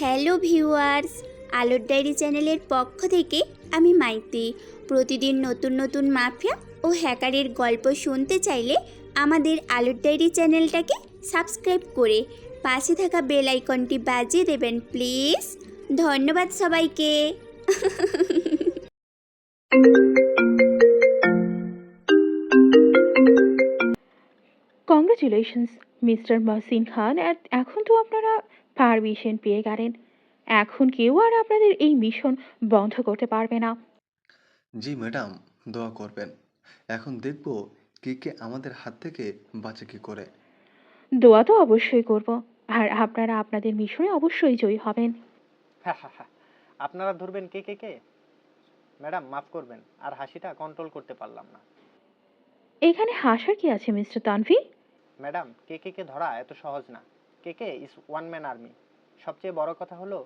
Hello viewers, আলোর diary চ্যানেলের পক্ষ থেকে আমি মাইতি। প্রতিদিন নতুন নতুন মাফিয়া ও হ্যাকারের গল্প শুনতে চাইলে আমাদের আলোর ডায়েরি চ্যানেলটাকে সাবস্ক্রাইব করে পাশে থাকা বেল আইকনটি বাজিয়ে দেবেন প্লিজ। ধন্যবাদ সবাইকে। কংগ্রেচুলেশনস মিস্টার মহসিন খান। এখন তো আপনারা পারমিশন পেয়ে গেলেন। এখন কেউ আর আপনাদের এই মিশন বন্ধ করতে পারবে না। জি ম্যাডাম, দোয়া করবেন। এখন দেখব কে কে আমাদের হাত থেকে বাঁচে কি করে। দোয়া তো অবশ্যই করব, আর আপনারা আপনাদের মিশনে অবশ্যই জয়ী হবেন। হ্যাঁ হ্যাঁ হ্যাঁ, আপনারা ধরবেন কে কে কে। ম্যাডাম মাফ করবেন, আর হাসিটা কন্ট্রোল করতে পারলাম না। এখানে হাসার কি আছে মিস্টার তানভি? ম্যাডাম, কে কে কে ধরা এত সহজ না। কে K is one man army. সবচেয়ে বড় কথা হলো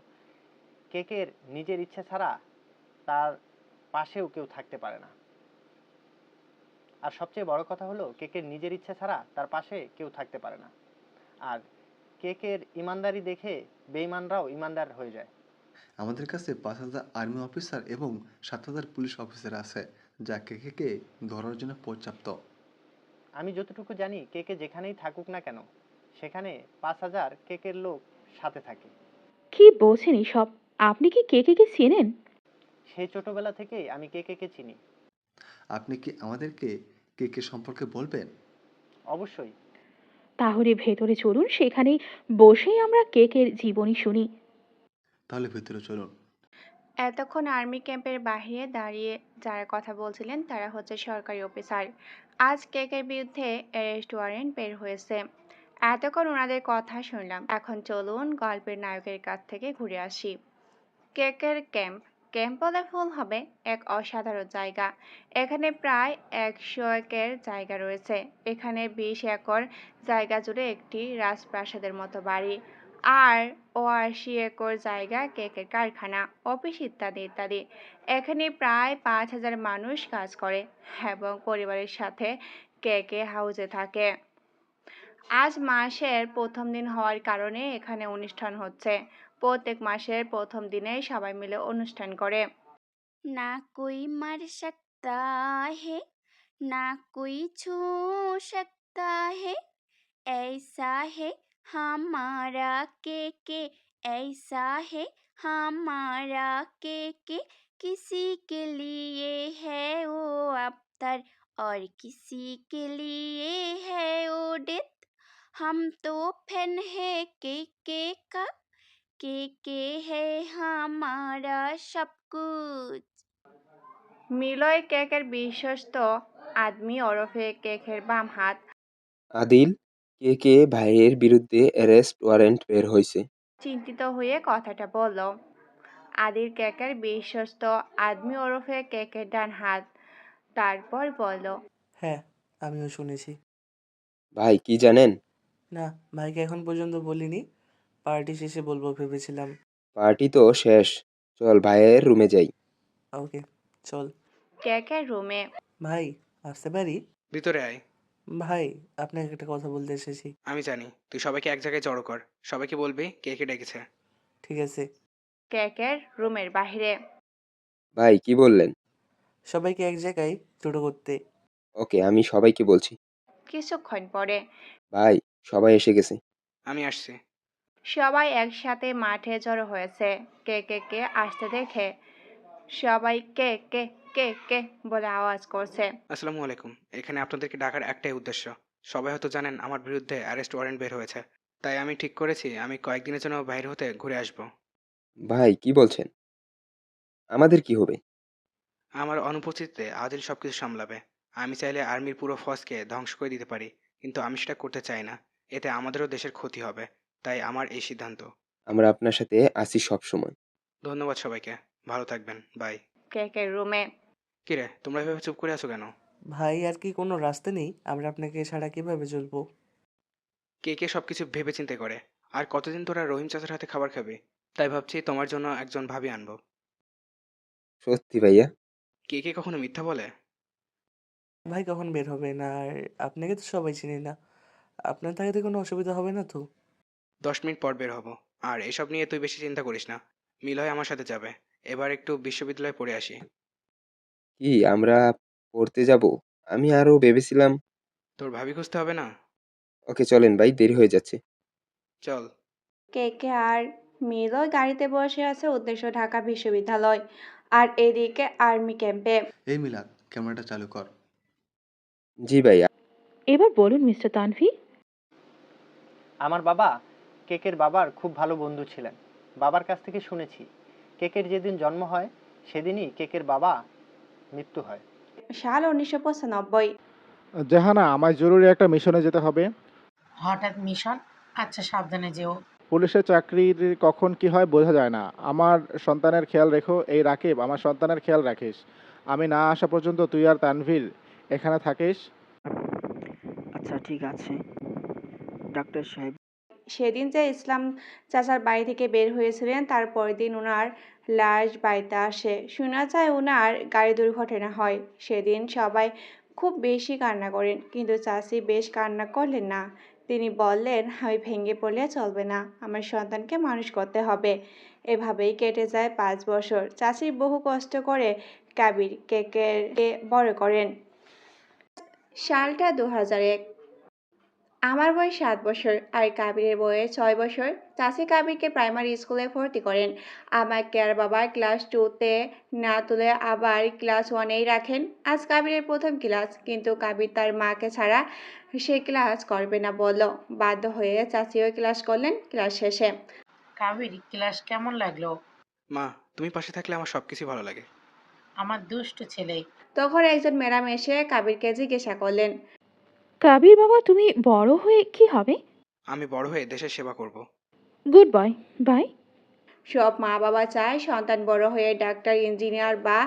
কে কের নিজের ইচ্ছে ছাড়া তার পাশেও কেউ থাকতে পারে না। আর সবচেয়ে বড় কথা হলো কে কের নিজের ইচ্ছে ছাড়া তার পাশে কেউ থাকতে পারে না। আর কে কের ইমানদারি দেখে বেঈমানরাও ইমানদার হয়ে যায়। আমাদের কাছে 5,000 আর্মি অফিসার এবং 7,000 পুলিশ অফিসার আছে, যা কে ধরার জন্য পর্যাপ্ত। আমি যতটুকু জানি কে কে যেখানেই থাকুক না কেন, সেখানে 5,000 কেকের লোক সাথে থাকে। কি বলছেন এসব? আপনি কি কে চেনেন? সেই ছোটবেলা থেকেই আমি কে কে চিনি। আপনি কি আমাদেরকে কে সম্পর্কে বলবেন? অবশ্যই। তাহলে ভেতরে চলুন, সেখানে বসেই আমরা কেকের জীবনী শুনি। তাহলে ভিতরে চলুন। এতক্ষণ আর্মি ক্যাম্পের বাইরে দাঁড়িয়ে যারা কথা বলছিলেন তারা হচ্ছে সরকারি অফিসার। আজ কেকের বিরুদ্ধে অ্যারেস্ট ওয়ারেন্ট বের হয়েছে। এতক্ষণ ওনাদের কথা শুনলাম, এখন চলুন গল্পের নায়কের কাছ থেকে ঘুরে আসি। কেকের ক্যাম্প। ক্যাম্প বলে ভুল হবে, এক অসাধারণ জায়গা। এখানে প্রায় 100 একর জায়গা রয়েছে। এখানে 20 একর জায়গা জুড়ে একটি রাজপ্রাসাদের মতো বাড়ি, আর 80 একর জায়গা কেকের কারখানা, অফিস ইত্যাদি ইত্যাদি। এখানে প্রায় 5,000 মানুষ কাজ করে এবং পরিবারের সাথে কেকে হাউসে থাকে। আজ মাসের প্রথম দিন হওয়ার কারণে এখানে অনুষ্ঠান হচ্ছে। প্রত্যেক মাসের প্রথম দিনে সবাই মিলে অনুষ্ঠান করে। না কোই মার সকতা হে, না কোই ছু সকতা হে, ऐसा है हमारा के ऐसा है हमारा के किसी के लिए है वो अफ्तर और किसी के लिए है वो डेथ। हम तो फैन है के का, के है हमारा सब कुछ। মিলয় কেকের বিশ্বস্ত আদমি ওরফে কেকের বাম হাত। আদিল, কে ভাইয়ের বিরুদ্ধে অ্যারেস্ট ওয়ারেন্ট বের হইছে। চিন্তিত হয়ে কথাটা বলল। আদির কেকের বিশ্বস্ত আদমি ওরফে কেকের ডান হাত। তারপর বলল, হ্যাঁ, আমিও শুনেছি। ভাই কি জানেন? না, ভাইকে এখন পর্যন্ত বলিনি। পার্টি শেষে বলবো ভেবেছিলাম। পার্টি তো শেষ, চল ভাইয়ের রুমে যাই। ওকে, চল। কেকের রুমে। ভাই, আসতে পারি? ভিতরে আয়। ভাই, আপনাকে একটা কথা বলতে এসেছি। আমি জানি তুই সবাইকে এক জায়গায় জড়ো কর, সবাইকে বলবি কে কে ডেকেছে। ঠিক আছে। কেকের রুমের বাহিরে। ভাই কি বললেন? সবাইকে এক জায়গায় জড়ো করতে। ওকে, আমি সবাইকে বলছি। কিছুক্ষণ পরে। ভাই, সবাই এসে গেছে। আমি আসছি। সবাই একসাথে মাঠে জড়ো হয়েছে। কে আসতে দেখে সবাই কে বলে আওয়াজ করছে। আসসালামু আলাইকুম। এখানে আপনাদেরকে ডাকার একটাই উদ্দেশ্য। সবাই হয়তো জানেন আমার বিরুদ্ধে অ্যারেস্ট ওয়ারেন্ট বের হয়েছে, তাই আমি ঠিক করেছি আমি কয়েকদিনের জন্য বাইরে হতে ঘুরে আসব। ভাই কি বলছেন? আমাদের কি হবে? আমার অনুপস্থিতিতে আদিল সবকিছু সামলাবে। আমি চাইলে আর্মির পুরো ফর্সকে ধ্বংস করে দিতে পারি, কিন্তু আমি সেটা করতে চাই না। এতে আমাদেরও দেশের ক্ষতি হবে, তাই আমার এই সিদ্ধান্ত। আমরা আপনার সাথে আছি সব সময়। ধন্যবাদ সবাইকে, ভালো থাকবেন, বাই। কেকের রুমে। কিরে, তোমরা এভাবে চুপ করে আছো কেন? ভাই, আর কি কোনো রাস্তা নেই? আমরা আপনাকে ছাড়া কিভাবে চলবো? কে সবকিছু ভেবে চিন্তে করে। আর কতদিন তোরা রহিম চাচার হাতে খাবার খাবে? তাই ভাবছি তোমার জন্য একজন ভাবি আনবো। সত্যি ভাইয়া? কে কখনো মিথ্যা বলে? ভাই কখন বের হবেন? আর আপনাকে তো সবাই চিনি না। আপনার থাকাতে কোনো অসুবিধা হবে না তো? 10 মিনিট পর বের হব। আর এসব নিয়ে তুই বেশি চিন্তা করিস না। মিলয় আমার সাথে যাবে। এবার একটু বিশ্ববিদ্যালয়ে পড়ে আসি। কি আমরা পড়তে যাব? আমি আরো ভেবেছিলাম। তোর ভাবি খুঁজতে হবে না? ওকে চলেন ভাই, দেরি হয়ে যাচ্ছে। চল। কেকে আর মিলয় গাড়িতে বসে আছে, উদ্দেশ্য ঢাকা বিশ্ববিদ্যালয়। আর এদিকে আর্মি ক্যাম্পে। এই মিলাদ, ক্যামেরাটা চালু কর। জি ভাই। এবার বলুন মিস্টার তানভি। আমার বাবা কেকের বাবার খুব ভালো বন্ধু ছিলেন। বাবার কাছ থেকে শুনেছি কেকের যেদিন জন্ম হয় সেদিনই কেকের বাবা মৃত্যু হয়। সাল 1995। জাহানা, আমায় জরুরি একটা মিশনে যেতে হবে। হঠাৎ মিশন? আচ্ছা, সাবধানে যেও। পুলিশের চাকরির কখন কি হয় বোঝা যায় না। আমার সন্তানের খেয়াল রেখো। এই রাকিব, আমার সন্তানের খেয়াল রাখিস। আমি না আসা পর্যন্ত তুই আর তানভীর এখানে থাকিস। আচ্ছা ঠিক আছে ডাক্তার সাহেব। সেদিন যে ইসলাম চাচার বাড়ি থেকে বের হয়েছিলেন, তার পরের দিন ওনার লাশ বাড়িতে আসে। শোনা যায় ওনার গাড়ি দুর্ঘটনা হয়। সেদিন সবাই খুব বেশি কান্না করেন, কিন্তু চাচি বেশ কান্না করলেন না। তিনি বললেন, আমি ভেঙে পড়লে চলবে না, আমার সন্তানকে মানুষ করতে হবে। এভাবেই কেটে যায় 5 বছর। চাচি বহু কষ্ট করে কাবির কেকে বড় করেন। সালটা 2001। আমার বয়স 7 বছর আর কাবিরের বয়স 6 বছর। চাচি কাবিরকে প্রাইমারি স্কুলে ভর্তি করেন। আমাকে আর বাবা ক্লাস 2-তে না তুলে আবার ক্লাস 1-এই রাখেন। আজ কাবিরের প্রথম ক্লাস, কিন্তু কাবির তার মাকে ছাড়া সে ক্লাস করবে না বলল। বাধ্য হয়ে চাচিও ক্লাস করলেন। ক্লাস শেষে কাবির, ক্লাস কেমন লাগলো? মা, তুমি পাশে থাকলে আমার সবকিছু ভালো লাগে। আমার দুষ্টু ছেলে। তখন একজন ম্যাডাম এসে কাবিরকে জিজ্ঞাসা করলেন, কাবির বাবা, তুমি বড় হয়ে কি হবে? আমি বড় হয়ে দেশের সেবা করব। Good boy, bye. সব মা বাবা চায় সন্তান বড় হয়ে ডাক্তার, ইঞ্জিনিয়ার বা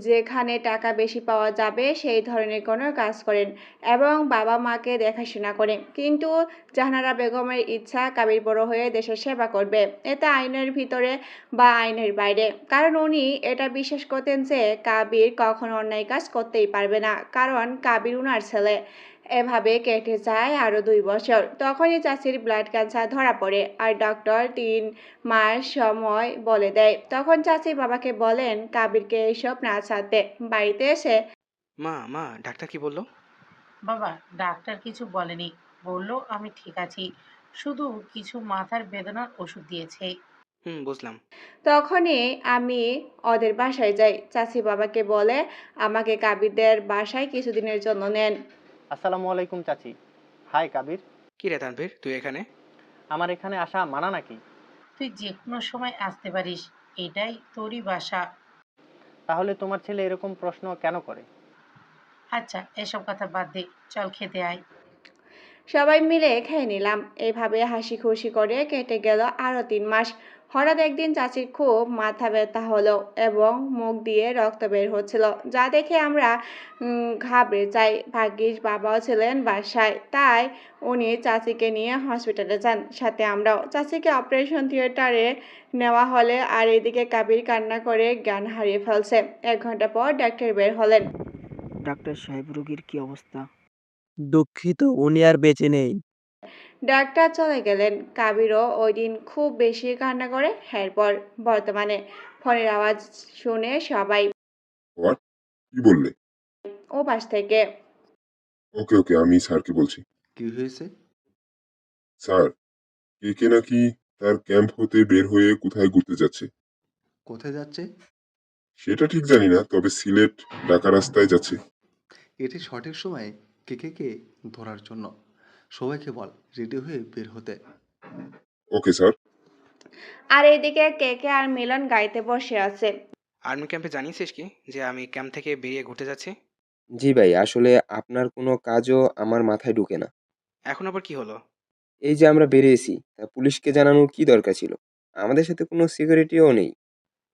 যেখানে টাকা বেশি পাওয়া যাবে সেই ধরনের কোনো কাজ করেন এবং বাবা মাকে দেখাশোনা করেন। কিন্তু জাহানারা বেগমের ইচ্ছা কাবির বড় হয়ে দেশের সেবা করবে, এটা আইনের ভিতরে বা আইনের বাইরে। কারণ উনি এটা বিশ্বাস করতেন যে কাবির কখনো অন্যায় কাজ করতেই পারবে না, কারণ কাবির উনার ছেলে। এভাবে কেটে যায় আরো 2 বছর। তখনই চাচির ব্লাড ক্যান্সার ধরা পড়ে আর ডক্টর 3 মাস সময় বলে দেয়। তখন চাচি বাবাকে বলেন কাবিরকে এইসব না ছাড়তে। বাড়িতে এসে মা, ডাক্তার কি বললো? বাবা, ডাক্তার কিছু বলেনি, বললো আমি ঠিক আছি, শুধু কিছু মাথার বেদনার ওষুধ দিয়েছে। বুঝলাম। তখনই আমি ওদের বাসায় যাই। চাচি বাবাকে বলে আমাকে কাবিরদের বাসায় কিছুদিনের জন্য নেন। আসসালামু আলাইকুম চাচি। হাই কাবির। কি রে তানভীর, তুই এখানে? আমার এখানে আসা মানা নাকি? তুই যে কোনো সময় আসতে পারিস, এটাই তোরই বাসা। তাহলে তোমার ছেলে এরকম প্রশ্ন কেন করে? আচ্ছা, এসব কথা বাদ দে, চল খেতে আয়। সবাই মিলে খেয়ে নিলাম। এইভাবে হাসি খুশি করে কেটে গেল আরো 3 মাস। হঠাৎ একদিন চাচির খুব মাথা ব্যথা হলো এবং মুখ দিয়ে রক্ত বের হচ্ছিল, যা দেখে আমরা ঘাবড়ে যাই। ভাগ্যিস বাবাও ছিলেন বাসায়, তাই উনি চাচিকে নিয়ে হসপিটালে যান, সাথে আমরাও। চাচিকে অপারেশন থিয়েটারে নেওয়া হলে আর এদিকে কাবির কান্না করে জ্ঞান হারিয়ে ফেলছে। 1 ঘন্টা পর ডাক্তার বের হলেন। ডাক্তার সাহেব, রোগীর কি অবস্থা? দুঃখিত, উনি আর বেঁচে নেই। ডাক্তার চলে গেলেন। কাবিরও ওই দিন খুব বেশি কান্না করে। এরপর বর্তমানে ফোনের আওয়াজ শুনে সবাই হোয়াট? কি বললে? ওপাশ থেকে। ওকে ওকে, আমি স্যারকে বলছি। কি হয়েছে? স্যার, কে নাকি তার ক্যাম্প হতে বের হয়ে কোথায় ঘুরতে যাচ্ছে। কোথায় যাচ্ছে? সেটা ঠিক জানি না, তবে সিলেট ঢাকা রাস্তায় যাচ্ছে। এটি সঠিক সময়ে কে ধরার জন্য। সবাইকে বল রেডি হয়ে বের হতে। Okay sir. আর এদিকে কেকে আর মিলন গাড়িতে বসে আছে। আর্মি ক্যাম্পে জানিয়েছিস কি যে আমি ক্যাম্প থেকে বেরিয়ে ঘুরতে যাচ্ছি? জি ভাই, আসলে আপনার কোনো কাজও আমার মাথায় ঢুকে না। এখন আবার কি হলো? এই যে আমরা বেরিয়েছি, তা পুলিশকে জানানোর কি দরকার ছিল? আমাদের সাথে কোনো সিকিউরিটিও নেই।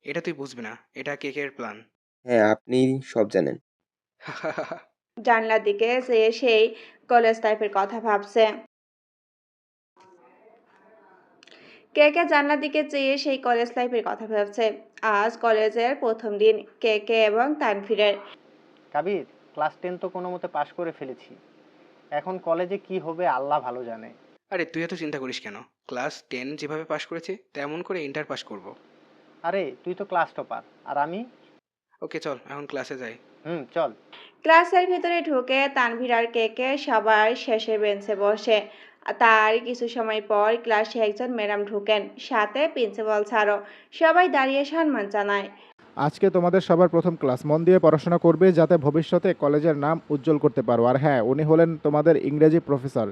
এটা তুই বুঝবি না, এটা কেকের প্ল্যান। হ্যাঁ, আপনি সব জানেন। জানলার দিকে চেয়ে সেই কলেজ লাইফের কথা ভাবছে। কেকে জানলার দিকে চেয়ে সেই কলেজ লাইফের কথা ভাবছে। আজ কলেজের প্রথম দিন কেকে এবং তানভীরের। কাবির, ক্লাস 10 তো কোনো মতে পাশ করে ফেলেছি। এখন কলেজে কি হবে আল্লাহ ভালো জানে। আরে তুই এত চিন্তা করিস কেন? ক্লাস 10 যেভাবে পাশ করেছি তেমন করে ইন্টার পাস করব। আরে তুই তো ক্লাস টপার, আর আমি? ওকে চল এখন ক্লাসে যাই। চল। ক্লাসের ভিতরে ঢুকে তানভীর আর কেকে সবাই শেষের বেঞ্চে বসে। তার কিছু সময় পর ক্লাসে একজন ম্যাডাম ঢুকেন, সাথে প্রিন্সিপাল স্যারও। সবাই দাঁড়িয়ে সম্মান জানায়। আজকে তোমাদের সবার প্রথম ক্লাস, মন দিয়ে পড়াশোনা করবে যাতে ভবিষ্যতে কলেজের নাম উজ্জ্বল করতে পারো। আর হ্যাঁ, উনি হলেন তোমাদের ইংরেজি প্রফেসর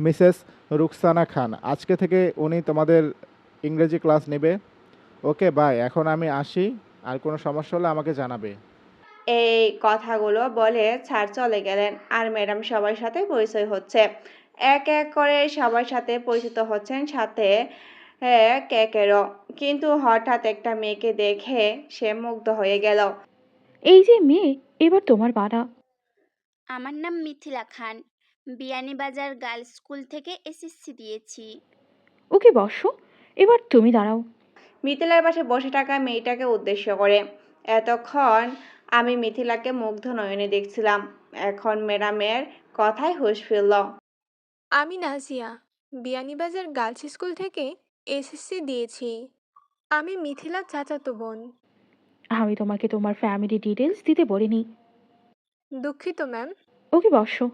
মিসেস রুকসানা খান। আজকে থেকে উনি তোমাদের ইংরেজি ক্লাস নেবে। ওকে বাই, এখন আমি আসি, আর কোনো সমস্যা হলে আমাকে জানাবে। এই কথাগুলো বলে স্যার চলে গেলেন, আর ম্যাডাম সবার সাথে পরিচয় হচ্ছে। এক এক করে সবার সাথে পরিচিত হচ্ছেন, সাথে কেকেরও। কিন্তু হঠাৎ একটা মেয়েকে দেখে সে মুগ্ধ হয়ে গেল। এই যে মেয়ে, এবার তোমার পালা। আমার নাম মিথিলা খান। বিয়ানীবাজার গার্লস স্কুল থেকে এসএসসি দিয়েছি। ওকে বসো, এবার তুমি দাঁড়াও। মিথিলার পাশে বসে থাকা মেয়েটাকে উদ্দেশ্য করে। এতক্ষণ আমি মিথিলাকে মুগ্ধ নয়নে দেখছিলাম, এখন ম্যাডামের কথায় হুঁশ ফিরল। আমি নাজিয়া, বিয়ানীবাজার গার্লস স্কুল থেকে এসএসসি দিয়েছি। আমি মিথিলার চাচাতো বোন। আমি তোমাকে তোমার ফ্যামিলি ডিটেলস দিতে বলিনি। দুঃখিত ম্যাম। ওকে বসো।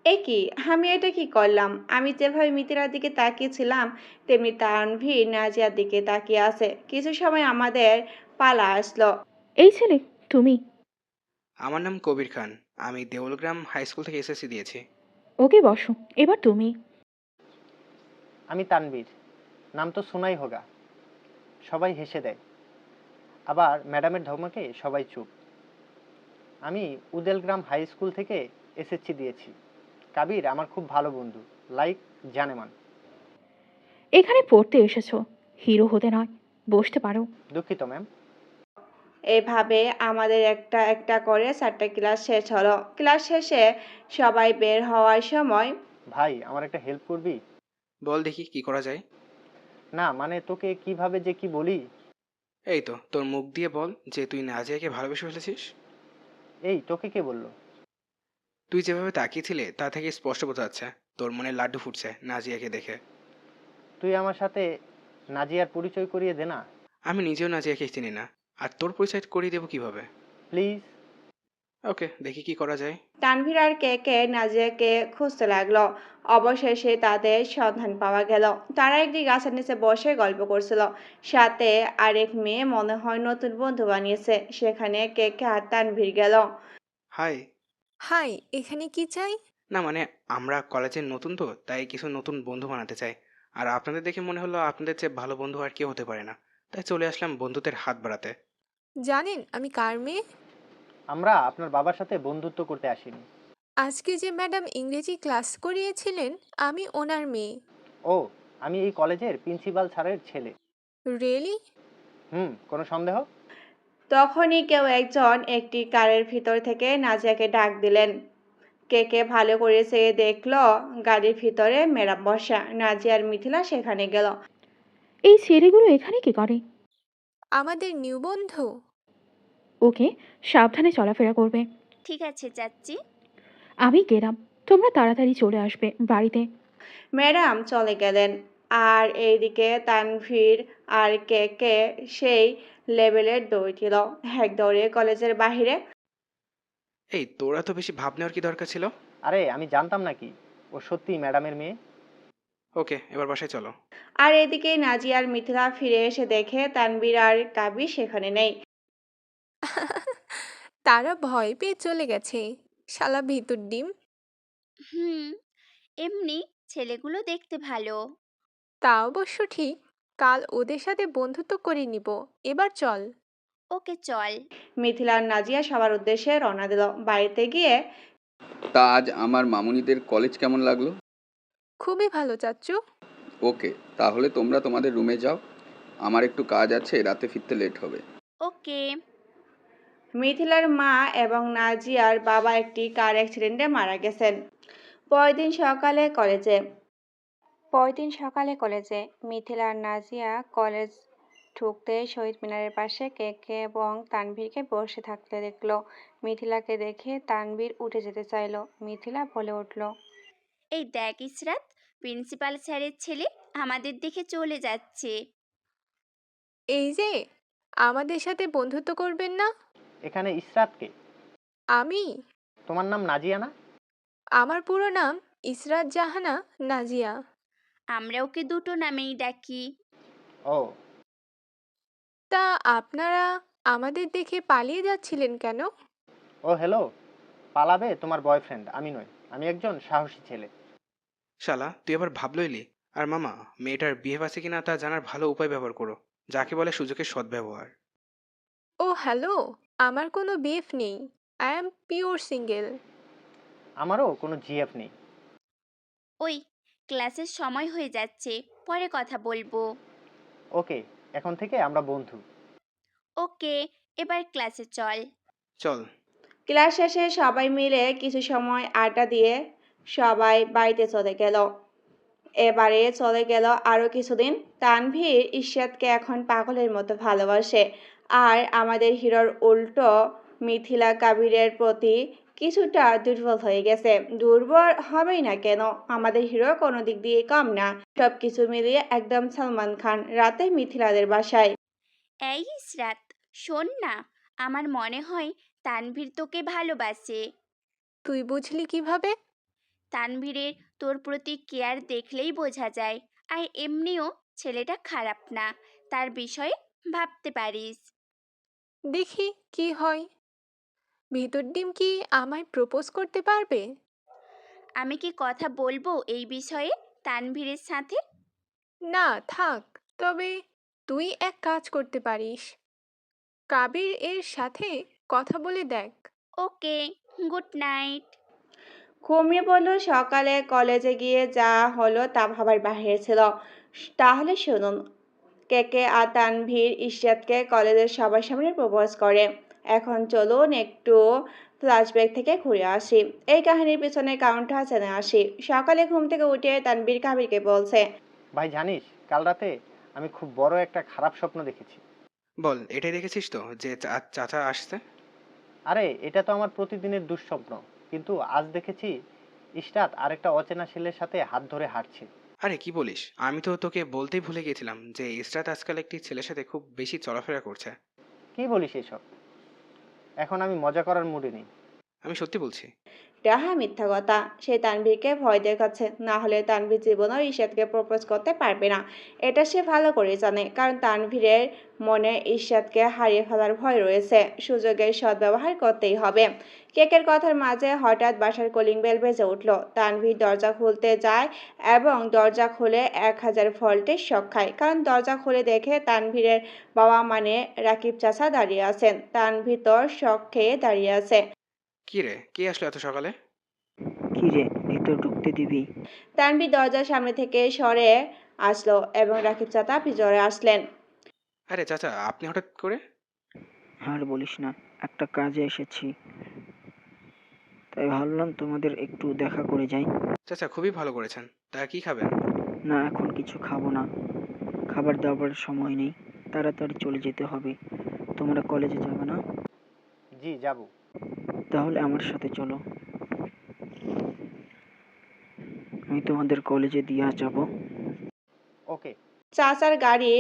এ কি, আমি এটা কি করলাম? আমি যেভাবে মিথিলার দিকে তাকিয়েছিলাম, তেমনি তানভীর নাজিয়ার দিকে তাকিয়ে আছে। কিছু সময় আমাদের পালা আসলো। এই ছেলে, তুমি? আমার নাম কবির খান। আমি দেউলগ্রাম হাই স্কুল থেকে এসএসসি দিয়েছি। ওকে বসো, এবার তুমি। আমি তানবীর, নাম তো শোনাই হোগা। সবাই হেসে দেয়, আবার ম্যাডামের ধমকে সবাই চুপ। আমি উদেলগ্রাম হাই স্কুল থেকে এসএসসি দিয়েছি। কাবির আমার খুব ভালো বন্ধু, লাইক জানেমান। এখানে পড়তে এসেছো, হিরো হতে নয়। বসতে পারো। দুঃখিত ম্যাম। এভাবে আমাদের একটা একটা করে 4টা ক্লাস শেষ হলো। ক্লাস শেষে সবাই বের হওয়ার সময়, ভাই আমার একটা হেল্প করবি? বল দেখি কি করা যায়। না মানে তোকে কিভাবে যে কি বলি। এই তো তোর মুখ দিয়ে বল যে তুই নাজিয়াকে ভালোবেসে ফেলেছিস। এই তোকে কে বললো? তুই যেভাবে তাকিয়েছিলে তা থেকে স্পষ্ট বোঝা যাচ্ছে তোর মনে লাড্ডু ফুটছে নাজিয়াকে দেখে। তুই আমার সাথে নাজিয়ার পরিচয় করিয়ে দে না। আমি নিজেও নাজিয়াকে চিনি না, আর তোর পরিচয় করিয়ে দেবো কিভাবে? প্লিজ। ওকে দেখি কি করা যায়। তানভীর আর কেকে নাজিয়াকে খুঁজতে লাগলো। অবশেষে তাদের সন্ধান পাওয়া গেল। তারা একটি গাছের নিচে বসে গল্প করছিল, সাথে আরেক মেয়ে মনে হয় নতুন বন্ধু বানিয়েছে। সেখানে কেকে আর তানভীর গেল। হাই। হাই, এখানে কি চাই? না মানে আমরা কলেজের নতুন তো, তাই কিছু নতুন বন্ধু বানাতে চাই। আর আপনাদের দেখে মনে হলো আপনাদের চেয়ে ভালো বন্ধু আর কেউ হতে পারে না, তাই চলে আসলাম বন্ধুত্বের হাত বাড়াতে। জানেন আমি কার মেয়ে? আমরা আপনার বাবার সাথে বন্ধুত্ব করতে আসিনি। আজকে যে ম্যাডাম ইংরেজি ক্লাস করিয়েছিলেন, আমি ওনার মেয়ে। ও, আমি এই কলেজের প্রিন্সিপাল স্যারের ছেলে। রিয়েলি? কোনো সন্দেহ? তখনই কেউ একজন একটি কারের ভিতর থেকে নাজিয়াকে ডাক দিলেন। কেকে ভালো করে চেয়ে দেখলো গাড়ির ভিতরে ম্যাডাম বসা। নাজিয়া আর মিথিলা সেখানে গেল। এই ছেলেগুলো এখানে কি করে? আমাদের নিউ বন্ধু। ওকে, সাবধানে চলাফেরা করবে। ঠিক আছে চাচ্ছি। আমি গেলাম, তোমরা তাড়াতাড়ি চলে আসবে বাড়িতে। ম্যাডাম চলে গেলেন, আর এইদিকে তানভীর আর কেকে সেই লেভেলের দৌড় দিল এক দৌড়ে কলেজের বাহিরে। এই তোরা তো বেশি ভাব নেওয়ার কি দরকার ছিল? আরে আমি জানতাম নাকি ও সত্যি ম্যাডামের মেয়ে। ওকে এবার বাসায় চলো। আর এদিকে নাজিয়া আর মিথিলা ফিরে এসে দেখে তানভীর আর কাবির সেখানে নেই। তারা ভয় পেয়ে চলে গেছে, শালা ভিতর ডিম। হুম, এমনি ছেলেগুলো দেখতে ভালো। তা অবশ্য ঠিক, কাল ওদের সাথে বন্ধুত্ব করে নিব। এবার চল। ওকে চল। মিথিলা আর নাজিয়া সবার উদ্দেশ্যে রওনা দিল। বাড়িতে গিয়ে, তা আজ আমার মামুনিদের কলেজ কেমন লাগলো? খুবই ভালো চাচ্চু। ওকে, তাহলে তোমরা তোমাদের রুমে যাও, আমার একটু কাজ আছে, রাতে ফিরতে লেট হবে। ওকে। মিথিলার মা এবং নাজিয়ার বাবা একটি কার অ্যাক্সিডেন্টে মারা গেছেন। পরদিন সকালে কলেজে মিথিলা আর নাজিয়া কলেজ ঢুকতে শহীদ মিনারের পাশে কেকে এবং তানভীরকে বসে থাকতে দেখলো। মিথিলাকে দেখে তানভীর উঠে যেতে চাইলো। মিথিলা বলে উঠল, এই দেখ ইসরাত, প্রিন্সিপাল স্যারের ছেলে আমাদের দেখে চলে যাচ্ছে। এই যে, আমাদের সাথে বন্ধুত্ব করবেন না? এখানে ইসরাতকে? আমি? তোমার নাম নাজিয়া না? আমার পুরো নাম ইসরাত জাহানা নাজিয়া। আমরা ওকে দুটো নামেই ডাকি। ও, তা আপনারা আমাদের দেখে পালিয়ে যাচ্ছিলেন কেন? ও হ্যালো। পালাবে তোমার বয়ফ্রেন্ড, আমি নই। আমি একজন সাহসী ছেলে। শালা তুই আবার ভাবলইলি। আর মামা, মেয়েটার বিহেভ আছে কিনা তা জানার ভালো উপায় ব্যবহার করো, যাকে বলে সুযোগের সদ্ব্যবহার। ও হ্যালো, আমার কোনো বিএফ নেই। I am pure single. আমারও কোনো জিএফ নেই। ওই, ক্লাসের সময় হয়ে যাচ্ছে, পরে কথা বলবো। ওকে, এখন থেকে আমরা বন্ধু। ওকে, এবার ক্লাসে চল। চল। ক্লাস শেষে সবাই মিলে কিছু সময় আড্ডা দিয়ে সবাই বাড়িতে চলে গেল। এবারে চলে গেল আরও কিছুদিন। তানভীর ইশরাতকে এখন পাগলের মতো ভালোবাসে। আর আমাদের হিরোর উল্টো মিথিলা কাবিরের প্রতি কিছুটা দুর্বল হয়ে গেছে। দুর্বল হবেই না কেন, আমাদের হিরো কোনো দিক দিয়ে কম না। সব কিছু মিলিয়ে একদম সালমান খান রাতে মিথিলাদের বাসায়। এই ইসরাত, শোন না, আমার মনে হয় তানভীর তোকে ভালোবাসে। তুই বুঝলি কিভাবে? তানভীরের তোর প্রতি কেয়ার দেখলেই বোঝা যায়। আর এমনিও ছেলেটা খারাপ না, তার বিষয়ে ভাবতে পারিস। দেখি কি হয়। ভিতর ডিম কি আমায় প্রপোজ করতে পারবে? আমি কি কথা বলবো এই বিষয়ে তানভীরের সাথে? না থাক। তবে তুই এক কাজ করতে পারিস, কাবির এর সাথে কথা বলে দেখ। ওকে, গুড নাইট। ঘুমিয়ে পড়ল। সকালে কলেজে গিয়ে যা হলো তা ভাবার বাহিরে ছিল। তাহলে শুনুন, কেকে আর তানভীর ইশরাতকে কলেজের সবার সামনে প্রপোজ করে। এখন চলুন একটু ফ্ল্যাশব্যাক থেকে ঘুরে আসি, এই কাহিনীর পিছনে কারণটা জেনে আসি। সকালে ঘুম থেকে উঠে তানভীর কাবিরকে বলছে, ভাই জানিস, কাল রাতে আমি খুব বড় একটা খারাপ স্বপ্ন দেখেছি। বল, এটাই দেখেছিস তো যে চাচা আসছে? আরে এটা তো আমার প্রতিদিনের দুঃস্বপ্ন, কিন্তু আজ দেখেছি ইশরাত আরেকটা অচেনা ছেলের সাথে হাত ধরে হাঁটছে। আরে কি বলিস, আমি তো তোকে বলতেই ভুলে গিয়েছিলাম যে ইসরাত আজকাল একটি ছেলের সাথে খুব বেশি চলাফেরা করছে। কি বলিস এসব? এখন আমি মজা করার মুডে নেই। আমি সত্যি বলছি। ডাহা মিথ্যা কথা। সে তানভীরকে ভয় দেখাচ্ছে, না হলে তানভীর জীবনেও ইশরাতকে প্রপোজ করতে পারবে না। এটা সে ভালো করে জানে, কারণ তানভীরের মনে ইশরাতকে হারিয়ে ফেলার ভয় রয়েছে। সুযোগের সদ্ব্যবহার করতেই হবে। কেকের কথার মাঝে হঠাৎ বাসার কলিং বেল বেজে উঠল। তানভীর দরজা খুলতে যায় এবং দরজা খুলে 1000 ভোল্টের শক খায়, কারণ দরজা খুলে দেখে তানভীরের বাবা মানে রাকিব চাচা দাঁড়িয়ে আছেন। তানভীর তো শক খেয়ে দাঁড়িয়ে আছে। কি রে, কে আসলো এত সকালে? কি রে, ভিতর ঢুকতে দিবি? তানভীর দরজার সামনে থেকে সরে আসলো এবং রাকিব চাচা ভিতরে আসলেন। আরে চাচা, আপনি হঠাৎ করে? আর বলিস না, একটা কাজে এসেছি, তাই ভাবলাম তোমাদের একটু দেখা করে যাই। চাচা খুবই ভালো করেছেন। তা কি খাবেন? না, এখন কিছু খাবো না, খাবার দাবার সময় নেই, তাড়াতাড়ি চলে যেতে হবে। তোমরা কলেজে যাবে না? জি যাব। তাহলে আমার সাথে চলো, আমি তোমাদের কলেজে দিয়ে যাবো। ওকে। চাচার গাড়ি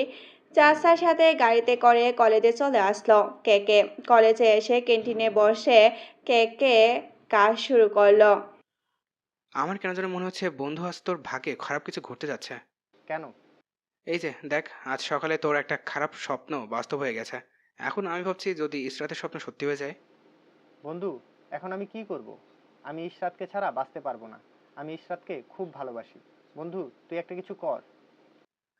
চাচার সাথে গাড়িতে করে কলেজে চলে আসলো কেকে। কলেজে এসে ক্যান্টিনে বসে কেকে কাজ শুরু করলো। আমার কেন যেন মনে হচ্ছে বন্ধু, আজ তোর ভাগ্যে খারাপ কিছু ঘটতে যাচ্ছে। কেন? এই যে দেখ, আজ সকালে তোর একটা খারাপ স্বপ্ন বাস্তব হয়ে গেছে। এখন আমি ভাবছি যদি ইসরাতের স্বপ্ন সত্যি হয়ে যায়। বন্ধু, এখন আমি কি করব? আমি ইশরাতকে ছাড়া বাঁচতে পারবো না। আমি ইশরাতকে খুব ভালোবাসি। বন্ধু, তুই একটা কিছু কর।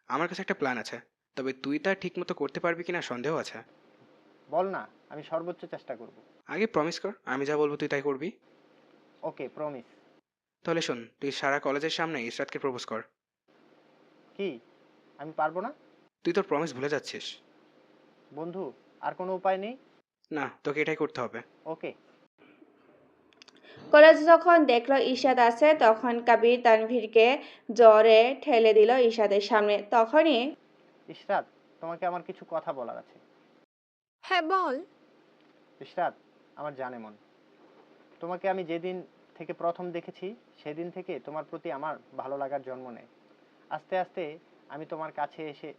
আমার কাছে একটা প্ল্যান আছে, তবে তুই তা ঠিকমতো করতে পারবি কিনা সন্দেহ আছে। বল না, আমি সর্বোচ্চ চেষ্টা করব। আগে প্রমিস কর, আমি যা বলবো তুই তাই করবি। ওকে, প্রমিস। তাহলে শোন, তুই সারা কলেজের সামনে ইসরাতকে প্রপোজ কর। কি, আমি পারবো না? তুই তোর প্রমিস ভুলে যাচ্ছিস। বন্ধু, আর কোনো উপায় নেই? না, তোকে এটাই করতে হবে। ওকে। কলেজে যখন দেখলো ইশাদ আছে, তখন কাবির তানভীরকে জোরে ঠেলে দিল ইশাদের সামনে। তখনই ইশরাত, তোমাকে আমার কিছু কথা বলার আছে। হ্যাঁ বল। ইশরাত, আমার জানে মন, তোমাকে আমি যেদিন থেকে প্রথম দেখেছি সেদিন থেকে তোমার প্রতি আমার ভালো লাগার জন্ম নেয়। আস্তে আস্তে আমি তোমার কাছে এসে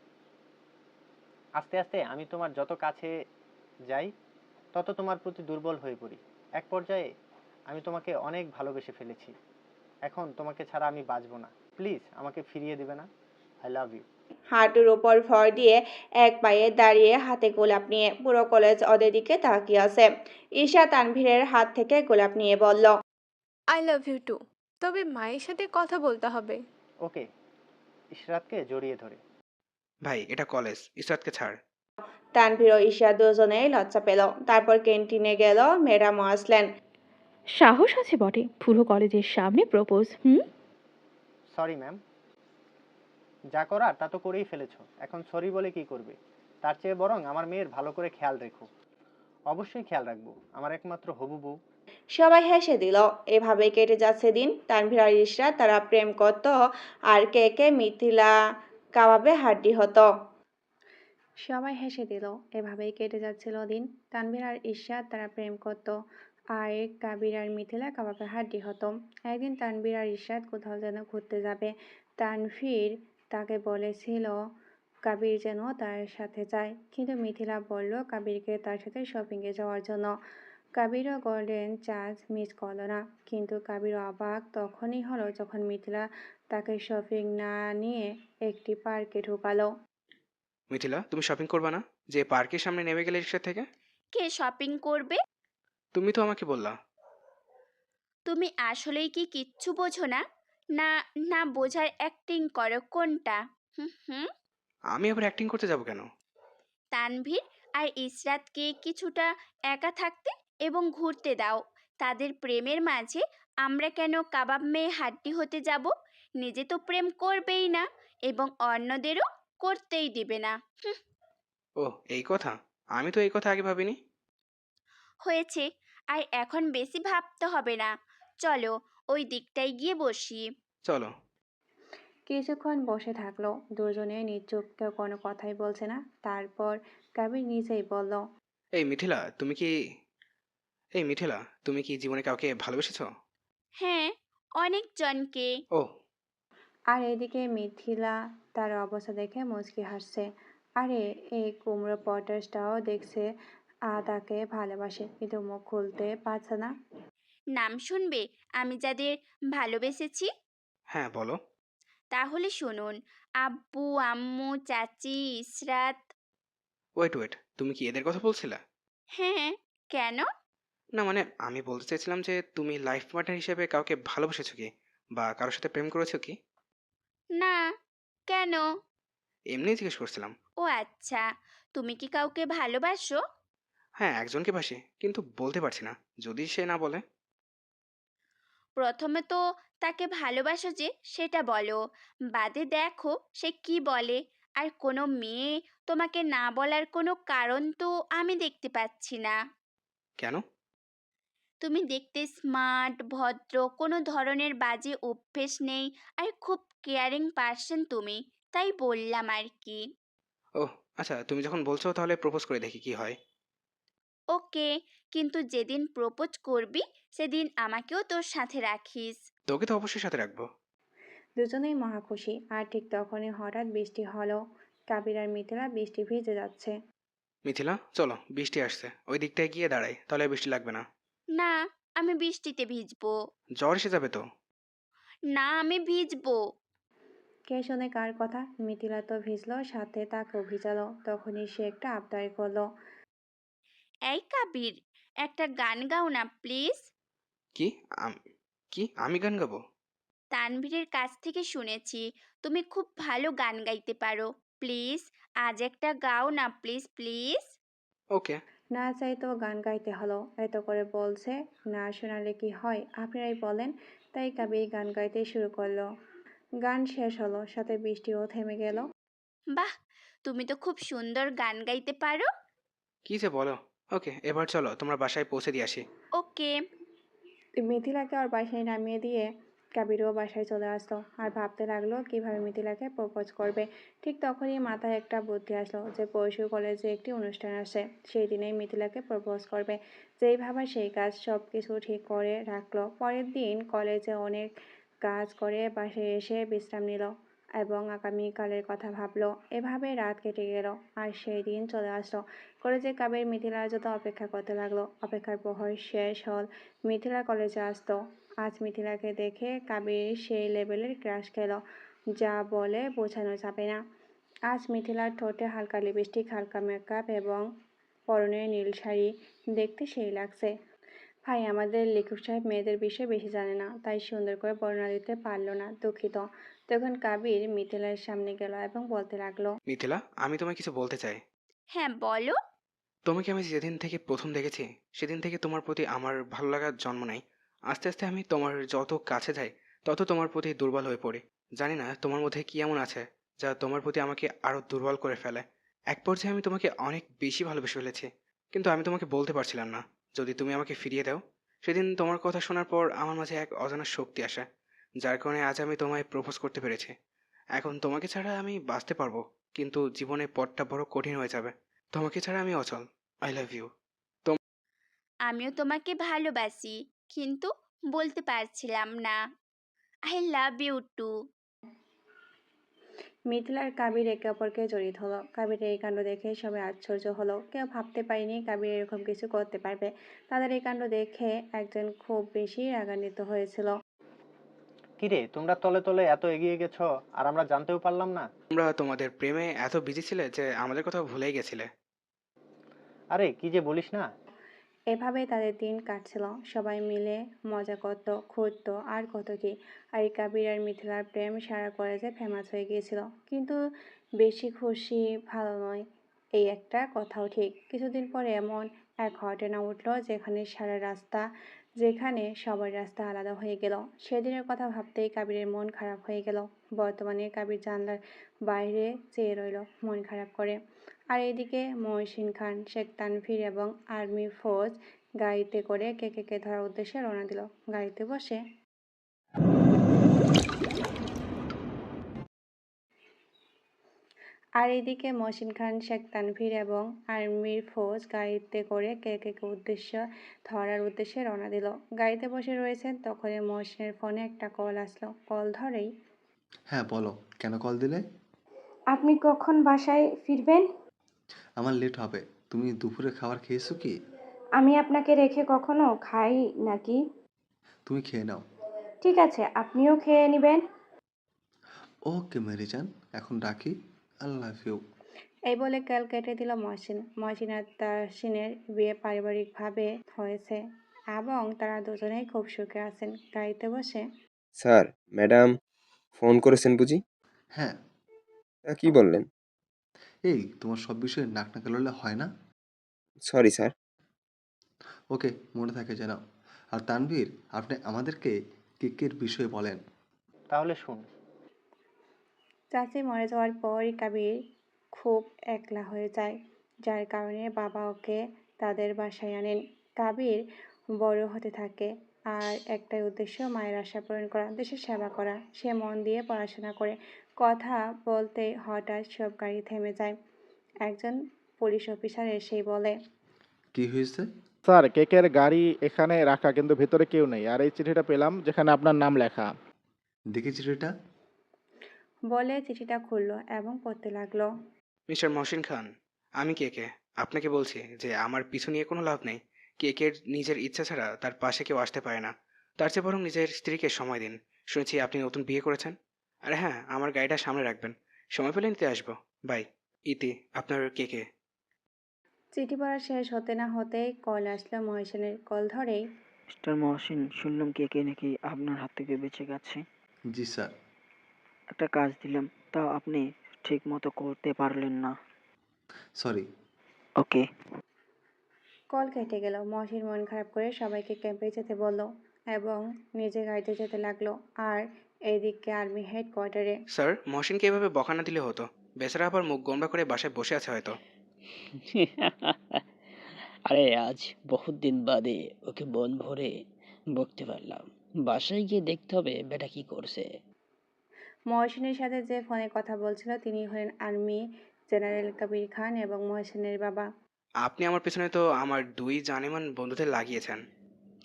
আস্তে আস্তে আমি তোমার যত কাছে যাই তত তোমার প্রতি দুর্বল হয়ে পড়ি। এক পর্যায়ে আমি তোমাকে অনেক ভালোবেসে ফেলেছি। এখন তোমাকে ছাড়া আমি বাঁচবো না। প্লিজ আমাকে ফিরিয়ে দেবে না? I love you. হাঁটুর ওপর ভর দিয়ে এক পায়ে দাঁড়িয়ে হাতে গোলাপ নিয়ে পুরো কলেজ ওদের দিকে তাকিয়ে আছে। ঈশা তানভীরের হাত থেকে গোলাপ নিয়ে বলল, আই লাভ ইউ টু, তবে মায়ের সাথে কথা বলতে হবে। ওকে। ইশরাতকে জড়িয়ে ধরে। ভাই এটা কলেজ, ইসরাতকে ছাড়। তানভীর ও ঈশা দুজনেই লজ্জা পেল। তারপর ক্যান্টিনে গেল। ম্যাডামও আসলেন। সাহস আছে বটে, পুরো কলেজের সামনে প্রপোজ। সরি ম্যাম, যা করার তা তো করেই ফেলেছো, এখন সরি বলে কি করবে? তার চেয়ে বরং আমার মেয়ের ভালো করে খেয়াল রেখো। অবশ্যই খেয়াল রাখবো, আমার একমাত্র হবু বউ। সবাই হেসে দিল। এভাবেই কেটে যাচ্ছে দিন। তানভীর আর ইশরাত তারা প্রেম করত, আর কে কে মিথিলা কাবাবে হাড্ডি হতো। সবাই হেসে দিল। এভাবেই কেটে যাচ্ছিল দিন। তানভীর আর ইশরাত তারা প্রেম করত, আর কাবির আর মিথিলা কাবাবে হাড্ডি হতো। একদিন তানভীর আর ইশরাত কোথাও যেন ঘুরতে যাবে। তানভীর তাকে বলেছিল কাবির যেন তার সাথে যায়, কিন্তু মিথিলা বলল কাবিরকে তার সাথে শপিংয়ে যাওয়ার জন্য। কাবিরও গোল্ডেন চান্স মিস করল না, কিন্তু কাবির অবাক তখনই হলো যখন মিথিলা তাকে শপিং না নিয়ে একটি পার্কে ঢুকালো। মিথিলা, তুমি শপিং করবা না? যে পার্কের সামনে নেমে গেলে রিক্সা থেকে। কে শপিং করবে? তুমি তো আমাকে বললা। তুমি আসলেই কি কিচ্ছু বোঝো না? না, না বোঝার অ্যাক্টিং করো কোনটা? হুম হুম। আমি আবার অ্যাক্টিং করতে যাব কেন? তানভীর আর ইসরাতকে কিছুটা একা থাকতে এবং ঘুরতে দাও। তাদের প্রেমের মাঝে আমরা কেন কাবাব মেয়ে হাড্ডি হতে যাব? নিজে তো প্রেম করবেই না এবং অন্যদেরও করতেই দিবে না। হুঁ, ও এই কথা, আমি তো এই কথা আগে ভাবিনি। হয়েছে, আর এখন বেশি ভাবতে হবে না। চলো ওই দিকটায় গিয়ে বসি। চলো। কিছুক্ষণ বসে থাকলো দুজনে নিশ্চুপ, কেউ কোনো কথাই বলছে না। তারপর কাবির নিজেই বলল, এই মিথিলা, তুমি কি জীবনে কাউকে ভালোবেসেছো? হ্যাঁ, অনেকজনকে। ও। আর এদিকে মিথিলা তার অবস্থা দেখে মুচকি হাসছে। আরে এই কুমড়ো পটাশটাও দেখছে তাকে ভালোবাসে, কিন্তু মুখ খুলতে পারছে না। নাম শুনবে আমি যাদের ভালোবেসেছি? হ্যাঁ বলো। তাহলে শুনুন, আব্বু, আম্মু, চাচি, ইসরাত। ওয়েট, তুমি কি এদের কথা বলছিলা? হ্যাঁ, কেন? না মানে আমি বলতে চাইছিলাম যে তুমি লাইফ পার্টনার হিসেবে কাউকে ভালোবেসেছো কি, বা কারোর সাথে প্রেম করেছো কি? না, কেন? এমনি জিজ্ঞেস করছিলাম। ও আচ্ছা, তুমি কি কাউকে ভালোবাসো? হ্যাঁ একজনকে বাসি, কিন্তু বলতে পারছি না, যদি সে না বলে। প্রথমে তো তাকে ভালোবাসো যে সেটা বলো, বাদে দেখো সে কি বলে। আর কোনো মেয়ে তোমাকে না বলার কোনো কারণ তো আমি দেখতে পাচ্ছি না। কেন? তুমি দেখতে স্মার্ট, ভদ্র, কোনো ধরনের বাজে অভ্যেস নেই, আর খুব কেয়ারিং পার্সন তুমি, তাই বললাম আর কি। ওহ আচ্ছা, তুমি যখন বলছো তাহলে প্রপোজ করে দেখি কি হয়। ওকে, কিন্তু যেদিন প্রপোজ করবি সেদিন আমাকেও তোর সাথে রাখিস। তোকে তো অবশ্যই সাথে রাখবো। দুজনেই মহা খুশি। আর ঠিক তখনই হঠাৎ বৃষ্টি হলো। কাবির আর মিথিলা বৃষ্টি ভিজে যাচ্ছে। মিথিলা চলো, বৃষ্টি আসছে, ওই দিকটায় গিয়ে দাঁড়াই, তাহলে আর বৃষ্টি লাগবে না। না, আমি বৃষ্টিতে ভিজবো। জ্বর এসে যাবে তো। না, আমি ভিজবো। কে শোনে কার কথা? মিথিলা তো ভিজলো, সাথে তাকেও ভিজালো। তখনই সে একটা আবদার করলো। এই কাবির, একটা গান গাও না প্লিজ। কি? কি আমি গান গাবো? তানভীরের কাছ থেকে শুনেছি তুমি খুব ভালো গান গাইতে পারো। প্লিজ আজ একটা গাও না, প্লিজ প্লিজ। ওকে। না চাইতেও গান গাইতে হলো। এত করে বলছে, না শোনালে কি হয় আপনারাই বলেন। তাই কাবির গান গাইতে শুরু করলো। গান শেষ হলো, সাথে বৃষ্টিও থেমে গেল। বাহ, তুমি তো খুব সুন্দর গান গাইতে পারো। কি যে বলো। ওকে, এবার চলো তোমরা বাসায় পৌঁছে দিয়ে আসি। ওকে। মিথিলাকে ওর বাসায় নামিয়ে দিয়ে কাবিরও বাসায় চলে আসলো আর ভাবতে লাগলো কিভাবে মিথিলাকে প্রপোজ করবে। ঠিক তখনই মাথায় একটা বুদ্ধি আসলো যে পরশু কলেজে একটি অনুষ্ঠান আসে, সেই দিনেই মিথিলাকে প্রপোজ করবে। যেই ভাবা সেই কাজ, সব কিছু ঠিক করে রাখলো। পরের দিন কলেজে অনেক কাজ করে বাসায় এসে বিশ্রাম নিল এবং আগামীকালের কথা ভাবলো। এভাবে রাত কেটে গেল আর সেই দিন চলে আসলো। কলেজে কাবির মিথিলার জন্য অপেক্ষা করতে লাগলো। অপেক্ষার প্রহর শেষ হল, মিথিলা কলেজে আসতো। আজ মিথিলাকে দেখে কাবির সেই লেভেলের ক্রাশ খেল, যা বলে বোঝানো যাবে না। আজ মিথিলার ঠোঁটে হালকা লিপস্টিক, হালকা মেকআপ এবং পরনে নীল শাড়ি, দেখতে সেই লাগছে। ভাই, আমাদের লেখক সাহেব মেয়েদের বিষয়ে বেশি জানে না, তাই সুন্দর করে বর্ণনা দিতে পারলো না, দুঃখিত। তখন কাবির মিথিলার সামনে গেল এবং বলতে লাগলো, মিথিলা, আমি তোমায় কিছু বলতে চাই। হ্যাঁ বলো। তোমাকে আমি যেদিন থেকে প্রথম দেখেছি সেদিন থেকে তোমার প্রতি আমার ভালো লাগার জন্ম নেয়। আস্তে আস্তে আমি তোমার যত কাছে যাই তত তোমার প্রতি দুর্বল হয়ে পড়ি। জানি না তোমার মধ্যে কি এমন আছে যা তোমার প্রতি আমাকে আরো দুর্বল করে ফেলে। এক পর্যায়ে আমি তোমাকে অনেক বেশি ভালোবেসে ফেলেছি, কিন্তু আমি তোমাকে বলতে পারছিলাম না। যদি তুমি আমাকে ফিরিয়ে দাও, সেদিন তোমার কথা শোনার পর আমার মাঝে এক অজানা শক্তি আসে, যার কারণে আজ আমি তোমায় প্রপোজ করতে পেরেছি। এখন তোমাকে ছাড়া আমি বাঁচতে পারবো, কিন্তু জীবনের পথটা বড় কঠিন হয়ে যাবে। তোমাকে ছাড়া আমি অচল। I love you. আমিও তোমাকে ভালোবাসি, কিন্তু বলতে পারছিলাম না। I love you too. Mithila আর কাবির একে অপরকে জড়িত হলো। কাবিরের এই কাণ্ড দেখে সবাই আশ্চর্য হলো। কেউ ভাবতে পারেনি কাবির এরকম কিছু করতে পারবে। তাদের এই কাণ্ড দেখে একজন খুব বেশি রাগান্বিত হয়েছিল। কিরে, তোমরা তলে তলে এত এগিয়ে গেছো আর আমরা জানতেও পারলাম না? তোমরা তোমাদের প্রেমে এত বিজি ছিলে যে আমাদের কথা ভুলেই গেছিলে। আরে কি যে বলিস না। এভাবেই তাদের দিন কাটছিল। সবাই মিলে মজা করত, ঘুরতো আর কত কি। আর এই কাবির আর মিথিলার প্রেম সারা কলেজে ফেমাস হয়ে গিয়েছিল। কিন্তু বেশি খুশি ভালো নয়, এই একটা কথাও ঠিক। কিছুদিন পরে এমন এক ঘটনা উঠলো যেখানে সবার রাস্তা আলাদা হয়ে গেল। সেদিনের কথা ভাবতেই কাবিরের মন খারাপ হয়ে গেল। বর্তমানে কাবির জানলার বাইরে চেয়ে রইল মন খারাপ করে। আর এদিকে মহসিন খান, শেখ তানভীর এবং আর্মি ফোর্স গাড়িতে করে কেকেকে ধরার উদ্দেশ্যে রওনা দিল। গাড়িতে বসে আর এদিকে মহসিন খান, শেখ তানভীর এবং আর্মির ফোর্স গাড়িতে করে কেকেকে ধরার উদ্দেশ্যে রওনা দিল। গাড়িতে বসে রয়েছেন, তখনই মহসিনের ফোনে একটা কল আসলো। কল ধরেই, হ্যাঁ বলো, কেন কল দিলে? আপনি কখন বাসায় ফিরবেন? আমার লেট হবে। তুমি দুপুরে খাবার খেয়েছো কি? আমি আপনাকে রেখে কখনো খাই নাকি? তুমি খেয়ে নাও। ঠিক আছে, আপনিও খেয়ে নেবেন। ওকে মেরিজান, এখন রাখি। আল্লাহ লাভ ইউ। এই বলে কল কেটে দিল মহসিন। মহসিন আর তাহসিনের বিয়ে পারিবারিকভাবে হয়েছে এবং তারা দুজনেই খুব সুখে আছেন। গাড়িতে বসে স্যার, ম্যাডাম ফোন করেছেন বুঝি? হ্যাঁ। তা কি বললেন? এই, তোমার সব বিষয়ে নাক না গলালে হয় না। Sorry sir. ওকে, মনে থাকে যেন। আর তানভীর, আপনি আমাদেরকে কেকের বিষয়ে বলেন। তাহলে শুন। চাচি মরে যাওয়ার পরই কাবির খুব একলা হয়ে যায়, যার কারণে বাবা ওকে তাদের বাসায় আনেন। কাবির বড় হতে থাকে আর একটাই উদ্দেশ্য, মায়ের আশা পূরণ করা, দেশের সেবা করা। সে মন দিয়ে পড়াশোনা করে। কথা বলতে হঠাৎ সব গাড়ি থেমে যায়। একজন পুলিশ অফিসার এসেই বলে, কি হয়েছে? স্যার, কেকের গাড়ি এখানে রাখা, কিন্তু ভেতরে কেউ নেই। আর এই চিঠিটা পেলাম যেখানে আপনার নাম লেখা। দেখি চিঠিটা। বলে চিঠিটা খুলল এবং পড়তে লাগলো। মিস্টার মহসিন খান, আমি কেকে আপনাকে বলছি যে আমার পিছু নিয়ে কোনো লাভ নেই। কেকের নিজের ইচ্ছা ছাড়া তার পাশে কেউ আসতে পারে না। তার চেয়ে বরং নিজের স্ত্রীকে সময় দিন। শুনেছি আপনি নতুন বিয়ে করেছেন। আর হ্যাঁ, আমার গাড়িটা সামনে রাখবেন, সময় পেলে নিতে আসবো। বাই। ইতি, আপনার কেকে। চিঠি পড়া শেষ হতে না হতেই কল আসলো মহেশনের। কল ধরেই, মিস্টার মহসিন, শুনলাম কে নাকি আপনার হাত থেকে বেঁচে গেছে। জি স্যার। একটা কাজ দিলাম, তাও আপনি ঠিক মতো করতে পারলেন না। সরি। ওকে। কল কেটে গেল। মহসিন মন খারাপ করে সবাইকে ক্যাম্পে যেতে বলল এবং নিজে গাড়িতে যেতে লাগলো। আর এইদিকে আর্মি হেডকোয়ার্টারে স্যার, মহসিনকে এভাবে বকা না দিলে হতো। বেচারা আবার মুখ গোমড়া করে বাসায় বসে আছে হয়তো। আরে আজ বহুত দিন বাদে ওকে মন ভরে বকতে পারলাম। বাসায় গিয়ে দেখতে হবে বেটা কি করছে। মহসিনের সাথে যে ফোনে কথা বলছিল তিনি হলেন আর্মি জেনারেল কবির খান এবং মহসিনের বাবা। আপনি আমার পেছনে তো আমার 2 জানেমান বন্ধুদের লাগিয়েছেন।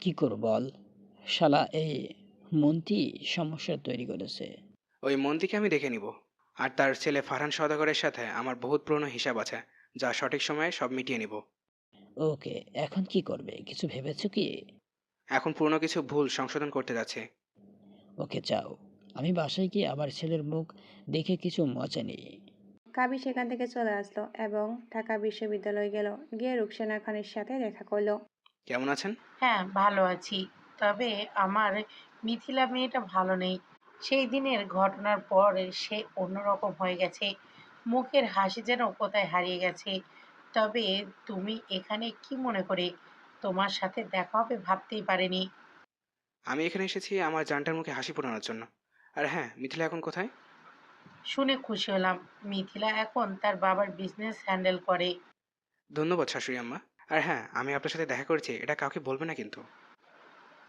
কি করব বল, শালা এই মন্ত্রী সমস্যা তৈরি করেছে। ওই মন্দিকে আমি দেখে নিব। আর তার ছেলে ফারহান সওদাগরের সাথে আমার বহুত পুরনো হিসাব আছে, যা সঠিক সময়ে সব মিটিয়ে নিব। ওকে, এখন কি করবে কিছু ভেবেছো কি? এখন পুরনো কিছু ভুল সংশোধন করতে যাচ্ছে। ওকে যাও, আমি বাসায় গিয়ে আবার ছেলের মুখ দেখে কিছু মজা নিই। কাবির সেখান থেকে চলে আসলো এবং ঢাকা বিশ্ববিদ্যালয়ে গেল। গিয়ে রুকসানা খানের সাথে দেখা করলো। কেমন আছেন? হ্যাঁ, ভালো আছি। তবে আমার মিথিলা মেয়েটা ভালো নেই। সেই দিনের ঘটনার পর সে অন্যরকম হয়ে গেছে। মুখের হাসি যেন কোথায় হারিয়ে গেছে। তবে তুমি এখানে কি মনে করে তোমার সাথে দেখা হবে ভাবতেই পারিনি। আমি এখানে এসেছি আমার জানটার মুখে হাসি ফোটানোর জন্য। আর হ্যাঁ, মিথিলা এখন কোথায়? শুনে খুশি হলাম মিথিলা এখন তার বাবার বিজনেস হ্যান্ডেল করে। ধন্যবাদ শাশুড়ি আম্মা। আর হ্যাঁ, আমি আপনার সাথে দেখা করেছি, এটা কাউকে বলবে না কিন্তু।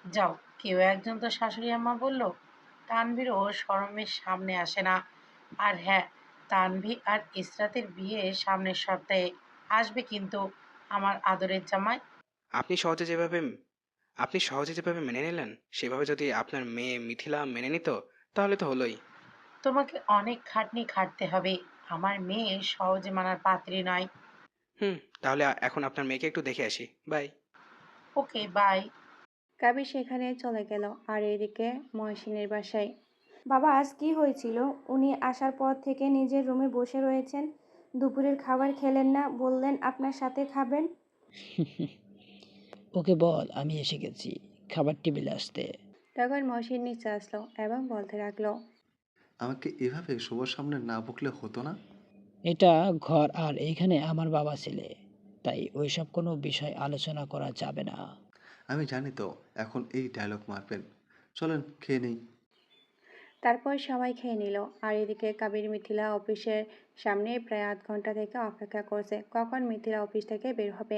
যাও, কেউ একজন তো শাশুড়ি আম্মা বললো। তানভীরও শরমের সামনে আসে না। আর হ্যাঁ, তানভীর আর ইসরাতের বিয়ে সামনের সপ্তাহে আসবে কিন্তু আমার আদরের জামাই। আপনি সহজে যেভাবে আপনি সহজে যেভাবে মেনে নিলেন, সেভাবে যদি আপনার মেয়ে মিথিলা মেনে নিত, তাহলে তো হলোই। তোমাকে অনেক খাটনি খাটতে হবে। আমার মেয়ে সহজে মানার পাত্রী নয়। হুম, তাহলে এখন আপনার মেয়েকে একটু দেখে আসি। বাই। Okay, by. কাবির সেখানে চলে গেল। আর এদিকে মহসিনের বাসায়। বাবা, আজ কি হয়েছিল? উনি আসার পর থেকে নিজের রুমে বসে রয়েছেন। দুপুরের খাবার খেলেন না, বললেন আপনার সাথে খাবেন। ওকে বল আমি এসে গেছি, খাবার টেবিলে আসতে। তখন মহসিন নিচে আসলো এবং বলতে লাগলো, আমাকে এভাবে সবার সামনে না বকলে হতো না? এটা ঘর আর এইখানে আমার বাবা ছেলে, তাই ওইসব কোনো বিষয় আলোচনা করা যাবে না। আমি জানি তো এখন এই ডায়লগ মারবেন। চলেন খেয়ে নেই। তারপর সবাই খেয়ে নিল। আর এদিকে কাবির মিথিলা অফিসের সামনে প্রায় আধ ঘন্টা থেকে অপেক্ষা করছে কখন মিথিলা অফিস থেকে বের হবে।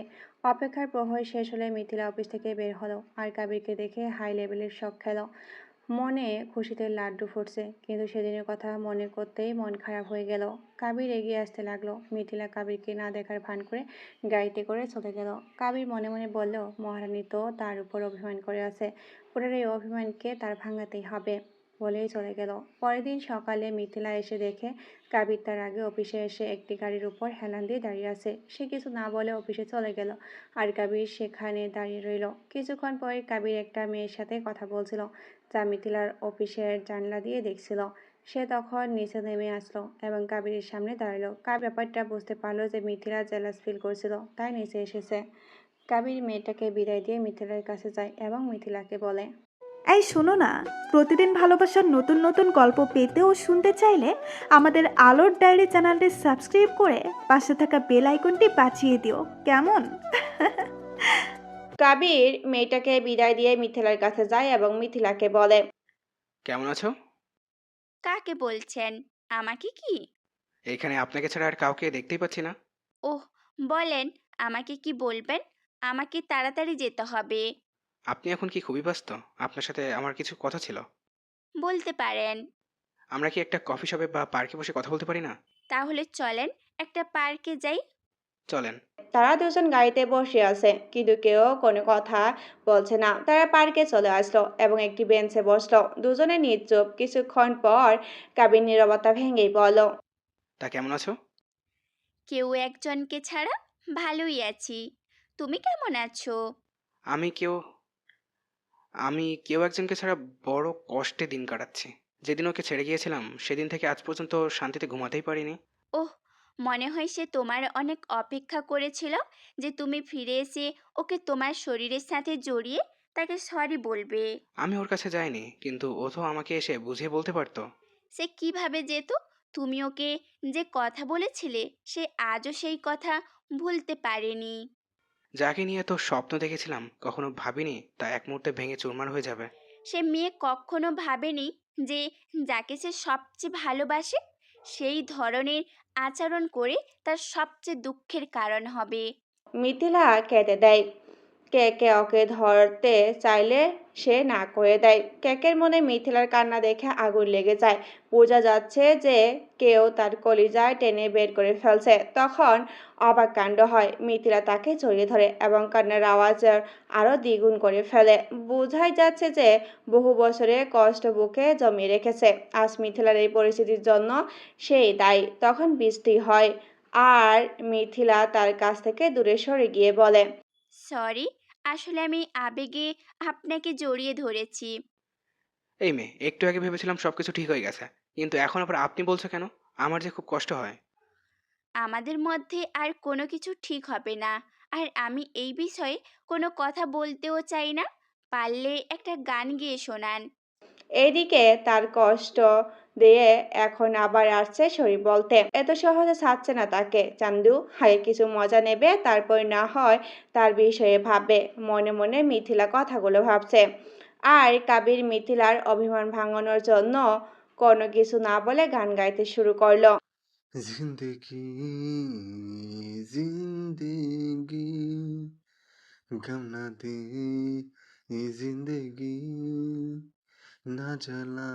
অপেক্ষার প্রহর শেষ হলে মিথিলা অফিস থেকে বের হলো। আর কাবিরকে দেখে হাই লেভেলের শখ খেল। মনে খুশিতে লাড্ডু ফুটছে, কিন্তু সেদিনের কথা মনে করতেই মন খারাপ হয়ে গেল। কাবির এগিয়ে আসতে লাগলো। মিথিলা কাবিরকে না দেখার ভান করে গাড়িতে করে চলে গেল। কাবির মনে মনে বলল, মহারানী তো তার উপর অভিমান করে আছে, ওনার এই অভিমানকে তার ভাঙাতেই হবে, বলেই চলে গেল। পরের দিন সকালে মিথিলা এসে দেখে কাবির তার আগে অফিসে এসে একটি গাড়ির উপর হেলান দিয়ে দাঁড়িয়ে আছে। সে কিছু না বলে অফিসে চলে গেল। আর কাবির সেখানে দাঁড়িয়ে রইল। কিছুক্ষণ পরে কাবির একটা মেয়ের সাথে কথা বলছিল, যা মিথিলার অফিসের জানলা দিয়ে দেখছিল। সে তখন নিচে নেমে আসলো এবং কাবিরের সামনে দাঁড়ালো। কাবির ব্যাপারটা বুঝতে পারলো যে মিথিলা জেলাস ফিল করছিল, তাই নিচে এসেছে। কাবির মেয়েটাকে বিদায় দিয়ে মিথিলার কাছে যায় এবং মিথিলাকে বলে, এই শোনো না, প্রতিদিন ভালোবাসার নতুন নতুন গল্প পেতে ও শুনতে চাইলে আমাদের আলোর ডায়েরি চ্যানেলটি সাবস্ক্রাইব করে পাশে থাকা বেল আইকনটি বাজিয়ে দিও, কেমন? কাবির মেয়েটাকে বিদায় দিয়ে মিথিলার কাছে যায় এবং মিথিলাকে বলে, কেমন আছো? কাকে বলছেন? আমাকে কি? এখানে আপনাকে ছাড়া আর কাউকে দেখতেই পাচ্ছি না। ওহ, বলেন, আমাকে কি বলবেন? আমাকে তাড়াতাড়ি যেতে হবে। আপনি এখন কি খুবই ব্যস্ত? আপনার সাথে আমার কিছু কথা ছিল। বলতে পারেন। আমরা কি একটা কফি শপে বা পার্কে বসে কথা বলতে পারি না? তাহলে চলেন একটা পার্কে যাই। চলেন। তারা দুজন গাড়িতে বসে আছে, কিন্তু কেউ কোনো কথা বলছে না। তারা পার্কে চলে আসলো এবং একটি বেঞ্চে বসলো। দুজনে নিশ্চুপ। কিছুক্ষণ পর কাবির নীরবতা ভেঙেই বলল, তা কেমন আছো? কেউ একজনকে ছাড়া ভালোই আছি। তুমি কেমন আছো? আমি কেউ আমি কেউ একজনকে ছাড়া বড় কষ্টে দিন কাটাচ্ছি। যেদিন ওকে ছেড়ে গিয়েছিলাম সেদিন থেকে আজ পর্যন্ত শান্তিতে ঘুমাতেই পারিনি। ওহ, মনে হয় সে তোমার অনেক অপেক্ষা করেছিল যে তুমি ফিরে এসে ওকে তোমার শরীরের সাথে জড়িয়ে তাকে সরি বলবে। আমি ওর কাছে যাইনি, কিন্তু ও তো আমাকে এসে বুঝিয়ে বলতে পারতো। সে কিভাবে যেত? তুমি ওকে যে কথা বলেছিলে সে আজও সেই কথা ভুলতে পারেনি। যাকে নিয়ে তো স্বপ্ন দেখেছিলাম, কখনো ভাবিনি তা এক মুহূর্তে ভেঙে চুরমার হয়ে যাবে। সে মেয়ে কখনো ভাবেনি যে যাকে সে সবচেয়ে ভালোবাসে সেই ধরনের আচরণ করে তার সবচেয়ে দুঃখের কারণ হবে। মিথিলা কেঁদে দেয়। কেকে ওকে ধরতে চাইলে সে না করে দেয়। কেকের মনে মিথিলার কান্না দেখে আগুন লেগে যায়। বোঝা যাচ্ছে যে কেউ তার কলিজায় টেনে বের করে ফেলছে। তখন অবাক কাণ্ড হয়, মিথিলা তাকে জড়িয়ে ধরে এবং কান্নার আওয়াজ আরো দ্বিগুণ করে ফেলে। বোঝাই যাচ্ছে যে বহু বছরে কষ্ট বুকে জমিয়ে রেখেছে। আজ মিথিলার এই পরিস্থিতির জন্য সেই দায়ী। তখন বৃষ্টি হয় আর মিথিলা তার কাছ থেকে দূরে সরে গিয়ে বলে, সরি, আসলে আমি আবেগে আপনাকে জড়িয়ে ধরেছি। এই মেয়ে, একটু আগে ভেবেছিলাম সবকিছু ঠিক হয়ে গেছে, কিন্তু এখন আবার আপনি বলছো কেন? আমার যে খুব কষ্ট হয়। আমাদের মধ্যে আর কোনো কিছু ঠিক হবে না, আর আমি এই বিষয়ে কোনো কথা বলতেও চাই না। পারলে একটা গান গেয়ে শোনান। এইদিকে তার কষ্ট দিয়ে এখন আবার আসছে সরি বলতে। এত সহজে ছাড়ছে না তাকে। চান্দু আগে কিছু মজা নেবে, তারপর না হয় তার বিষয়ে ভাববে। মনে মনে মিথিলা কথাগুলো ভাবছে। আর কাবির মিথিলার অভিমান ভাঙানোর জন্য কোনো কিছু না বলে গান গাইতে শুরু করলো। जिंदगी जिंदगी गम न दे ये जिंदगी ना जला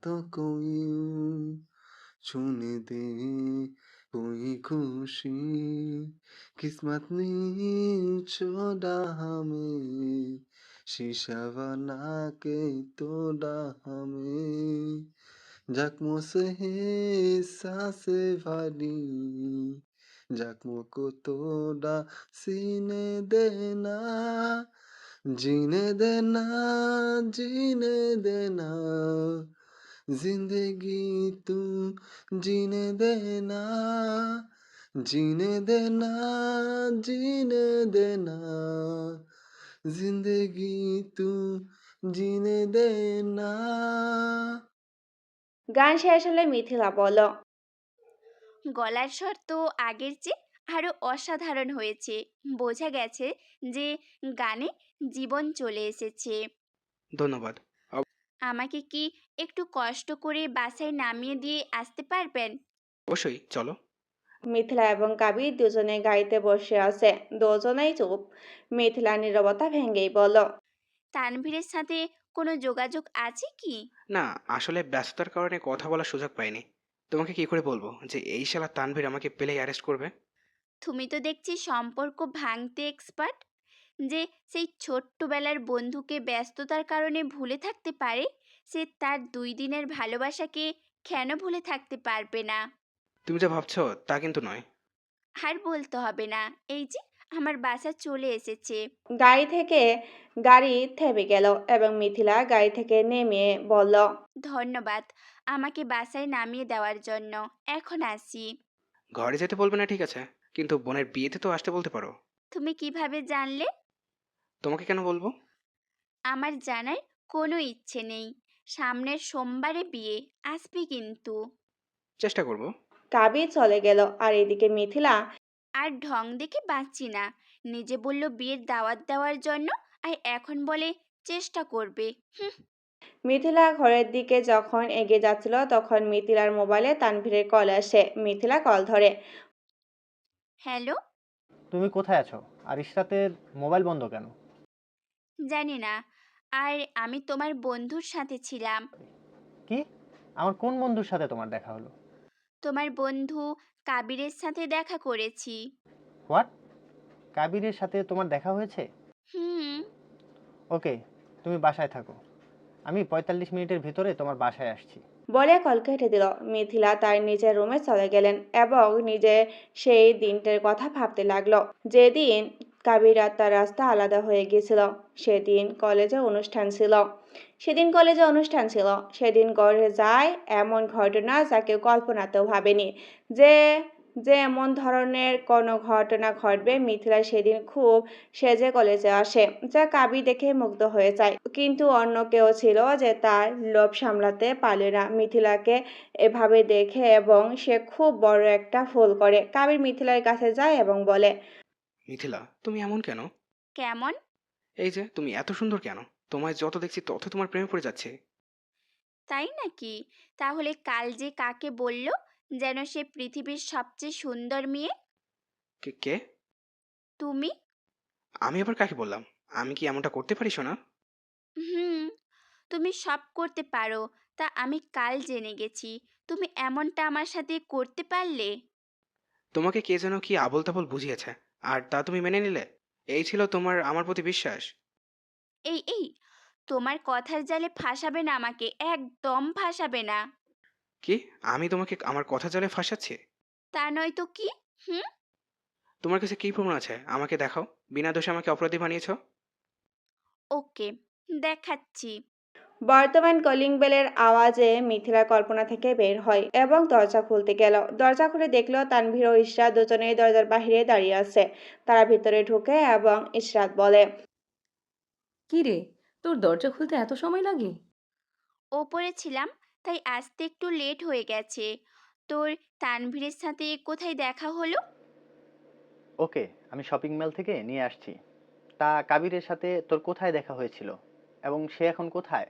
तो कोई छूने दे कोई खुशी किस्मत ने छोड़ा हमें शीशा बना के तोड़ा हमें जख्मों से है सांसें भरी जख्मों को तोड़ा सीने देना जीने देना जीने देना जिंदगी तू जीने देना जीने देना जीने देना जिंदगी तू जीने देना। গান শেষ হলে মিথিলা বলল, গলার স্বর তো আগের চেয়ে আরো অসাধারণ হয়েছে। বোঝা গেছে যে গানে জীবন চলে এসেছে। ধন্যবাদ। আমাকে কি একটু কষ্ট করে বাসায় নামিয়ে দিয়ে আসতে পারবেন? অবশ্যই, চলো। মিথিলা এবং কাবির দুজনে গাড়িতে বসে আছে। দুজনেই চুপ। মিথিলা নীরবতা ভেঙেই বলল, তানভীরের সাথে কোনো যোগাযোগ আছে কি? না, আসলে ব্যস্ততার কারণে কথা বলার সুযোগ পাইনি। তোমাকে কি করে বলবো যে এই শালা তানভীর আমাকে পেলেই অ্যারেস্ট করবে? তুমি তো দেখছি সম্পর্ক ভাঙতে এক্সপার্ট। যে সেই ছোট্টবেলার বন্ধুকে ব্যস্ততার কারণে ভুলে থাকতে পারে, সে তার 2 দিনের ভালোবাসাকে কেন ভুলে থাকতে পারবে না? তুমি যা ভাবছো তা কিন্তু নয়। আর বলতে হবে না, এই যে আমার বাসা চলে এসেছে। গাড়ি থেমে গেল এবং মিথিলা গাড়ি থেকে নেমে বলল, ধন্যবাদ আমাকে বাসায় নামিয়ে দেওয়ার জন্য। এখন আসি। ঘরে যেতে বলবে না ঠিক আছে, কিন্তু বোনের বিয়েতে তো আসতে বলতে পারো। তুমি কিভাবে জানলে? তোমাকে কেন বলবো? আমার জানার কোনো ইচ্ছে নেই। সামনের সোমবারে বিয়ে, আসবি কিন্তু। চেষ্টা করব। কাবির চলে গেল। আর এদিকে মিথিলা আর ঢং দেখে বাঁচছি না। নিজে বলল বিয়ের দাওয়াত দেওয়ার জন্য, আর এখন বলে চেষ্টা করবে। হুম। মিথিলা ঘরের দিকে যখন এগিয়ে যাচ্ছিল তখন মিথিলার মোবাইলে তানভীরের কল আসে। মিথিলা কল ধরে। হ্যালো। তুমি কোথায় আছো? আর ইশরাতের মোবাইল বন্ধ কেন? জানি না, আর আমি তোমার বন্ধুর সাথে ছিলাম। কি? আমার কোন বন্ধুর সাথে তোমার দেখা হলো? তোমার বন্ধু কাবিরের সাথে দেখা করেছি। হোয়াট? কাবিরের সাথে তোমার দেখা হয়েছে? হুম। ওকে, তুমি বাসায় থাকো। আমি 45 মিনিটের ভিতরে তোমার বাসায় আসছি। বলে কল কেটে দিল। মিথিলা তার নিজের রুমে চলে গেলেন এবং নিজে সেই দিনটার কথা ভাবতে লাগলো যেদিন কাবির আর তার রাস্তা আলাদা হয়ে গিয়েছিল। সেদিন কলেজে অনুষ্ঠান ছিল। সেদিন ঘটে যায় এমন ঘটনা যা কেউ কল্পনাতেও ভাবেনি যে যে এমন ধরনের কোনো ঘটনা ঘটবে। মিথিলা সেদিন খুব সেজে কলেজে আসে, যা কাবি দেখে মুগ্ধ হয়ে যায়। কিন্তু অন্য কেউ ছিল যে তার লোভ সামলাতে পারল না মিথিলাকে এভাবে দেখে এবং সে খুব বড় একটা ভুল করে। কাবির মিথিলার কাছে যায় এবং বলে, মিথিলা, তুমি এমন কেন? কেমন? এই যে তুমি এত সুন্দর কেন? তোমায় যত দেখছি তত তোমার প্রেমে পড়ে যাচ্ছে। তাই নাকি? তাহলে কাল যে কাকে বলল যেন সে পৃথিবীর সবচেয়ে সুন্দর মেয়ে? কে কে? তুমি। আমি আবার কাকে বললাম? আমি কি এমনটা করতে পারি সোনা? হুম, তুমি সব করতে পারো। তা আমি কাল জেনে গেছি। তুমি এমনটা আমার সাথে করতে পারলে? তোমাকে কে যেন কি আবোল তাবোল বুঝিয়েছে, আর তা তুমি মেনে নিলে? এই ছিল তোমার আমার প্রতি বিশ্বাস? এই, তোমার কথার জালে ফাঁসাবে না আমাকে, একদম ফাঁসাবে না। কি? আমি তোমাকে আমার কথা জালে ফাঁসাচ্ছি? তা নয় তো কি? হুম? তোমার কাছে কি প্রমাণ আছে আমাকে দেখাও। বিনা দোষে আমাকে অপরাধী বানিয়েছো। ওকে, দেখাচ্ছি। বর্তমান কলিং বেলের আওয়াজে মিথিলা কল্পনা থেকে বের হয় এবং দরজা খুলতে গেল। দরজা খুলে দেখলো তানভীর ও ইশরাত দুজনেই দরজার বাহিরে দাঁড়িয়ে আছে। তারা ভিতরে ঢুকে এবং ইশরাত বলে, কি রে, তোর দরজা খুলতে এত সময় লাগে? ওপরে ছিলাম, তাই আসতে একটু লেট হয়ে গেছে। তোর তানভীরের সাথে কোথায় দেখা হলো? ওকে, আমি শপিং মল থেকে নিয়ে আসছি। তা কাবিরের সাথে তোর কোথায় দেখা হয়েছিল এবং সে এখন কোথায়?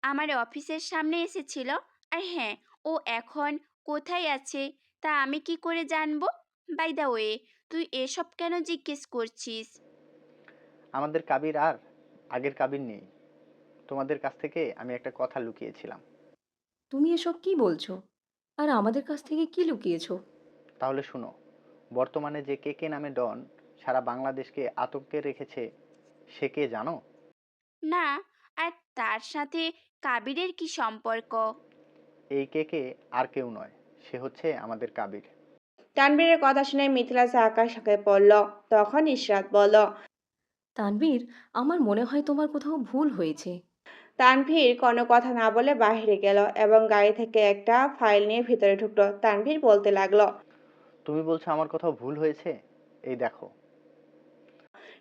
আমার অফিসের সামনে এসেছিল। আর হ্যাঁ, ও এখন কোথায় আছে তা আমি কি করে জানবো? বাই দ্য ওয়ে, তুই এসব কেন জিজ্ঞেস করছিস? আমাদের কাবির আর আগের কাবির নেই। তোমাদের কাছ থেকে আমি একটা কথা লুকিয়েছিলাম। তুমি এসব কি বলছো? আর আমাদের কাছ থেকে কি লুকিয়েছো? তাহলে শুনো, বর্তমানে যে কে কে নামে ডন সারা বাংলাদেশকে আতঙ্কে রেখেছে, সে কে জানো? না, আর তার সাথে কাবিরের কি সম্পর্ক? এই কে কে আর কেউ নয়, সে হচ্ছে আমাদের কাবির। তানভীরের কথা শুনে মিথিলা আকাশ হয়ে পড়ল। তখন ইশরাত বলল, তানভীর, আমার মনে হয় তোমার কোথাও ভুল হয়েছে। তানভীর কোনো কথা না বলে বাইরে গেল এবং গাড়ি থেকে একটা ফাইল নিয়ে ভিতরে ঢুকলো। তানভীর বলতে লাগলো, তুমি বলছো আমার কোথাও ভুল হয়েছে? এই দেখো।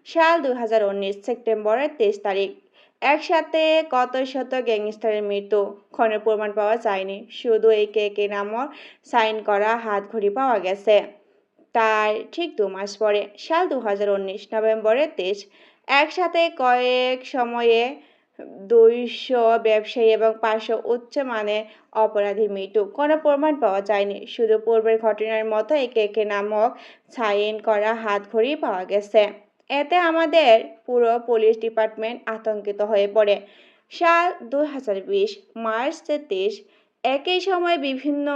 সাল 2019 সেপ্টেম্বরের 23 তারিখ। একসাথে কত শত গ্যাংস্টারের মৃত্যু, খুনের প্রমাণ পাওয়া যায়নি, শুধু এই কে কে নামক সাইন করা হাতঘড়ি পাওয়া গেছে। তার ঠিক 2 মাস পরে, সাল 2019 নভেম্বরের 23, একসাথে কয়েক সময়ে 200 ব্যবসায়ী এবং 500 উচ্চমানের অপরাধীর মৃত্যু, কোনো প্রমাণ পাওয়া যায়নি, শুধু পূর্বের ঘটনার মতো এই কে কে নামক সাইন করা হাতঘড়ি পাওয়া গেছে। এতে আমাদের পুরো পুলিশ ডিপার্টমেন্ট আতঙ্কিত হয়ে পড়ে। সাল 2020 মার্চ 23, একই সময় বিভিন্ন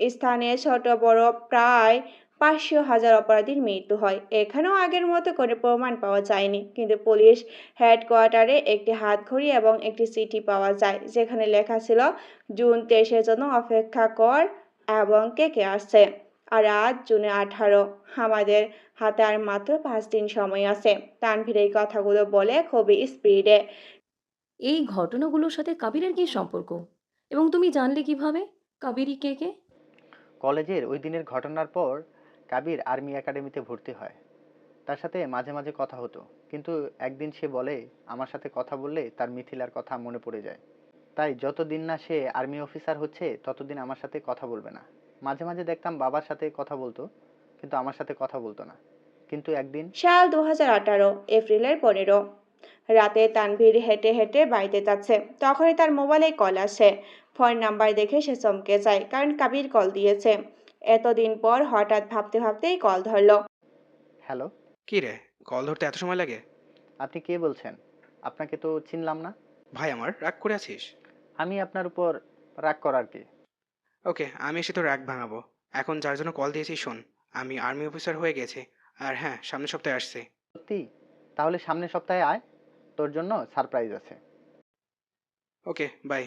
স্থানে ছোট বড় প্রায় 500,000 অপরাধীর মৃত্যু হয়। এখানেও আগের মতো কোনো প্রমাণ পাওয়া যায়নি, কিন্তু পুলিশ হেডকোয়ার্টারে একটি হাতঘড়ি এবং একটি চিঠি পাওয়া যায়, যেখানে লেখা ছিল, জুন 23-এর জন্য অপেক্ষা কর এবং কে কে আসছে। আর আজ জুনে 18, আমাদের হাতে আর মাত্র 5 দিন সময় আছে। তানভীর এই কথাগুলো বলে খুবই স্পিডে। এই ঘটনাগুলোর সাথে কাবিরের কি সম্পর্ক? এবং তুমি জানলে কিভাবে কাবিরই কে কে? কলেজের ওই দিনের ঘটনার পর কাবির আর্মি একাডেমিতে ভর্তি হয়। তার সাথে মাঝে মাঝে কথা হতো, কিন্তু একদিন সে বলে আমার সাথে কথা বললে তার মিথিলার কথা মনে পড়ে যায়। তাই যতদিন না সে আর্মি অফিসার হচ্ছে ততদিন আমার সাথে কথা বলবে না। মাঝে মাঝে দেখতাম বাবার সাথে কথা বলতো, কিন্তু আমার সাথে কথা বলতো না। কিন্তু একদিন সাল 2018 এপ্রিলের 15, রাতে তানভীর হেঁটে হেঁটে বাড়িতে যাচ্ছে, তখনই তার মোবাইলে কল আসে। ফোন নাম্বার দেখে সে চমকে যায়, কারণ কাবির কল দিয়েছে। এতদিন পর হঠাৎ ভাবতে ভাবতেই কল ধরলো। হ্যালো, কি রে, কল ধরতে এত সময় লাগে? আপনি কে বলছেন? আপনাকে তো চিনলাম না। ভাই আমার, রাগ করে আছিস? আমি আপনার উপর রাগ করার কি? ওকে, আমি এসে তো রাগ ভাঙাবো। এখন যার জন্য কল দিয়েছি শোন, আমি আর্মি অফিসার হয়ে গেছি। আর হ্যাঁ, সামনের সপ্তাহে আসছি। সত্যি? তাহলে সামনের সপ্তাহে আয়, তোর জন্য সারপ্রাইজ আছে। ওকে, বাই।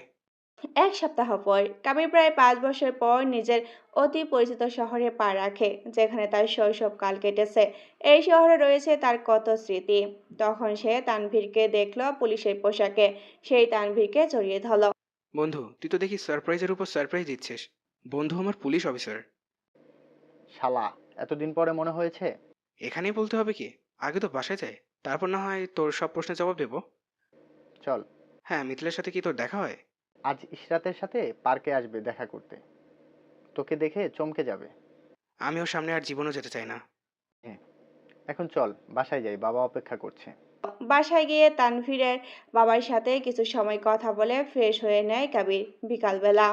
1 সপ্তাহ পর, কাবির প্রায় 5 বছর পর নিজের অতি পরিচিত শহরে পা রাখে, যেখানে তার শৈশবকাল কেটেছে। এই শহরে রয়েছে তার কত স্মৃতি। তখন সে তানভীরকে দেখলো পুলিশের পোশাকে। সেই তানভীরকে জড়িয়ে ধরল। বন্ধু, তুই তো দেখি সারপ্রাইজের উপর সারপ্রাইজ দিচ্ছিস। বন্ধু আমার পুলিশ অফিসার। শালা, এতদিন পরে মনে হয়েছে? এখানেই বলতে হবে কি? আগে তো বাসায় যাই, তারপর না হয় তোর সব প্রশ্নের জবাব দেবো। চল। হ্যাঁ, মিথিলের সাথে কি তোর দেখা হয়? আজ ইশরাতের সাথে পার্কে আসবে দেখা করতে, তোকে দেখে চমকে যাবে। আমিও সামনে আর জীবনও যেতে চাই না। হ্যাঁ, এখন চল বাসায় যাই, বাবা অপেক্ষা করছে। বাসায় গিয়ে তানভীরের বাবার সাথে কিছু সময় কথা বলে ফ্রেশ হয়ে নেয় কাবির। বিকালবেলা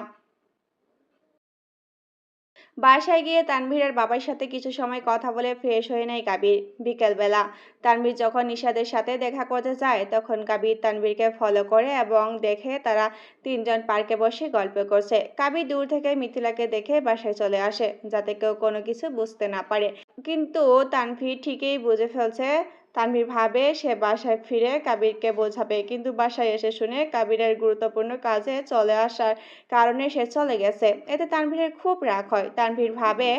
বাসায় গিয়ে তানভীরের বাবার সাথে কিছু সময় কথা বলে ফ্রেশ হয়ে নেয় কাবির। বিকেলবেলা তানভীর যখন নিশাদের সাথে দেখা করতে যায় তখন কাবির তানভীরকে ফলো করে এবং দেখে তারা তিনজন পার্কে বসে গল্প করছে। কাবির দূর থেকে মিথিলাকে দেখে বাসায় চলে আসে যাতে কেউ কোনো কিছু বুঝতে না পারে, কিন্তু তানভীর ঠিকই বুঝে ফেলছে। তানভীর ভাবে সে বাসায় ফিরে কাবিরকে বোঝাবে, কিন্তু বাসায় এসে শুনে কাবিরের গুরুত্বপূর্ণ কাজে চলে আসার কারণে সে চলে গেছে। এতে তানভীরের খুব রাগ হয়। তানভীর ভাবে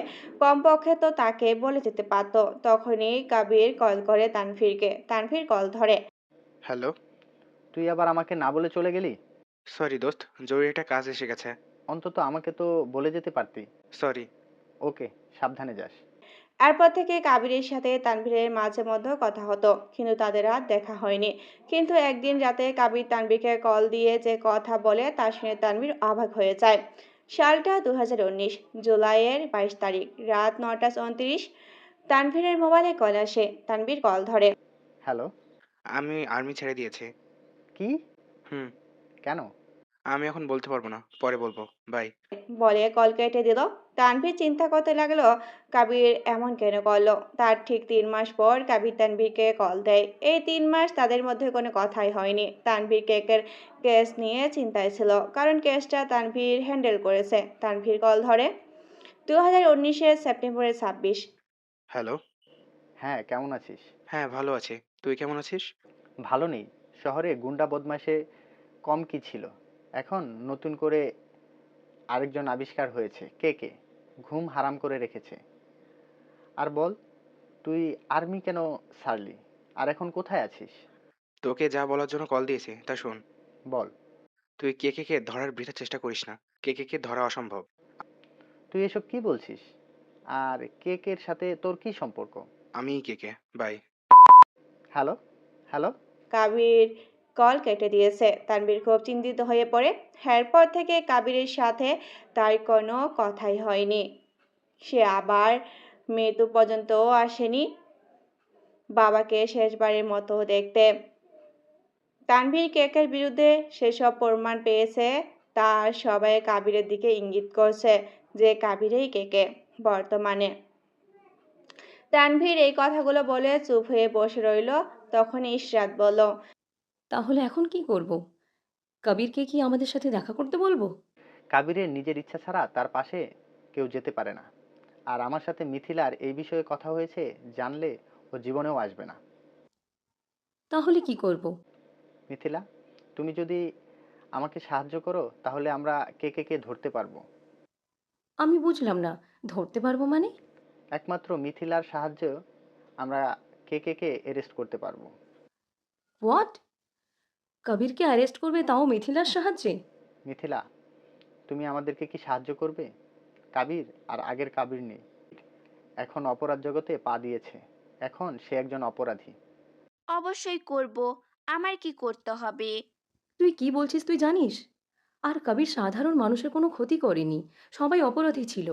কমপক্ষে তো তাকে বলে যেতে পারতো। তখনই কাবির কল করে তানভীরকে। তানভীর কল ধরে। হ্যালো। তুই আবার আমাকে না বলে চলে গেলি? সরি দোস্ত, জরুরি একটা কাজ এসে গেছে। অন্তত আমাকে তো বলে যেতে পারতি। সরি। ওকে, সাবধানে যাস। এরপর থেকে কাবিরের সাথে তানভীরের মাঝে মধ্যে কথা হতো, কিন্তু তাদের আর দেখা হয়নি। কিন্তু একদিন রাতে কাবির তানভীরকে কল দিয়ে যে কথা বলে তা শুনে তানভীর অবাক হয়ে যায়। সালটা 2019, জুলাইয়ের 22 তারিখ, রাত 9:29। তানভীরের মোবাইলে কল আসে। তানভীর কল ধরে। হ্যালো। আমি আর্মি ছেড়ে দিয়েছি। কি? হুম। কেন? আমি এখন বলতে পারবো না, পরে বলবো। বাই। বলে কল কেটে দিল। তানভীর চিন্তা করতে লাগলো কাবির এমন কেন করলো। তার ঠিক 3 মাস পর কাবির তানভীরকে কল দেয়। এই 3 মাস তাদের মধ্যে কোনো কথাই হয়নি। তানভীর কেকের কেস নিয়ে চিন্তায় ছিল, কারণ কেসটা তানভীর হ্যান্ডেল করেছে। তানভীর কল ধরে। 2019-এর সেপ্টেম্বরের 26। হ্যালো। হ্যাঁ, কেমন আছিস? হ্যাঁ, ভালো আছি। তুই কেমন আছিস? ভালো নেই। শহরে গুন্ডা বদমাশে কম কি ছিল? এখন নতুন করে আরেকজন আবিষ্কার হয়েছে, কে ঘুম হারাম করে রেখেছে। আর বল, তুই আর্মি কেন ছাড়লি? আর এখন কোথায় আছিস? তোকে যা বলার জন্য কল দিয়েছি তা শোন। বল। তুই কে ধরার বৃথা চেষ্টা করিস না। কে ধরা অসম্ভব। তুই এসব কি বলছিস? আর কেকের সাথে তোর কি সম্পর্ক? আমি bye. Hello. Hello. Kabir call কেটে দিয়েছে। তানভীর খুব চিন্তিত হয়ে পড়ে। এরপর থেকে কাবিরের সাথে তার কোনো কথাই হয়নি। সে আবার মৃত্যু পর্যন্তও আসেনি বাবাকে শেষবারের মতো দেখতে। তানভীর কেকের বিরুদ্ধে সেসব প্রমাণ পেয়েছে তা সবাই কাবিরের দিকে ইঙ্গিত করছে যে কাবিরেই কেকে বর্তমানে। তানভীর এই কথাগুলো বলে চুপ হয়ে বসে রইল। তখন ইশরাত বলল, তাহলে এখন কি করব? কবিরকে কি আমাদের সাথে দেখা করতে বলবো? কাবিরের নিজের ইচ্ছা ছাড়া তার পাশে কেউ যেতে পারে না। আর আমার সাথে মিথিলার এই বিষয়ে কথা হয়েছে জানলে ও জীবনেও আসবে না। তাহলে কি করব? মিথিলা, তুমি যদি আমাকে সাহায্য করো তাহলে আমরা কে ধরতে পারবো। আমি বুঝলাম না, ধরতে পারবো মানে? একমাত্র মিথিলার সাহায্যে আমরা কে অ্যারেস্ট করতে পারবো। হোয়াট? কবিরকে অ্যারেস্ট করবে, তাও মিথিলার সাহায্যে? মিথিলা, তুমি আমাদেরকে কি সাহায্য করবে? কাবির আর আগের কাবির নেই। এখন অপরাধ জগতে পা দিয়েছে। এখন সে একজন অপরাধী। অবশ্যই করব। আমার কি করতে হবে? তুই কি বলছিস তুই জানিস? আর কবির সাধারণ মানুষের কোনো ক্ষতি করেনি, সবাই অপরাধী ছিল।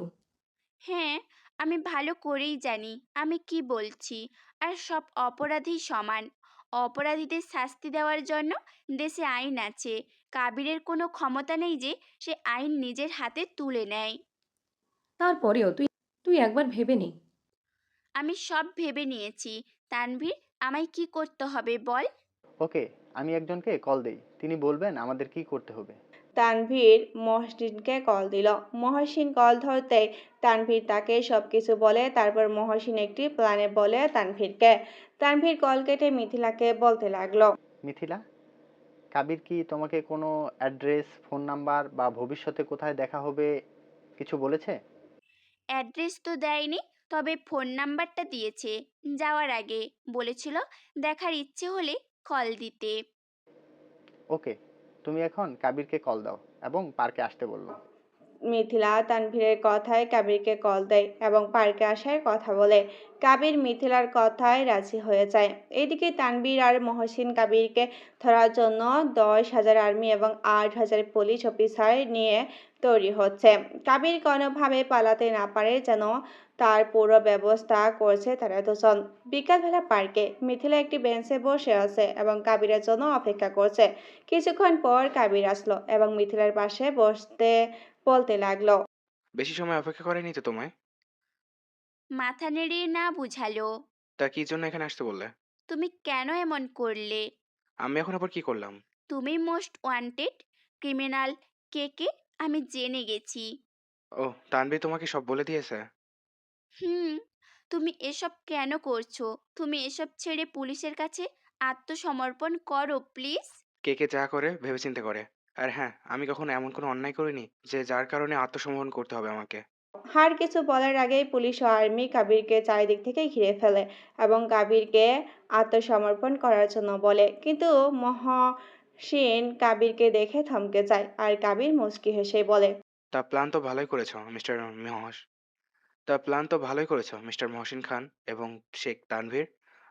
হ্যাঁ, আমি ভালো করেই জানি আমি কি বলছি। আর সব অপরাধী সমান। অপরাধীদের শাস্তি দেওয়ার জন্য দেশে আইন আছে। কাবিরের কোনো ক্ষমতা নেই যে সে আইন নিজের হাতে তুলে নেয়। তারপরেও তুই তুই একবার ভেবে নে। আমি সব ভেবে নিয়েছি। তানভীর, আমায় কি করতে হবে বল? ওকে, আমি একজনকে কল দেই, তিনি বলবেন আমাদের কি করতে হবে। তানভীর মহসিনকে কল দিল। মহসিন কল ধরতেই তানভীর তাকে সবকিছু বলে। তারপর মহসিন একটি প্ল্যানে বলে তানভীরকে। তানভীর কল কেটে মিথিলাকে বলতে লাগলো, মিথিলা, কাবির কি তোমাকে কোনো অ্যাড্রেস, ফোন নাম্বার বা ভবিষ্যতে কোথায় দেখা হবে কিছু বলেছে? অ্যাড্রেস তো দেয়নি, তবে ফোন নাম্বারটা দিয়েছে। যাওয়ার আগে বলেছিল দেখার ইচ্ছে হলে কল দিতে। ওকে, তুমি এখন কাবিরকে কল দাও এবং পার্কে আসতে বললো। মিথিলা তানভীরের কথায় কাবিরকে কল দেয় এবং পার্কে আসার কথা বলে। কাবির মিথিলার কথায় রাজি হয়ে যায়। এদিকে তানভীর আর মহসিন কাবিরকে ধরার জন্য 10,000 আর্মি এবং 8,000 পুলিশ অফিসার নিয়ে তৈরি হচ্ছে। কাবির কোনোভাবে পালাতে না পারে যেন তার পুরো ব্যবস্থা করছে তারা দুজন। বিকালবেলা পার্কে মিথিলা একটি বেঞ্চে বসে আছে এবং কাবিরের জন্য অপেক্ষা করছে। কিছুক্ষণ পর কাবির আসলো এবং মিথিলার পাশে বসতে বলতে লাগলো, বেশি সময় অপেক্ষা করেনি তো তোমায়? মাথা নেড়ে না বুঝালো। তা কি জন্য এখানে আসতে বললে? তুমি কেন এমন করলে? আমি এখন আবার কি করলাম? তুমি মোস্ট ওয়ান্টেড ক্রিমিনাল কে আমি জেনে গেছি। ও, তানভীর তোমাকে সব বলে দিয়েছে? হুম। তুমি এসব কেন করছো? তুমি এসব ছেড়ে পুলিশের কাছে আত্মসমর্পণ করো প্লিজ। কে যা করে ভেবেচিন্তে করে। আর হ্যাঁ, আমি কখনো এমন কোনো অন্যায় করিনি যে যার কারণে আত্মসমর্পণ করতে হবে আমাকে। আর কিছু বলার আগেই পুলিশ ও আর্মি কাবিরকে চারিদিক থেকে ঘিরে ফেলে এবং কাবিরকে আত্মসমর্পণ করার জন্য বলে, কিন্তু মহসিন কাবিরকে দেখে থমকে যায় আর কাবির মুচকি হেসে বলে, তা প্ল্যান তো ভালোই করেছো মিস্টার মহস তা প্ল্যান তো ভালোই করেছো মিস্টার মহসিন খান এবং শেখ তানভীর।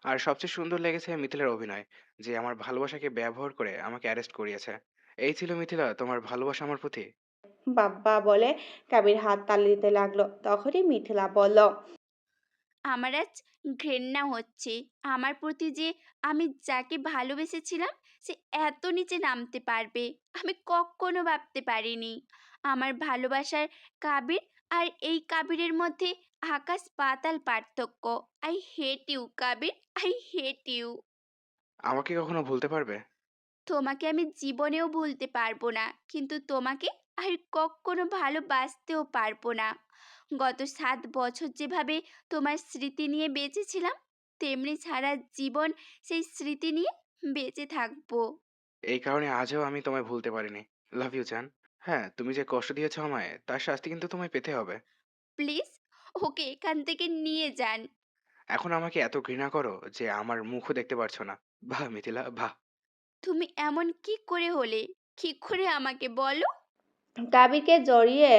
আর সবচেয়ে সুন্দর লেগেছে মিথিলার অভিনয়, যে আমার ভালোবাসাকে ব্যবহার করে আমাকে অ্যারেস্ট করিয়েছে। এই ছিল মিথিলা তোমার ভালোবাসা আমার প্রতি? বাব্বা বলে কাবির হাত তালি দিতে লাগলো। তখনই মিথিলা বলল, আমার আজ ঘেন্না হচ্ছে আমার প্রতি যে আমি যাকে ভালোবেসেছিলাম সে এত নিচে নামতে পারবে আমি কখনো ভাবতে পারিনি। আমার ভালোবাসার কাবির আর এই কাবিরের মধ্যে আকাশ পাতাল পার্থক্য। I hate you Kabir, I hate you. আমাকে কখনো ভুলতে পারবে? তোমাকে আমি জীবনেও ভুলতে পারবো না, কিন্তু তোমাকে আর কখনো ভালোবাসতেও পারবো না। গত 7 বছর যেভাবে তোমার স্মৃতি নিয়ে বেঁচেছিলাম, তেমনি সারা জীবন সেই স্মৃতি নিয়ে বেঁচে থাকবো। এই কারণে আজও আমি তোমায় ভুলতে পারিনি। লাভ ইউ জান। হ্যাঁ, তুমি যে কষ্ট দিয়েছো আমায় তার শাস্তি কিন্তু তোমায় পেতে হবে। প্লিজ ওকে এখান থেকে নিয়ে যান। এখন আমাকে এত ঘৃণা করো যে আমার মুখও দেখতে পারছো না। বাহ মিথিলা, বাহ। তুমি এমন কি করে হলে? কি করে আমাকে বলো। কাবিরকে জড়িয়ে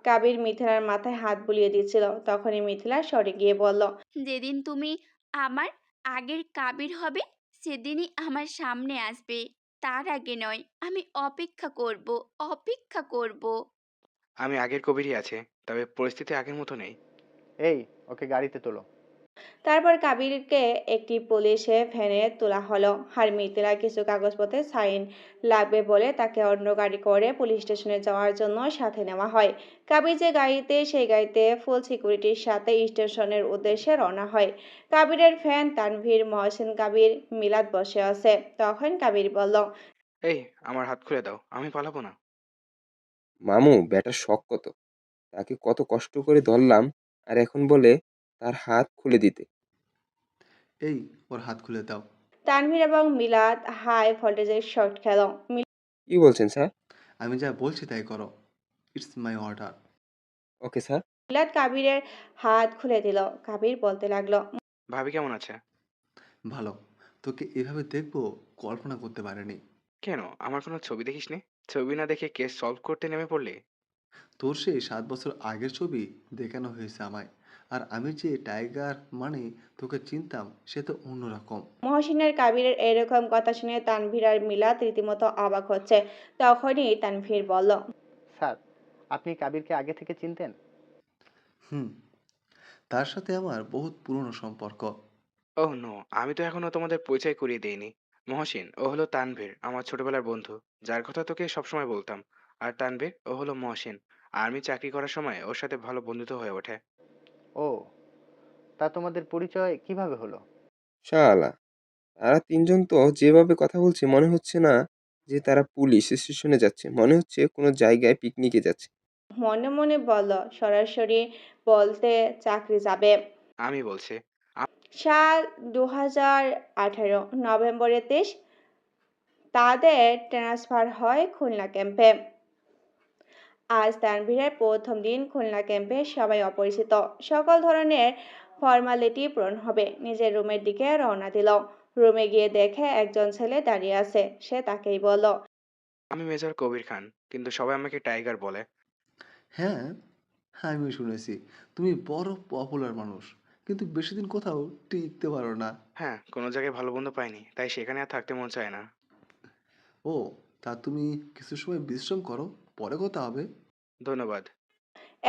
কাবির মিথিলার মাথায় হাত বুলিয়ে দিচ্ছিল। তখনই মিথিলা সরে গিয়ে বলল, যেদিন তুমি আমার আগের কাবির হবে সেদিনই আমার সামনে আসবে, তার আগে নয়। আমি অপেক্ষা করব, অপেক্ষা করব। আমি আগের কবিরই আছে, তবে পরিস্থিতি আগের মতো নেই। এই, ওকে গাড়িতে তোলো। তারপর কাবিরকে একটি পুলিশে ভ্যানে তোলা হলো আর মিথিলা কিছু কাগজপত্রে সাইন লাগবে বলে তাকে অন্য গাড়ি করে পুলিশ স্টেশনে যাওয়ার জন্য সাথে নেওয়া হয়। কাবির যে গাড়িতে, সেই গাড়িতে ফুল সিকিউরিটির সাথে স্টেশনের উদ্দেশ্যে রওনা হয়। কাবিরের ফ্যান তানভীর, মহসিন, কাবির, মিলাদ বসে আছে। তখন কাবির বলল, এই, আমার হাত খুলে দাও, আমি পালাবো না। মামু, ব্যাটার শখ কত! তাকে কত কষ্ট করে ধরলাম, আর এখন বলে তার হাত খুলে দিতে। এই, ওর হাত খুলে দাও। তানভীর এবং মিলাদ হাই ভোল্টেজের শট খেল। কি বলছেন স্যার? আমি যা বলছি তাই করো। It's my order. Okay sir. মিলাদ কাবিরের হাত খুলে দিল। কাবির বলতে লাগলো, ভাবি কেমন আছে? ভালো। তোকে এভাবে দেখবো কল্পনা করতে পারিনি। কেন, আমার কোনো ছবি দেখিসনি? ছবি না দেখে কেস সলভ করতে নেমে পড়লি? তোর সেই 7 বছর আগের ছবি দেখানো হয়েছে আমায়। আর আমি যে টাইগার মানে তোকে চিনতাম, সে তো অন্যরকম। মহসিনের কাবিরের এরকম কথা শুনে তানভীর আর মিলাদ রীতিমতো অবাক হচ্ছে। তখনই তানভীর বলল, স্যার, আপনি কাবিরকে আগে থেকে চিনতেন? হুম, তার সাথে আমার বহুত পুরনো সম্পর্ক। ওহ নো, আমি তো এখনো তোমাদের পরিচয় করিয়ে দেইনি। মহসিন, ও হলো তানভীর, আমার ছোটবেলার বন্ধু, যার কথা তোকে সবসময় বলতাম। আর তানভীর, ও হলো মহসিন, আর্মি চাকরি করার সময় ওর সাথে ভালো বন্ধুত্ব হয়ে ওঠে। ও, তা তোমাদের পরিচয় কিভাবে হলো? শালা, তারা তিনজন তো যেভাবে কথা বলছে মনে হচ্ছে না যে তারা পুলিশ স্টেশনে যাচ্ছে, মনে হচ্ছে কোনো জায়গায় পিকনিকে যাচ্ছে। মনে মনে বলল, সরাসরি বলতে চাকরি যাবে। আমি বলছি, সাল 2018 নভেম্বরের 23 তাদের ট্রান্সফার হয় খুলনা ক্যাম্পে। আজ তানভীরের প্রথম দিন খুলনা ক্যাম্পে। সবাই অপরিচিত। সকল ধরনের ফর্মালিটি পূরণ হবে। নিজের রুমের দিকে রওনা দিল। রুমে গিয়ে দেখে একজন ছেলে দাঁড়িয়ে আছে। সে তাকেই বলল, আমি মেজর কবির খান, কিন্তু সবাই আমাকে টাইগার বলে। হ্যাঁ, আমিও শুনেছি তুমি বড় পপুলার মানুষ, কিন্তু বেশি দিন কোথাও টিকতে পারো না। হ্যাঁ, কোনো জায়গায় ভালো বন্ধু পাইনি, তাই সেখানে আর থাকতে মন চায় না। ও, তা তুমি কিছু সময় বিশ্রাম করো, পরে কথা হবে। ধন্যবাদ।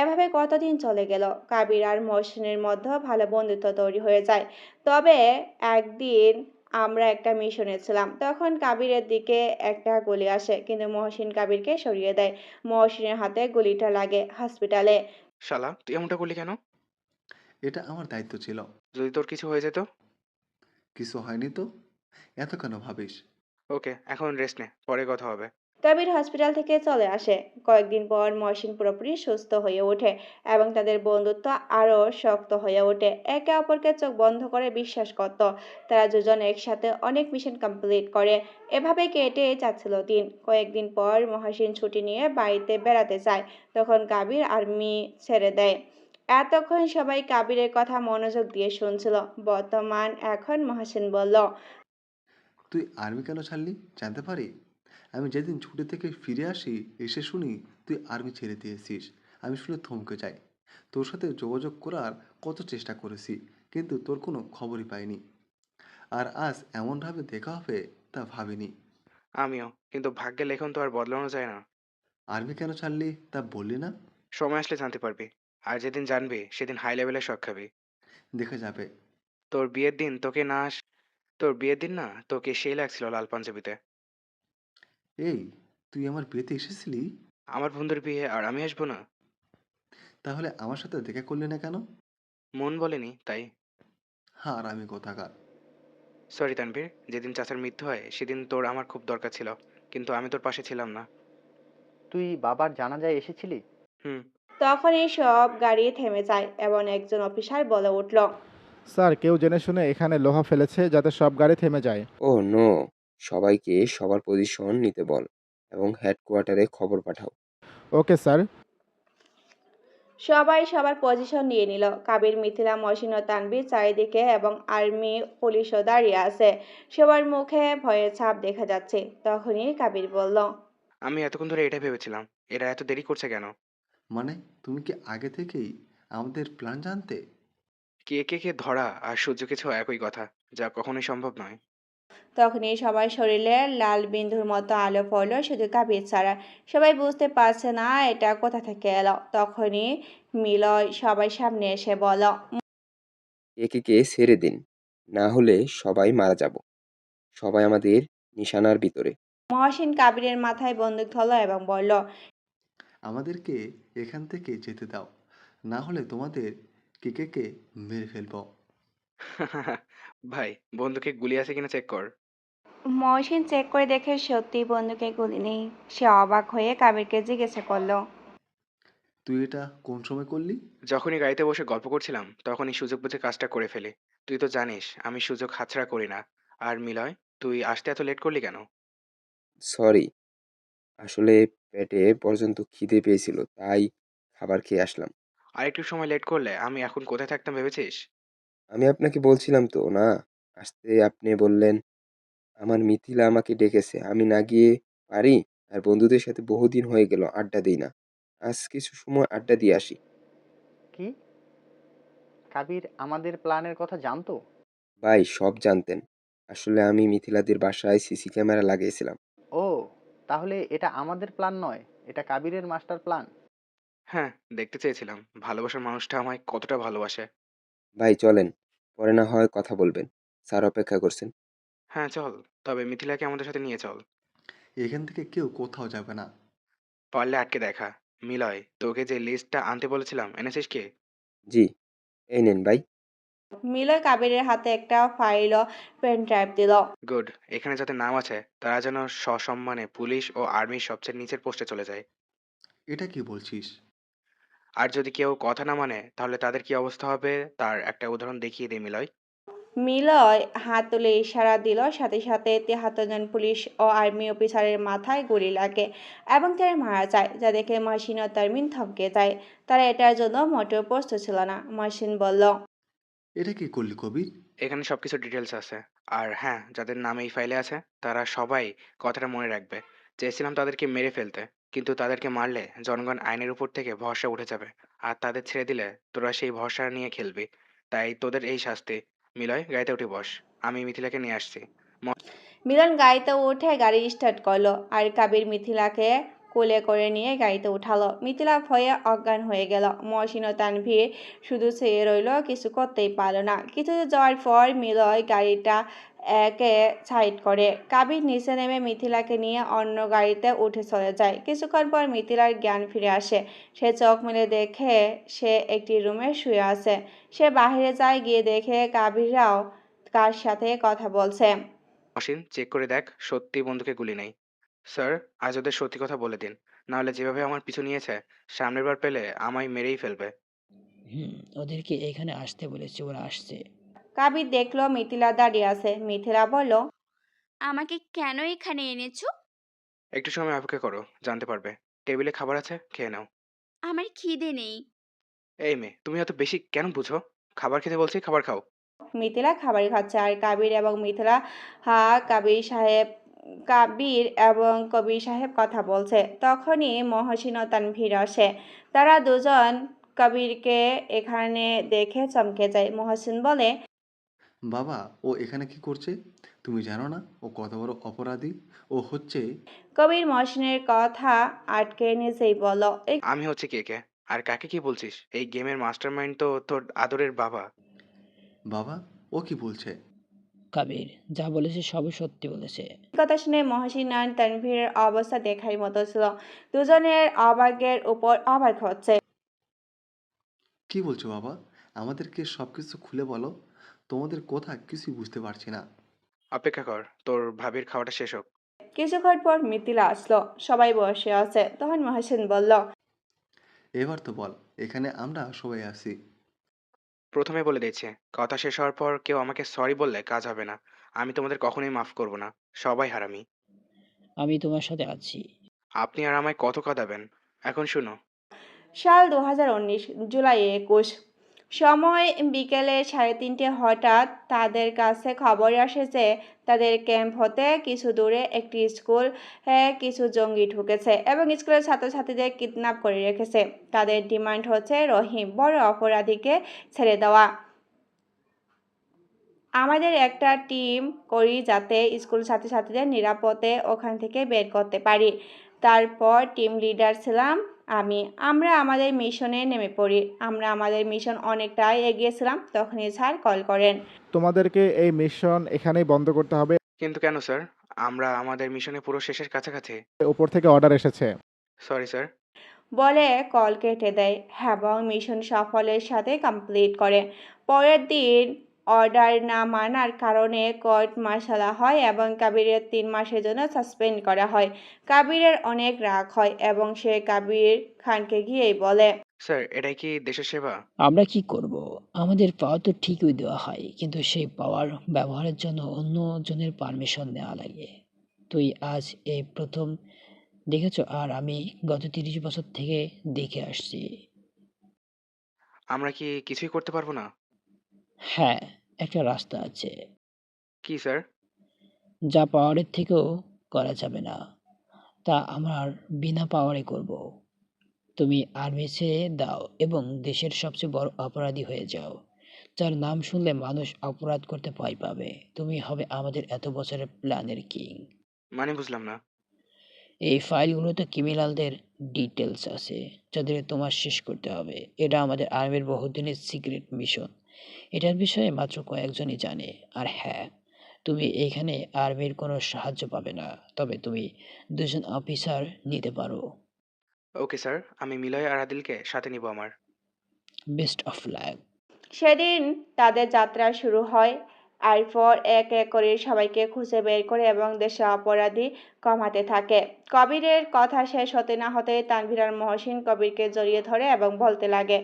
এভাবে কতদিন চলে গেল। কাবির আর মহসিনের মধ্যে ভালো বন্ধুত্ব তৈরি হয়ে যায়। তবে একদিন আমরা একটা মিশনে ছিলাম। তখন কাবিরের দিকে একটা গুলি আসে, কিন্তু মহসিন কাবিরকে সরিয়ে দেয়। মহসিনের হাতে গুলিটা লাগে হসপিটালে। শালা, তুই এমনটা করলি কেন? এটা আমার দায়িত্ব ছিল। যদি তোর কিছু হয়ে যেত? কিছু হয়নি তো, এত কেন ভাবিস? ওকে, এখন রেস্ট নে, পরে কথা হবে। কবির হসপিটাল থেকে চলে আসে। কয়েকদিন পর মহসিন পুরোপুরি সুস্থ হয়ে ওঠে এবং তাদের বন্ধুত্ব আরও শক্ত হয়ে ওঠে। একে অপরকে চোখ বন্ধ করে বিশ্বাস করত। তারা দুজন একসাথে অনেক মিশন কমপ্লিট করে। এভাবে কেটে যাচ্ছিল দিন। কয়েকদিন পর মহসিন ছুটি নিয়ে বাড়িতে বেড়াতে যায়। তখন কাবির আর্মি ছেড়ে দেয়। এতক্ষণ সবাই কাবিরের কথা মনোযোগ দিয়ে শুনছিল। এখন মহসিন বলল, তুই আর্মি কেন ছাড়লি জানতে পারি? আমি যেদিন ছুটি থেকে ফিরে আসি এসে শুনি তুই আর্মি ছেড়ে দিয়েছিস। আমি শুনে থমকে যাই। তোর সাথে যোগাযোগ করার কত চেষ্টা করেছি, কিন্তু তোর কোনো খবরই পাইনি। আর আজ এমনভাবে দেখা হবে তা ভাবিনি। আমিও, কিন্তু ভাগ্যের লেখন তো আর বদলানো যায় না। আর্মি কেন ছাড়লি তা বললি না? সময় আসলে জানতে পারবি। আর যেদিন জানবি সেদিন হাই লেভেলের শক খাবি। দেখা যাবে। তোর বিয়ের দিন তোকে না আস তোর বিয়ের দিন না তোকে সেই লাগছিল লাল পাঞ্জাবিতে। এই, তুই আমার বিয়েতে এসেছিলি? আমার বন্ধুর বিয়ে আর আমি আসবো না? তাহলে আমার সাথে দেখা করলি না কেন? মন বলেনি তাই। হ্যাঁ, আর আমি কোথাকার। সরি তানভীর, যেদিন চাচার মৃত্যু হয় সেদিন তোর আমার খুব দরকার ছিল, কিন্তু আমি তোর পাশে ছিলাম না। তুই বাবার জানাজায় এসেছিলি? হুম। তখনই সব গাড়ি থেমে যায় এবং একজন অফিসার বলে উঠল, স্যার, কেউ জেনে শুনে এখানে লোহা ফেলেছে যাতে সব গাড়ি থেমে যায়। ও নো! সবাইকে সবার পজিশন নিতে বল এবং হেডকোয়ার্টারে খবর পাঠাও। Okay sir. সবাই সবার পজিশন নিয়ে নিল। কাবির, মিথিলা, মহসিন ও তানভীর চারিদিকে এবং আর্মি পুলিশও দাঁড়িয়ে আছে। সবার মুখে ভয়ের ছাপ দেখা যাচ্ছে। তখনই কাবির বলল, আমি এতক্ষণ ধরে এটাই ভেবেছিলাম, এরা এত দেরি করছে কেন? মানে, তুমি কি আগে থেকেই আমাদের প্ল্যান জানতে? কে ধরা আর সূর্যকে ছোঁয়া একই কথা, যা কখনোই সম্ভব নয়। তখনই সবার শরীরে লাল বিন্দুর মতো আলো পড়ল, শুধু কাবির ছাড়া। সবাই বুঝতে পারছে না এটা কোথা থেকে এলো। তখনই মিলয় সবাই সামনে এসে বলল, কে ছেড়ে দিন, না হলে সবাই মারা যাব। সবাই আমাদের নিশানার ভিতরে। মহসিন কাবিরের মাথায় বন্দুক ধরল এবং বলল, আমাদেরকে এখান থেকে যেতে দাও, না হলে তোমাদের কে মেরে ফেলবো। ভাই, বন্দুকে গুলি আছে কিনা চেক কর। মহসিন চেক করে দেখে সত্যি বন্দুকে গুলি নেই। সে অবাক হয়ে কাবিরকে জিজ্ঞাসা করলো, তুই এটা কোন সময় করলি? যখনই গাড়িতে বসে গল্প করছিলাম তখনই সুযোগ বুঝে কাজটা করে ফেলি। তুই তো জানিস আমি সুযোগ হাতছাড়া করি না। আর মিলয়, তুই আসতে এত লেট করলি কেন? সরি, আসলে পেটে পর্যন্ত খিদে পেয়েছিল, তাই খাবার খেয়ে আসলাম। আর একটু সময় লেট করলে আমি এখন কোথায় থাকতাম ভেবেছিস? আমি আপনাকে বলছিলাম তো না আসতে, আপনি বললেন আমার মিথিলা আমাকে ডেকেছে, আমি না গিয়ে পারি? আর বন্ধুদের সাথে বহুদিন হয়ে গেল আড্ডা দিই না, আজ কিছু সময় আড্ডা দিয়ে আসি। কি? কাবির আমাদের প্ল্যানের কথা জানতো? ভাই, সব জানতেন। আসলে আমি মিথিলাদের বাসায় সিসি ক্যামেরা লাগিয়েছিলাম। ও, তাহলে এটা আমাদের প্ল্যান নয়, এটা কাবিরের মাস্টার প্ল্যান। হ্যাঁ, দেখতে চেয়েছিলাম ভালোবাসার মানুষটা আমায় কতটা ভালোবাসে। ভাই চলেন, পরে না হয় কথা বলবেন, স্যার অপেক্ষা করছেন। হ্যাঁ চল, তবে মিথিলাকে আমাদের সাথে নিয়ে চল। এখান থেকে কেউ কোথাও যাবে না। পারলে আটকে দেখা। মিলয়, তোকে যে লিস্টটা আনতে বলেছিলাম এনেছিস কি? জি, এই নেন ভাই। মিলয় কাবিরের হাতে একটা ফাইল ও পেন ড্রাইভ দিল। গুড, এখানে যাদের নাম আছে তারা যেন সসম্মানে পুলিশ ও আর্মির সবচেয়ে নিচের পোস্টে চলে যায়। এটা কি বলছিস? আর যদি কেউ কথা না মানে তাহলে তাদের কি অবস্থা হবে তার একটা উদাহরণ দেখিয়ে দে মিলয়। মিলয় হাত তুলে ইশারা দিল, সাথে সাথে ৭৩ জন পুলিশ ও আর্মি অফিসারের মাথায় গুলি লাগে এবং তারা মারা যায়, যা দেখে মহসিন ও তারমিন থমকে যায়। তারা এটার জন্য মোটেও প্রস্তুত ছিল না। মহসিন বলল, এটা কি করলি কবির? এখানে সবকিছু ডিটেলস আছে। আর হ্যাঁ, যাদের নাম এই ফাইলে আছে তারা সবাই কথাটা মনে রাখবে। চেয়েছিলাম তাদেরকে মেরে ফেলতে, কিন্তু তাদেরকে মারলে জনগণ আইনের উপর থেকে ভরসা উঠে যাবে, আর তাদের ছেড়ে দিলে তোরা সেই ভরসা নিয়ে খেলবি। তাই তোদের এই শাস্তি। মিলয়, গাড়িতে উঠে বস, আমি মিথিলাকে নিয়ে আসছি। মিলন গাড়িতে উঠে গাড়ি স্টার্ট করলো আর কাবির মিথিলাকে কোলে করে নিয়ে গাড়িতে উঠালো। মিথিলা ভয়ে অজ্ঞান হয়ে গেল। মহসিন ও তানভীর শুধু চেয়ে রইল, কিছু করতেই পারল না। কিছু যাওয়ার পর মিলয় গাড়িটা একে সাইড করে। কাবির নিচে নেমে মিথিলাকে নিয়ে অন্য গাড়িতে উঠে চলে যায়। কিছুক্ষণ পর মিথিলার জ্ঞান ফিরে আসে। সে চোখ মেলে দেখে সে একটি রুমে শুয়ে আছে। সে বাইরে যায়, গিয়ে দেখে কাবিররাও কার সাথে কথা বলছে। মহসিন, চেক করে দেখ সত্যি বন্দুকে গুলি নেই। স্যার, আজ ওদের সত্যি কথা বলে দিন, নাহলে যেভাবে আমার পিছু নিয়েছে সামনের বার পেলে আমায় মেরেই ফেলবে। ওদেরকে এখানে আসতে বলেছি, ওরা আসছে। কাবির দেখলো মিথিলা দাঁড়িয়ে আছে। মিথিলা বলল, আমাকে কেন এখানে এনেছো? একটু সময় অপেক্ষা করো, জানতে পারবে। টেবিলে খাবার আছে, খেয়ে নাও। আমার খিদে নেই। এই মেয়ে, তুমি এত বেশি কেন বুঝো? খাবার খেতে বলছি, খাবার খাও। মিথিলা খাবার খাচ্ছে আর কাবির এবং মিথিলা কাবির এবং কবির সাহেব কথা বলছে। তখনই মহসিন ও তানভীর আসে। তারা দুজন কবিরকে এখানে দেখে চমকে যায়। মহসিন বলে, বাবা, ও এখানে কি করছে? তুমি জানো না ও কত বড় অপরাধী? ও হচ্ছে কবির মহসিনের কথা আটকে নিজেই বলল, আমি হচ্ছে কে কে? আর কাকে কি বলছিস? এই গেমের মাস্টারমাইন্ড তো তোর আদরের বাবা। বাবা, ও কি বলছে? কাবির যা বলেছে সবই সত্যি বলেছে। কথা শুনে মহসিন আর তানভীরের অবস্থা দেখার মতো ছিল। দুজনের অবাকের উপর অবাক হচ্ছে। কি বলছো বাবা? আমাদেরকে সবকিছু খুলে বলো। তোমাদের কথা কিছুই বুঝতে পারছি না। অপেক্ষা কর, তোর ভাবির খাওয়াটা শেষ হোক। কিছুক্ষণ পর মিথিলা আসলো। সবাই বসে আছে। তখন মহসিন বলল, এবার তো বল, এখানে আমরা সবাই আছি। প্রথমে বলে দিয়েছে, কথা শেষ হওয়ার পর কেউ আমাকে সরি বললে কাজ হবে না। আমি তোমাদের কখনোই মাফ করব না। সবাই হারামি। আমি তোমার সাথে আছি। আপনি আর আমায় কত কাঁদাবেন? এখন শুনো। সাল 2019, জুলাই 21, সময় বিকেলে 3:30। হঠাৎ তাদের কাছে খবর আসে যে তাদের ক্যাম্প হতে কিছু দূরে একটি স্কুল কিছু জঙ্গি ঢুকেছে এবং স্কুলের ছাত্রছাত্রীদের কিডন্যাপ করে রেখেছে। তাদের ডিমান্ড হচ্ছে রহিম বড় অপরাধীকে ছেড়ে দেওয়া। আমাদের একটা টিম করি যাতে স্কুল ছাত্রছাত্রীদের নিরাপদে ওখান থেকে বের করতে পারি। তারপর টিম লিডার ছিলাম আমি। আমরা আমাদের মিশনে নেমে পড়ি। আমরা আমাদের মিশন অনেকটাই এগিয়েছিলাম, তখনই স্যার কল করেন। তোমাদেরকে এই মিশন এখানেই বন্ধ করতে হবে। কিন্তু কেন স্যার? আমরা আমাদের মিশনে পুরো শেষের কাছাকাছি। উপর থেকে অর্ডার এসেছে। Sorry sir. বলে কল কেটে দেয় এবং মিশন সাফল্যের সাথে কমপ্লিট করে। পরের দিন অর্ডার না মানার কারণে কোর্ট মার্শাল হয় এবং কাবিরের 3 মাসের জন্য সাসপেন্ড করা হয়। কাবিরের অনেক রাগ হয় এবং সে কাবির খানকে গিয়েই বলে, স্যার, এটাই কি দেশের সেবা? আমরা কি করব? আমাদের পাওয়ার তো ঠিকই দেওয়া হয়, কিন্তু সেই পাওয়ার ব্যবহারের জন্য অন্য জনের পারমিশন নেওয়া লাগে। তুই আজ এই প্রথম দেখেছ, আর আমি গত 30 বছর থেকে দেখে আসছি। আমরা কি কিছুই করতে পারবো না? হ্যাঁ, একটা রাস্তা আছে, কি স্যার? যা পাওয়ারের থেকেও করা যাবে না। তা আমার বিনা পাওয়ারে করব। তুমি আর্মি ছেড়ে দাও এবং দেশের সবচেয়ে বড় অপরাধী হয়ে যাও, যার নাম শুনলে মানুষ অপরাধ করতে ভয় পাবে। তুমি হবে আমাদের এত বছরের প্ল্যানের কিং। মানে বুঝলাম না। এই ফাইলগুলোতে ক্রিমিনালদের ডিটেলস আছে, যাদের তোমার শেষ করতে হবে। এটা আমাদের আর্মির বহুদিনের সিক্রেট মিশন। এটার বিষয়ে মাত্র কয়েকজনই জানে। আর হ্যাঁ, তুমি এখানে আর্মির কোনো সাহায্য পাবে না, তবে তুমি 2জন অফিসার নিতে পারো। ওকে স্যার, আমি মিলয় আর আদিলকে সাথে নিব আমার। Best of luck. সেদিন তাদের যাত্রা শুরু হয়। এরপর এক এক করে সবাইকে খুঁজে বের করে এবং দেশে অপরাধী কমাতে থাকে। কবিরের কথা শেষ হতে না হতে তানভীর আর মহসিন কবিরকে জড়িয়ে ধরে এবং বলতে লাগে,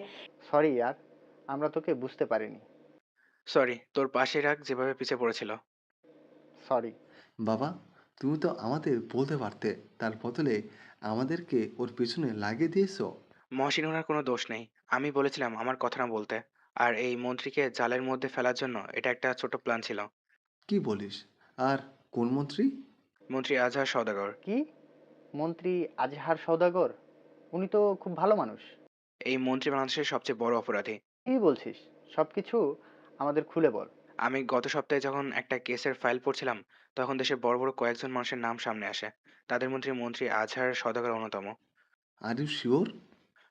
সরি ইয়ার, আমরা তোকে বুঝতে পারিনি। সরি, তোর পাশে রাখ যেভাবে পিছে পড়েছিল। সরি। বাবা, তুমি তো আমাদের বলতে পারতে। তার বদলে আমাদেরকে ওর পিছনে লাগিয়ে দিয়েছো। মহসিন ওনার কোনো দোষ নেই। আমি বলেছিলাম আমার কথা না বলতে। আর এই মন্ত্রীকে জালের মধ্যে ফেলার জন্য এটা একটা ছোট প্ল্যান ছিল। কি বলিস? আর কোন মন্ত্রী? মন্ত্রী আজহার সওদাগর। কি? মন্ত্রী আজহার সওদাগর? উনি তো খুব ভালো মানুষ। এই মন্ত্রী বাংলাদেশের সবচেয়ে বড় অপরাধী। কি বলছিস? সবকিছু আমাদের খুলে বল। আমি গত সপ্তাহে যখন একটা কেসের ফাইল পড়ছিলাম, তখন দেশের বড় বড় কয়েকজন মানুষের নাম সামনে আসে। তাদের মধ্যে মন্ত্রী আজহার সওদাগর অন্যতম। Are you sure?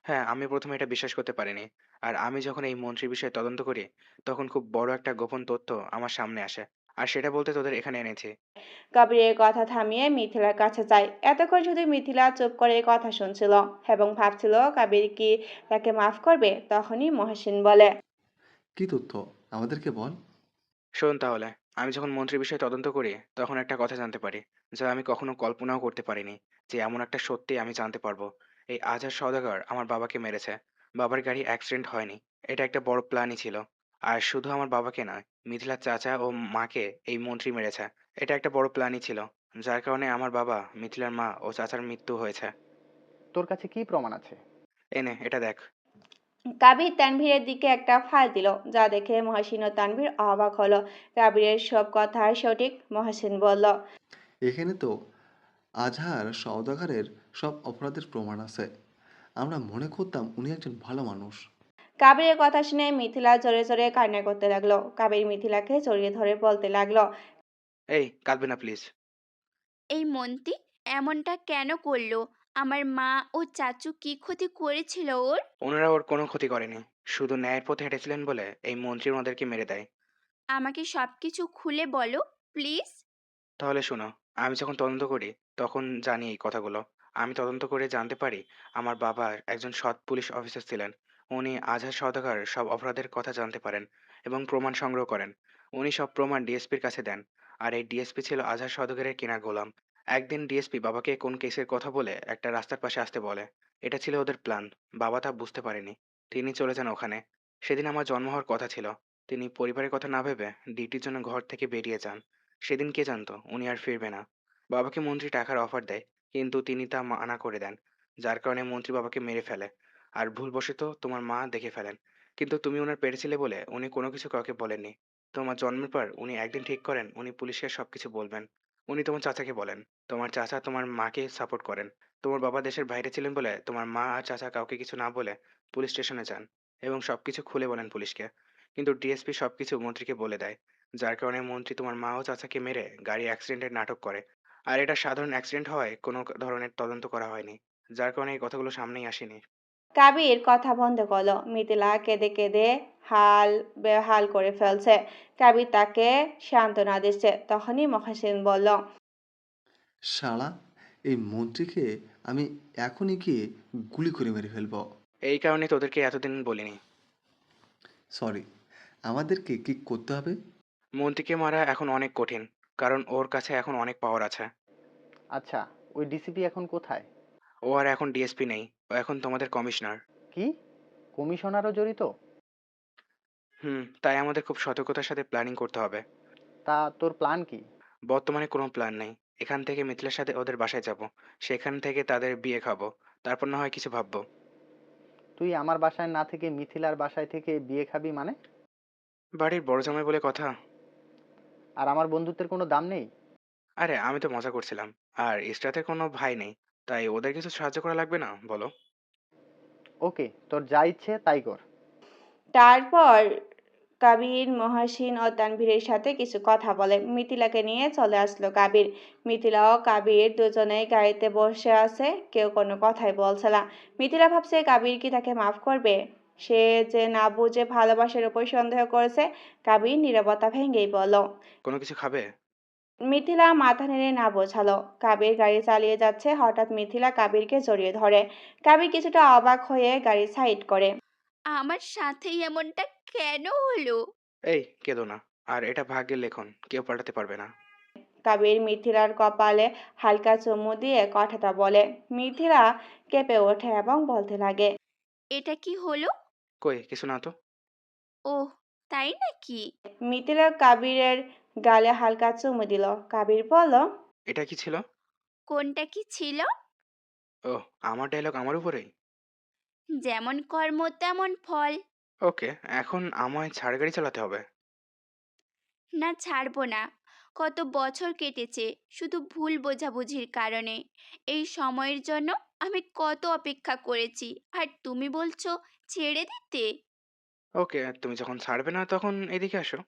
হ্যাঁ, আমি প্রথমে এটা বিশ্বাস করতে পারিনি। আর আমি যখন এই মন্ত্রীর বিষয়ে তদন্ত করি, তখন খুব বড় একটা গোপন তথ্য আমার সামনে আসে। আর সেটা বলতে তোদের এখানে এনেছি। কবিরের কথা থামিয়ে মিথিলার কাছে যায়। এতক্ষণ শুধু মিথিলা চুপ করে কথা শুনছিল এবং ভাবছিল কবির কি তাকে মাফ করবে। তখনই মহসিন বলে, কি তথ্য আমাদেরকে বল। শোন তাহলে, আমি যখন মন্ত্রীর বিষয়ে তদন্ত করি তখন একটা কথা জানতে পারি যা আমি কখনো কল্পনাও করতে পারিনি, যে এমন একটা সত্যি আমি জানতে পারবো। এই আজহার সওদাগর আমার বাবাকে মেরেছে। বাবার গাড়ি অ্যাক্সিডেন্ট হয়নি। এটা একটা বড় প্ল্যানই ছিল। আর শুধু আমার বাবাকে নয়, মিথিলার চাচা ও মাকে এই মন্ত্রী মেরেছে। এটা একটা বড় প্ল্যানই ছিল, যার কারণে আমার বাবা, মিথিলার মা ও চাচার মৃত্যু হয়েছে। তোর কাছে কি প্রমাণ আছে? এনে এটা দেখ। কাবির তানভীরের দিকে একটা ফাইল দিল, যা দেখে মহসিন ও তানভীর অবাক হলো। কাবিরের সব কথা সঠিক, মহসিন বলল। এখানে তো আজহার সওদাগরের সব অপরাধের প্রমাণ আছে। আমরা মনে করতাম উনি একজন ভালো মানুষ। কাবিরের কথা শুনে মিথিলা জোরে জোরে কান্না করতে লাগলো। কাবির মিথিলাকে জড়িয়ে ধরে বলতে লাগলো, এই কাঁদবে না প্লিজ। এই মন্ত্রী এমনটা কেন করলো? আমার মা ও চাচু কি ক্ষতি করেছিল ওর? ওনারা ওর কোনো ক্ষতি করেনি, শুধু ন্যায়ের পথে হেঁটেছিলেন বলে এই মন্ত্রী ওনাদেরকে মেরে দেয়। আমাকে সবকিছু খুলে বলো প্লিজ। তাহলে শোনো, আমি যখন তদন্ত করি তখন জানি এই কথাগুলো। আমি তদন্ত করে জানতে পারি আমার বাবা একজন সৎ পুলিশ অফিসার ছিলেন। উনি আজহার সওদাগর সব অপরাধের কথা জানতে পারেন এবং প্রমাণ সংগ্রহ করেন। উনি সব প্রমাণ ডিএসপির কাছে দেন। আর এই ডিএসপি ছিল আজহার সওদাগরের কেনা গোলাম। একদিন ডিএসপি বাবাকে কোন কেসের কথা বলে একটা রাস্তার পাশে আসতে বলে। এটা ছিল ওদের প্ল্যান। বাবা তা বুঝতে পারেনি। তিনি চলে যান ওখানে। সেদিন আমার জন্ম হওয়ার কথা ছিল। তিনি পরিবারের কথা না ভেবে ডিউটির জন্য ঘর থেকে বেরিয়ে যান। সেদিন কে জানতো উনি আর ফিরবে না। বাবাকে মন্ত্রী টাকার অফার দেয়, কিন্তু তিনি তা মানা করে দেন। যার কারণে মন্ত্রী বাবাকে মেরে ফেলে। আর ভুলবশত তোমার মা দেখে ফেলেন। কিন্তু তুমি ওনার পেটে ছিলে বলে উনি কোনো কিছু কাউকে বলেননি। তোমার জন্মের পর উনি একদিন ঠিক করেন উনি পুলিশকে সবকিছু বলবেন। উনি তোমার চাচাকে বলেন। তোমার চাচা তোমার মাকে সাপোর্ট করেন। তোমার বাবা দেশের বাইরে ছিলেন বলে তোমার মা আর চাচা কাউকে কিছু না বলে পুলিশ স্টেশনে যান এবং সবকিছু খুলে বলেন পুলিশকে। কিন্তু ডিএসপি সবকিছু মন্ত্রীকে বলে দেয়। যার কারণে মন্ত্রী তোমার মা ও চাচাকে মেরে গাড়ি অ্যাক্সিডেন্টের নাটক করে। আর এটা সাধারণ অ্যাক্সিডেন্ট হওয়ায় কোনো ধরনের তদন্ত করা হয়নি। যার কারণে এই কথাগুলো সামনেই আসেনি। কাবির কথা বন্ধ করলো। মিথিলা কেঁদে কেঁদে হাল বেহাল করে ফেলছে। কাবির তাকে সান্ত্বনা দিচ্ছে। তখনই মহসিন বলল, শালা, এই মন্ত্রীকে আমি এখনই গিয়ে গুলি করে মেরে ফেলবো। এই কারণে তোদেরকে এতদিন বলিনি। সরি, আমাদেরকে কি করতে হবে? মন্ত্রীকে মারা এখন অনেক কঠিন, কারণ ওর কাছে এখন অনেক পাওয়ার আছে। আচ্ছা, ওই ডিসিপি এখন কোথায়? ও আর এখন ডিএসপি নেই, ও এখন তোমাদের কমিশনার। কি, কমিশনারও জড়িত? তাই আমাদের খুব সতর্কতার সাথে প্ল্যানিং করতে হবে। তা তোর প্ল্যান কি? বর্তমানে কোনো প্ল্যান নেই। এখান থেকে মিথিলার সাথে ওদের বাসায় যাব। সেখান থেকে তাদের বিয়ে খাবো। তারপর না হয় কিছু ভাববো। তুই আমার বাসায় না থেকে মিথিলার বাসায় থেকে বিয়ে খাবি মানে? বাড়ির বড় জামাই বলে কথা। আর আমার বন্ধুত্বের কোনো দাম নেই? আরে আমি তো মজা করছিলাম। আর ইসরাতের কোনো ভাই নেই, তাই ওদের কিছু সাহায্য করা লাগবে না বলো? ওকে, তোর যা ইচ্ছে তাই কর। তারপর কাবির মহসিন ও তানভীরের সাথে কিছু কথা বলে। মিথিলাকে নিয়ে চলে আসলো কাবির। মিথিলা ও কাবির দুজনেই গাড়িতে বসে আছে, কেউ কোনো কথাই বলছে না। মিথিলা ভাবছে কাবির কি তাকে মাফ করবে। সে যে না বুঝে ভালোবাসার উপর সন্দেহ করেছে। কাবির নীরবতা ভেঙেই বলল, কোনো কিছু খাবে? মিথিলা মাথা নেড়ে না বোঝালো। কাবির গাড়ি চালিয়ে যাচ্ছে, হঠাৎ মিথিলা কাবিরকে জড়িয়ে ধরে। কাবির কিছুটা অবাক হয়ে গাড়ি সাইড করে। আমার সাথেই এমনটা কেন হলো? এই কেঁদো না। আর এটা ভাগ্যের লেখন, কেউ পাল্টাতে পারবে না। কাবির মিথিলার কপালে হালকা চুমু দিয়ে কথাটা বলে। মিথিলা কেঁপে ওঠে এবং বলতে লাগে, এটা কি হলো? কই কিছু না তো। ওহ, তাই নাকি? মিথিলা কাবিরের গালে হালকা চুমু দিল। কাবির বলল, এটা কি ছিল? কোনটা কি ছিল? ওহ, আমার ডায়লগ আমার উপরেই। যেমন কর্ম তেমন ফল। ওকে, এখন আমায় ছাড় গাড়ি চালাতে হবে। না, ছাড়বো না। কত বছর কেটেছে শুধু ভুল বোঝাবুঝির কারণে। এই সময়ের জন্য আমি কত অপেক্ষা করেছি, আর তুমি বলছো ছেড়ে দিতে? ওকে, তুমি যখন ছাড়বে না তখন এদিকে আসো।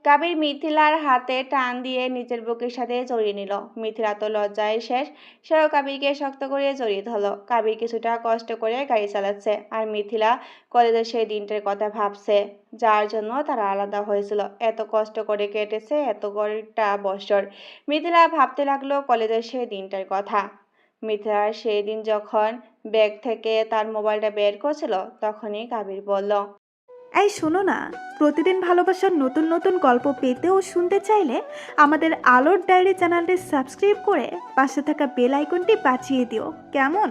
কাবির মিথিলার হাতে টান দিয়ে নিজের বুকের সাথে জড়িয়ে নিল। মিথিলা তো লজ্জায় শেষ, সেও কাবিরকে শক্ত করে জড়িয়ে ধরলো। কাবির কিছুটা কষ্ট করে গাড়ি চালাচ্ছে, আর মিথিলা কলেজের সেই দিনটার কথা ভাবছে, যার জন্য তারা আলাদা হয়েছিল। এত কষ্ট করে কেটেছে এত কয়টা বছর। মিথিলা ভাবতে লাগলো কলেজের সেই দিনটার কথা। মিথিলার সেই দিন যখন ব্যাগ থেকে তার মোবাইলটা বের করছিল, তখনই কাবির বলল, এই শোনো না, প্রতিদিন ভালোবাসার নতুন নতুন গল্প পেতে ও শুনতে চাইলে আমাদের আলোর ডায়েরি চ্যানেলটি সাবস্ক্রাইব করে পাশে থাকা বেল আইকনটি বাজিয়ে দিও, কেমন?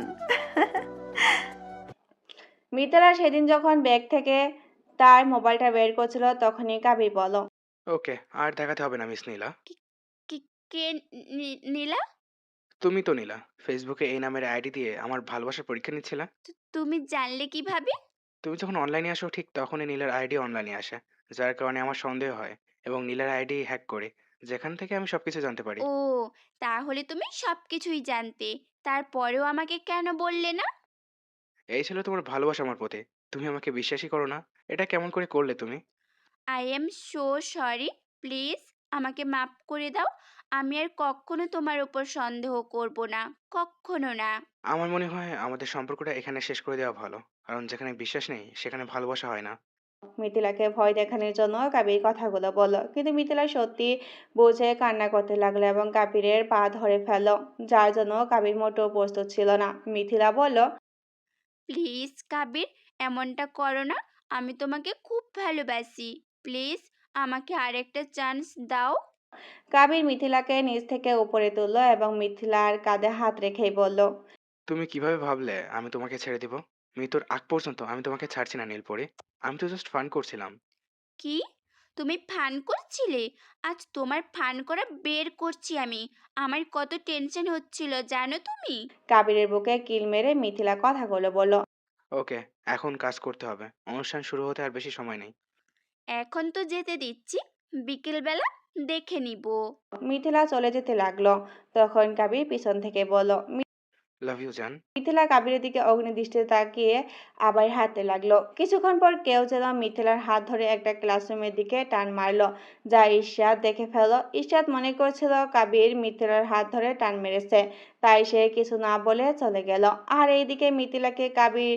মিথিলা সেদিন যখন ব্যাগ থেকে তার মোবাইলটা বের করছিল, তখনই কাবির বলল, ওকে, আর দেখাতে হবে না মিস নীলা। কি কে নীলা? তুমি তো নীলা, ফেসবুকে এই নামের আইডি দিয়ে আমার ভালোবাসার পরীক্ষা নিচ্ছিলা। তুমি জানলে কিভাবে? তুমি যখন অনলাইনে আসো ঠিক তখনই নীলার আইডি অনলাইনে আসে, যার কারণে আমার সন্দেহ হয় এবং নীলার আইডি হ্যাক করে, যেখান থেকে আমি সবকিছু জানতে পারি। ও, তাহলে তুমি সবকিছুই জানতে, তারপরেও আমাকে কেন বললে না? এই ছিল তোমার ভালোবাসা আমার প্রতি, তুমি আমাকে বিশ্বাসই করো না, এটা কেমন করে করলে তুমি? I am so sorry, please আমাকে মাফ করে দাও। আমি আর কখনো তোমার উপর সন্দেহ করব না, কখনো না। আমার মনে হয় আমাদের সম্পর্কটা এখানে শেষ করে দেওয়া ভালো, কারণ যেখানে বিশ্বাস নেই সেখানে ভালোবাসা হয় না। মিথিলাকে ভয় দেখানোর জন্য কাবির কথাগুলো বলল, কিন্তু মিথিলা সত্যি বুঝে কান্না করতে লাগলো এবং কাবিরের পা ধরে ফেলল, যার জন্য কাবির মোটেও প্রস্তুত ছিল না। মিথিলা বলল, প্লিজ কাবির, এমনটা করো না। আমি তোমাকে খুব ভালোবাসি। প্লিজ আমাকে আরেকটা চান্স দাও। কাবির মিথিলাকে নিচ থেকে উপরে তুললো এবং মিথিলার কাঁধে হাত রেখেই বলল, তুমি কিভাবে ভাবলে আমি তোমাকে ছেড়ে দিব? মৃত্যুর আগ পর্যন্ত আমি তোমাকে ছাড়ছি না নীলপরি, আমি তো জাস্ট ফান করছিলাম। কি? তুমি ফান করছিলে? আজ তোমার ফান করা বের করছি আমি। আমার কত টেনশন হচ্ছিল জানো তুমি? কাবিরের বুকে কিল মেরে মিথিলা কথাগুলো বলল। ওকে, এখন কাজ করতে হবে, অনুষ্ঠান শুরু হতে আর বেশি সময় নেই। এখন তো যেতে দিচ্ছি, বিকেলবেলা দেখে নিব। মিথিলা চলে যেতে লাগলো, তখন কাবির পিছন থেকে বলল। লাভ ইউ জান। মিথিলা কাবিরের দিকে অগ্নিদৃষ্টিতে তাকিয়ে আবার হাঁটতে লাগলো। কিছুক্ষণ পর কেউ যেন মিথিলার হাত ধরে একটা ক্লাসরুমের দিকে টান মারলো, যা ইশরাত দেখে ফেললো। ইশরাত মনে করছিল কাবির মিথিলার হাত ধরে টান মেরেছে, তাই সে কিছু না বলে চলে গেল। আর এইদিকে মিথিলাকে কাবির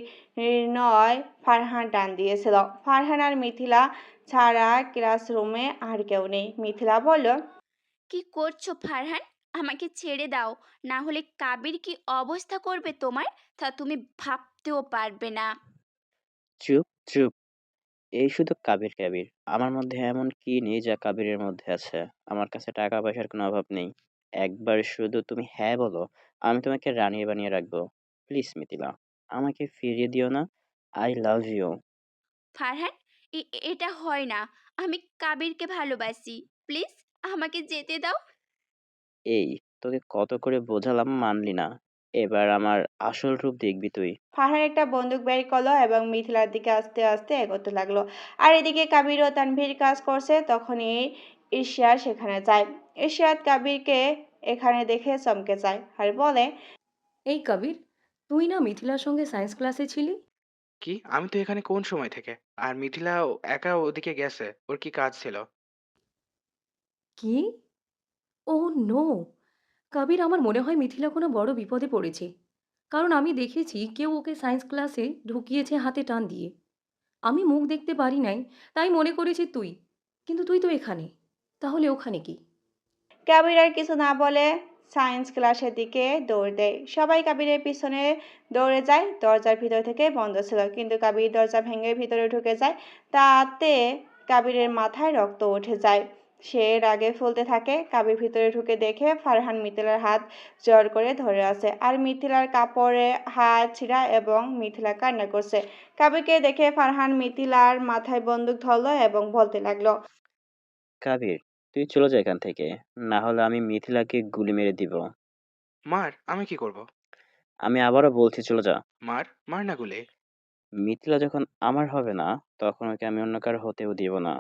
নয়, ফারহান টান দিয়েছিল। ফারহান আর মিথিলা ছাড়া ক্লাসরুমে আর কেউ নেই। মিথিলা বলল, কি করছো ফারহান? আমাকে ছেড়ে দাও, না হলে কাবির কি অবস্থা করবে তোমার, তা তুমি ভাবতেও পারবে না। চুপ চুপ, এই শুধু কাবির কাবির। আমার মধ্যে এমন কি নেই যা কাবিরের মধ্যে আছে? আমার কাছে টাকা পয়সার কোনো অভাব নেই। একবার শুধু তুমি হ্যাঁ বলো, আমি তোমাকে রানী বানিয়ে রাখবো। প্লিজ মিথিলা, আমাকে ফিরিয়ে দিও না। I love you. ফারহান, এটা হয় না। আমি কাবিরকে ভালোবাসি। প্লিজ আমাকে যেতে দাও। এই, তোকে কত করে বোঝালাম, মানলি না। এবার আমার আসল রূপ দেখবি তুই। ফারহান একটা বন্দুক বের করলো এবং মিথিলার দিকে আস্তে আস্তে এগোতে লাগলো। আর এদিকে কাবির ও তানভীর কাজ করছে। তখনই ইশরাত সেখানে যায়। ইশরাত কাবিরকে এখানে দেখে চমকে যায় আর বলে, এই কবির, তুই না মিথিলার সঙ্গে সায়েন্স ক্লাসে ছিলি? কি, আমি তো এখানে কোন সময় থেকে? আর মিথিলা একা ওদিকে গেছে, ওর কি কাজ ছিল? কি? ও নো! কবির, আমার মনে হয় মিথিলা কোনো বড় বিপদে পড়েছে। কারণ আমি দেখেছি কেউ ওকে সায়েন্স ক্লাসে ঢুকিয়েছে হাতে টান দিয়ে। আমি মুখ দেখতে পারি নাই, তাই মনে করেছি তুই। কিন্তু তুই তো এখানে। তাহলে ওখানে কি? কাবির আর কিছু না বলে সায়েন্স ক্লাসের দিকে দৌড় দেয়। সবাই কাবিরের পিছনে দৌড়ে যায়। দরজার ভিতর থেকে বন্ধ ছিল, কিন্তু কাবির দরজা ভেঙে ভিতরে ঢুকে যায়। তাতে কাবিরের মাথায় রক্ত উঠে যায়। সে রাগে ফুলতে থাকে। কাবির ভিতরে ঢুকে দেখে ফারহান মিথিলার হাত জোর করে ধরে আছে, আর মিথিলার কাপড়ে হাত ছিঁড়া এবং মিথিলা কান্না করছে। কাবিরকে দেখে ফারহান মিথিলার মাথায় বন্দুক ধরলো এবং বলতে লাগলো, কাবির, তুই চলে যা এখান থেকে, না হলে আমি মিথিলাকে গুলি মেরে দিব। মার, আমি কি করব? আমি আবারও বলছি, চলে যা। মার, মার না গুলে। মিথিলা যখন আমার হবে না, তখন ওকে আমি অন্য কারো হতেও দিব না।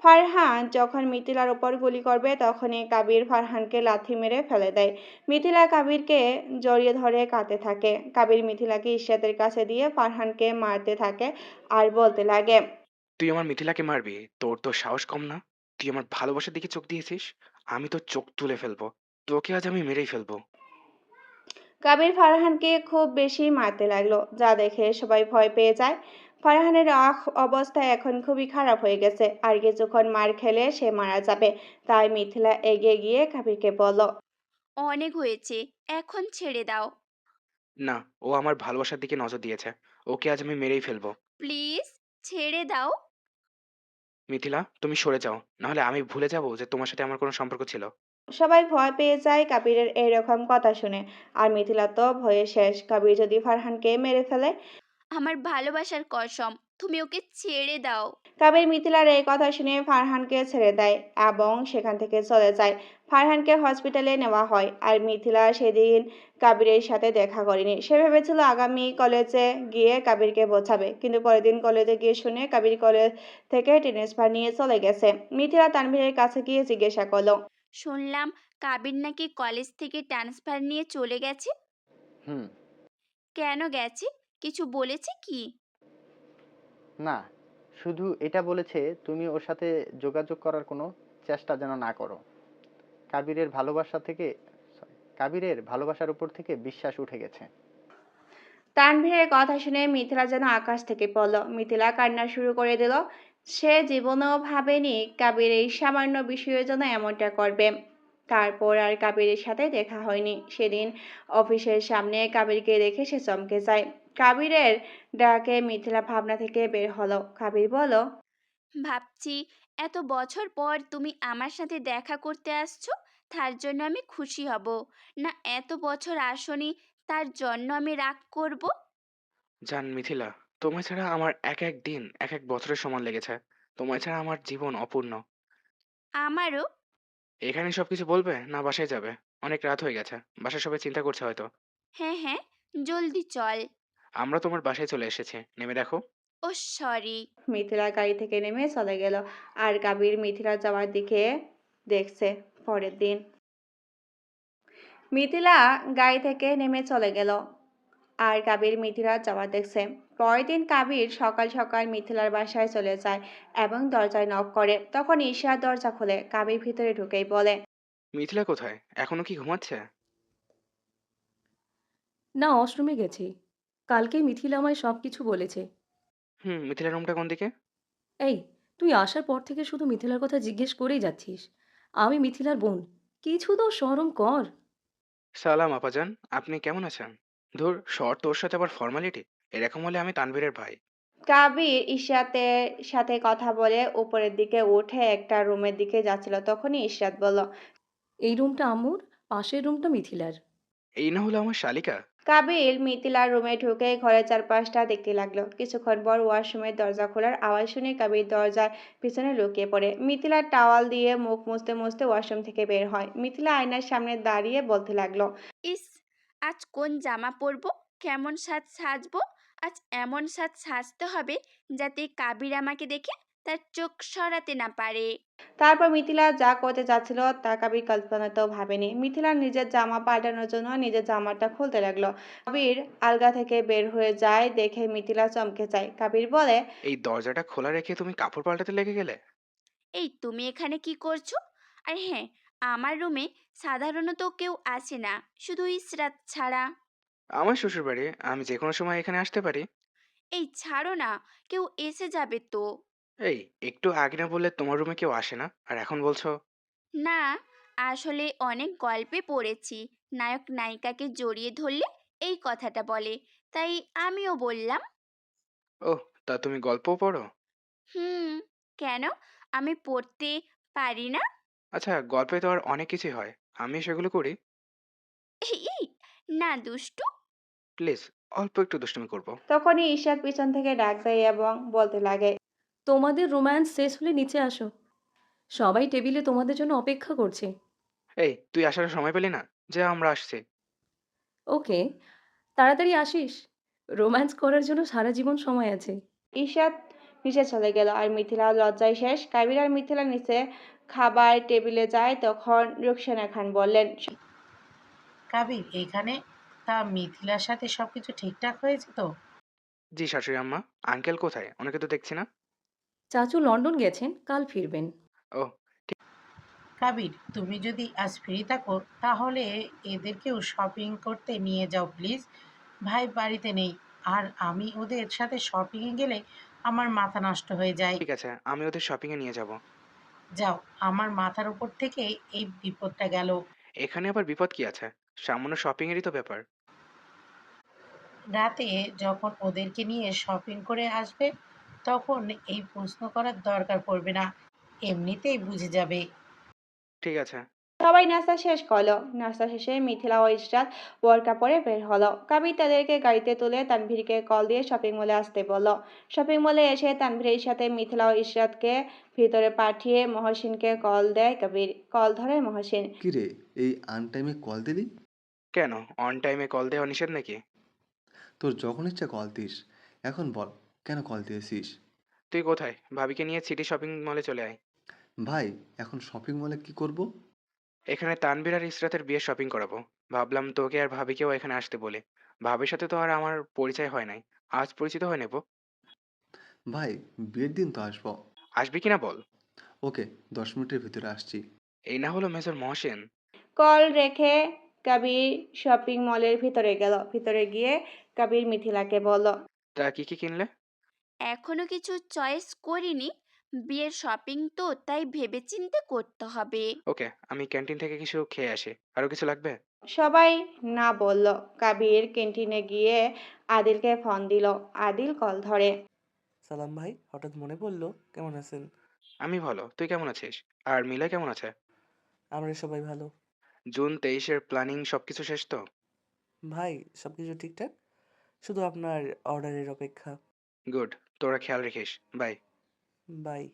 ফারহান যখন মিথিলার উপর গুলি করবে, তখনই কাবির ফারহানকে লাথি মেরে ফেলে দেয়। মিথিলা কাবিরকে জড়িয়ে ধরে কাঁদতে থাকে। কাবির মিথিলাকে ইশরাতের কাছে দিয়ে ফারহানকে মারতে থাকে আর বলতে লাগে, তুই আমার মিথিলাকে মারবি? তোর তো সাহস কম না? তুই আমার ভালোবাসার দিকে চোখ দিয়েছিস, আমি তোর চোখ তুলে ফেলবো। তোকে আজ আমি মেরেই ফেলবো। কাবির ফারহানকে খুব বেশি মারতে লাগলো, যা দেখে সবাই ভয় পেয়ে যায়। ফারহানের অবস্থা এখন খুবই খারাপ হয়ে গেছে, আর কিছুক্ষণ মার খেলে সে মারা যাবে। তাই মিথিলা এগিয়ে গিয়ে কাবিরকে বলল, অনেক হয়েছে, এখন ছেড়ে দাও। না, ও আমার ভালোবাসার দিকে নজর দিয়েছে। ওকে আজ আমি মেরেই ফেলবো। প্লিজ ছেড়ে দাও। মিথিলা, তুমি সরে যাও, নাহলে আমি ভুলে যাবো যে তোমার সাথে আমার কোনো সম্পর্ক ছিল। সবাই ভয় পেয়ে যায় কাবিরের এরকম কথা শুনে। আর মিথিলা তো ভয়ে শেষ, কাবির যদি ফারহানকে মেরে ফেলে। আমার ভালোবাসার কসম, তুমি ওকে ছেড়ে দাও। কাবির মিথিলার এই কথা শুনে ফারহানকে ছেড়ে দেয় এবং সেখান থেকে চলে যায়। ফারহানকে হসপিটালে নেওয়া হয়, আর মিথিলা সেদিন কাবিরের সাথে দেখা করেনি। সে ভেবেছিল আগামী কলেজে গিয়ে কাবিরকে বোঝাবে, কিন্তু পরের দিন কলেজে গিয়ে শুনে কাবির কলেজ থেকে ট্রান্সফার নিয়ে চলে গেছে। মিথিলা তানভীরের কাছে গিয়ে জিজ্ঞাসা করলো, শুনলাম কাবির নাকি কলেজ থেকে ট্রান্সফার নিয়ে চলে গেছে। হুম। কেন গেছে? কিছু বলেছে কি? না, শুধু এটা বলেছে তুমি ওর সাথে যোগাযোগ করার কোনো চেষ্টা যেন না করো। কাবিরের ভালোবাসা থেকে কাবিরের ভালোবাসার উপর থেকে বিশ্বাস উঠে গেছে। তানভীরের কথা শুনে মিথিলা যেন আকাশ থেকে পড়ল। মিথিলা কান্না শুরু করে দিল। সে জীবনেও ভাবেনি কাবির এই সামান্য বিষয়ের জন্য এমনটা করবে। তারপর আর কাবিরের সাথে দেখা হয়নি। সেদিন অফিসের সামনে কাবিরকে দেখে সে চমকে যায়। কাবিরের ডাকে মিথিলা ভাবনা থেকে বের হলো। কাবির বলল, ভাবছি এত বছর পর তুমি আমার সাথে দেখা করতে আসছো, তার জন্য আমি খুশি হব, না এত বছর আসনি তার জন্য আমি রাগ করব। জান মিথিলা, তোমায় ছাড়া আমার এক এক দিন এক এক বছরের সমান লেগেছে। তোমায় ছাড়া আমার জীবন অপূর্ণ। আমারও। এখানে সবকিছু বলবে না বাসায় যাবে? অনেক রাত হয়ে গেছে, বাসায় সবাই চিন্তা করছে হয়তো। হ্যাঁ হ্যাঁ, জলদি চল। আমরা তোমার বাসায় চলে এসেছি, নেমে দেখো। ও সরি। মিথিলা গাড়ি থেকে নেমে চলে গেল। আর কাবির মিথিলা যাওয়ার দিকে দেখছে। পরের দিন মিথিলা গাড়ি থেকে নেমে চলে গেল, আর কাবির মিথিলার যাওয়া দেখছে। পরের দিন কাবির সকাল সকাল মিথিলার বাসায় চলে যায় এবং দরজায় নক করে। তখন ঈশা দরজা খোলে। কাবির ভিতরে ঢুকেই বলে, মিথিলা কোথায়? এখনো কি ঘুমাচ্ছে? না, ওয়াশরুমে গেছে। কালকে মিথিলা আমায় সব কিছু বলেছে। মিথিলার রুমটা কোন দিকে? এই, তুই আসার পর থেকে শুধু মিথিলার কথা জিজ্ঞেস করেই যাচ্ছিস। আমি মিথিলার বোন, কিছু তো শরম কর। সালাম আপাজান, আপনি কেমন আছেন? ধুর, শহর তোর সাথে আবার ফর্মালিটি। এরকম হলে আমি তানভীরের ভাই। কাবির ইশরাতের সাথে কথা বলে উপরের দিকে উঠে একটা রুমের দিকে যাচ্ছিল। তখনই ইশরাত বলল, এই রুমটা আম্মুর, পাশের রুমটা মিথিলার। এই না হলো আমার শালিকা। কাবির মিথিলার রুমে ঢুকে ঘরের চারপাশটা দেখতে লাগলো। কিছুক্ষণ পর ওয়াশরুমের দরজা খোলার আওয়াজ শুনে কাবির দরজার পিছনে লুকিয়ে পড়ে। মিথিলা টাওয়াল দিয়ে মুখ মুছতে মুছতে ওয়াশরুম থেকে বের হয়। মিথিলা আয়নার সামনে দাঁড়িয়ে বলতে লাগলো, ইস, আজ কোন জামা পরবো, কেমন সাজ সাজবো। আজ এমন সাজ সাজতে হবে যাতে কাবির আমাকে দেখে তার চোখ সরাতে না পারে। তারপর মিথিলা যা করতে যাচ্ছিল তা কাবির কল্পনাতেও ভাবেনি। মিথিলা নিজের জামা পাল্টানোর জন্য নিজের জামাটা খুলতে লাগলো। কাবির আলগা থেকে বের হয়ে যায় দেখে মিথিলা চমকে যায়। কাবির বলে, এই দরজাটা খোলা রেখে তুমি কাপড় পাল্টাতে লেগে গেলে? এই তুমি এখানে কি করছো? আর হ্যাঁ, আমার রুমে সাধারণত কেউ আসে না, শুধু ইসরাত ছাড়া। আমার শ্বশুরবাড়ি, আমি যে কোনো সময় এখানে আসতে পারি। এই ছাড়ো না, কেউ এসে যাবে তো। এই, একটু আগে না বললে তোমার রুমে কেউ আসে না, আর এখন বলছো? না, আসলে অনেক গল্পে পড়েছি নায়ক নায়িকাকে জড়িয়ে ধরলে এই কথাটা বলে, তাই আমিও বললাম। ওহ, তা তুমি গল্পও পড়ো? হুম। কেন, আমি পড়তে পারি না? আচ্ছা, গল্পে তো আর অনেক কিছুই হয়, আমি সেগুলো করি। এই, না দুষ্টু। প্লিজ, অল্প একটু দুষ্টুমি করবো। তখনই ইশরাত পিছন থেকে ডাক দেয় এবং বলতে লাগে, তোমাদের রোম্যান্স শেষ হলে নিচে আসো, সবাই টেবিলে তোমাদের জন্য অপেক্ষা করছে। এই, তুই আসার সময় পেলি না? যে আমরা আসছি। ওকে, তাড়াতাড়ি আসিস, রোম্যান্স করার জন্য সারা জীবন সময় আছে। ঈশাত নিচে চলে গেল, আর মিথিলা লজ্জায় শেষ। কাবির আর মিথিলা নিচে খাবার টেবিলে যায়। তখন রুকসানা খান বললেন, কাবির এখানে? তা মিথিলার সাথে সবকিছু ঠিকঠাক হয়েছে তো? জি শাশুড়ি আম্মা। আঙ্কেল কোথায়? ওনাকে তো দেখছি না। চাচু লন্ডন গেছেন, কাল ফিরবেন। ও, কাবির, তুমি যদি আজ ফ্রি থাকো তাহলে এদেরকেও শপিং করতে নিয়ে যাও প্লিজ। ভাই বাড়িতে নেই, আর আমি ওদের সাথে শপিংয়ে গেলে আমার মাথা নষ্ট হয়ে যায়। ঠিক আছে, আমি ওদের শপিংয়ে নিয়ে যাব। যাও, আমার মাথার উপর থেকে এই বিপদটা গেল। এখানে আবার বিপদ কি আছে? সামান্য শপিংয়েরই তো ব্যাপার। রাতে যখন ওদেরকে নিয়ে শপিং করে আসবে তখন এই প্রশ্ন করার দরকার পড়বে না, এমনিতেই বুঝে যাবে। ঠিক আছে। সবাই নাস্তা শেষ করলো। নাস্তা শেষে মিথিলা ও ইশরাত বোরকা পরে বের হলো। কাবির তাদেরকে গাড়িতে তুলে তানভীরকে কল দিয়ে শপিং মলে আসতে বলল। শপিং মলে এসে তানভীরের সাথে মিথিলা ও ইশরাতকে ভিতরে পাঠিয়ে মহসিনকে কল দেয় কাবির। কল ধরে মহসিন। কি রে, এই আনটাইমে কল দিলি? কেন, অন টাইমে কল দেওয়া নিষেধ নাকি? তোর যখন ইচ্ছা কল দিস। এখন বল, কেন কল দিয়েছিস? তুই কোথায়? ভাবিকে নিয়ে সিটি শপিং মলে চলে আয়। ভাই, এখন শপিং মলে কি করব? এখানে তানভীর আর ইসরাতের বিয়ে শপিং করাবো। ভাবলাম তোকে আর ভাবিকেও এখানে আসতে বলে। ভাবির সাথে তো আর আমার পরিচয় হয় নাই, আজ পরিচিত হয়ে নেব। ভাই, বিয়ের দিন তো আসবো। আসবি কিনা বল। ওকে, 10 মিনিটের ভিতরে আসছি। এই না হলো মেজর মহসিন। কল রেখে কাবির শপিং মলের ভিতরে গেল। ভিতরে গিয়ে কাবির মিথিলাকে বলল। তা কি কি কিনলে? এখনো কিছু চয়েস করিনি, বিয়ের শপিং তো, তাই ভেবেচিন্তে করতে হবে। ওকে, আমি ক্যান্টিন থেকে কিছু খেয়ে আসি। আরো কিছু লাগবে? সবাই না বলল। কাবির ক্যান্টিনে গিয়ে আদিলকে ফোন দিল। আদিল কল ধরে। সালাম ভাই, হঠাৎ মনে পড়লো, কেমন আছেন? আমি ভালো, তুই কেমন আছিস? আর মিলা কেমন আছে? আমরা সবাই ভালো। জুন 23-এর প্ল্যানিং সবকিছু শেষ তো? ভাই, সবকিছু ঠিকঠাক, শুধু আপনার অর্ডারের অপেক্ষা। গুড, তোরা খেয়াল রাখিস। বাই। বাই।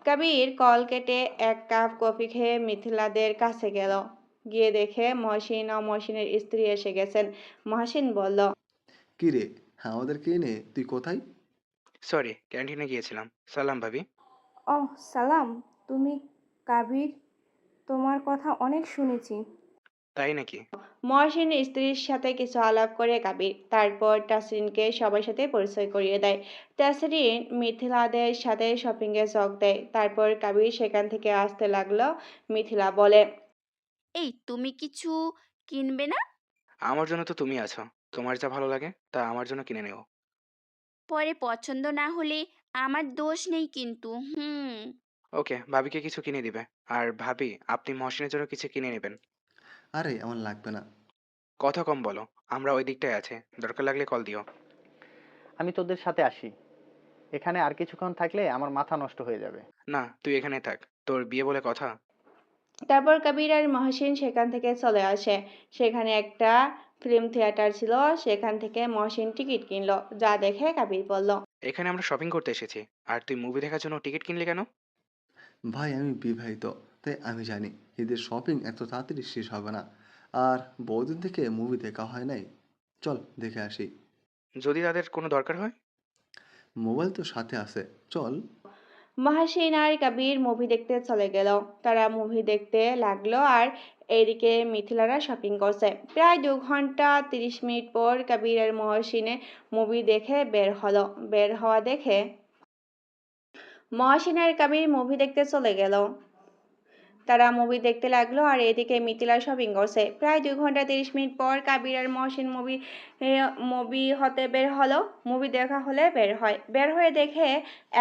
কাবির কল কেটে এক কাপ কফি খেয়ে মিথিলাদের কাছে গেল। গিয়ে দেখে মহসিন ও মহসিনের স্ত্রী এসে গেছেন। মহসিন বলল। কি রে, আমাদেরকে এনে তুই কোথায়? সরি, ক্যান্টিনে গিয়েছিলাম। সালাম ভাবি। ওহ সালাম, তুমি কাবির, তোমার কথা অনেক শুনেছি। তাই নাকি? মহসিন স্ত্রীর সাথে কিছু আলাপ করে কাবির। তারপর তাসরিনকে সবার সাথে পরিচয় করিয়ে দেয়। তাসরিন মিথিলাদের সাথে শপিংয়ে যোগ দেয়। তারপর কাবির সেখান থেকে আসতে লাগলো। মিথিলা বলে। এই, তুমি কিছু কিনবে না? আমার জন্য তো তুমি আছো। তোমার যা ভালো লাগে তা আমার জন্য কিনে নেও। পরে পছন্দ না হলে আমার দোষ নেই কিন্তু। ওকে, ভাবিকে কিছু কিনে দিবে। আর ভাবি, আপনি মহসিনের জন্য কিছু কিনে নেবেন। আরে, আমার লাগবে না। কথা কম বলো, আমরা ওই দিকটায় আছি, দরকার লাগলে কল দিও। আমি তোদের সাথে আসি। এখানে আর কিছুক্ষণ থাকলে আমার মাথা নষ্ট হয়ে যাবে। না, তুই এখানে থাক, তোর বিয়ে বলে কথা। তারপর কবির আর মহসিন সেখান থেকে চলে আসে। সেখানে একটা ফিল্ম থিয়েটার ছিল। সেখান থেকে মহসিন টিকিট কিনলো। যা দেখে কবির বলল। এখানে আমরা শপিং করতে এসেছি, আর তুই মুভি দেখার জন্য টিকিট কিনলি কেন? ভাই, আমি বিবাহিত, তাই আমি জানি এদের শপিং এত তাড়াতাড়ি শেষ হবে না। আর বহুদিন থেকে মুভি দেখা হয় নাই। চল দেখে আসি। যদি তাদের কোনো দরকার হয়? মোবাইল তো সাথে আছে, চল। মহসিন আর কবির মুভি দেখতে চলে গেল। তারা মুভি দেখতে লাগলো আর এদিকে মিথিলারা শপিং করছে। প্রায় 2 ঘন্টা 30 মিনিট পর কবির আর মহসিনে মুভি দেখে বের হলো। বের হওয়া দেখে মহসিন আর কবির মুভি দেখতে চলে গেল। তারা মুভি দেখতে লাগলো আর এদিকে মিথিলা শপিং করছে। প্রায় 2 ঘন্টা 30 মিনিট পর কাবির আর মহসিন মুভি হতে বের হলো। মুভি দেখা হলে বের হয়। বের হয়ে দেখে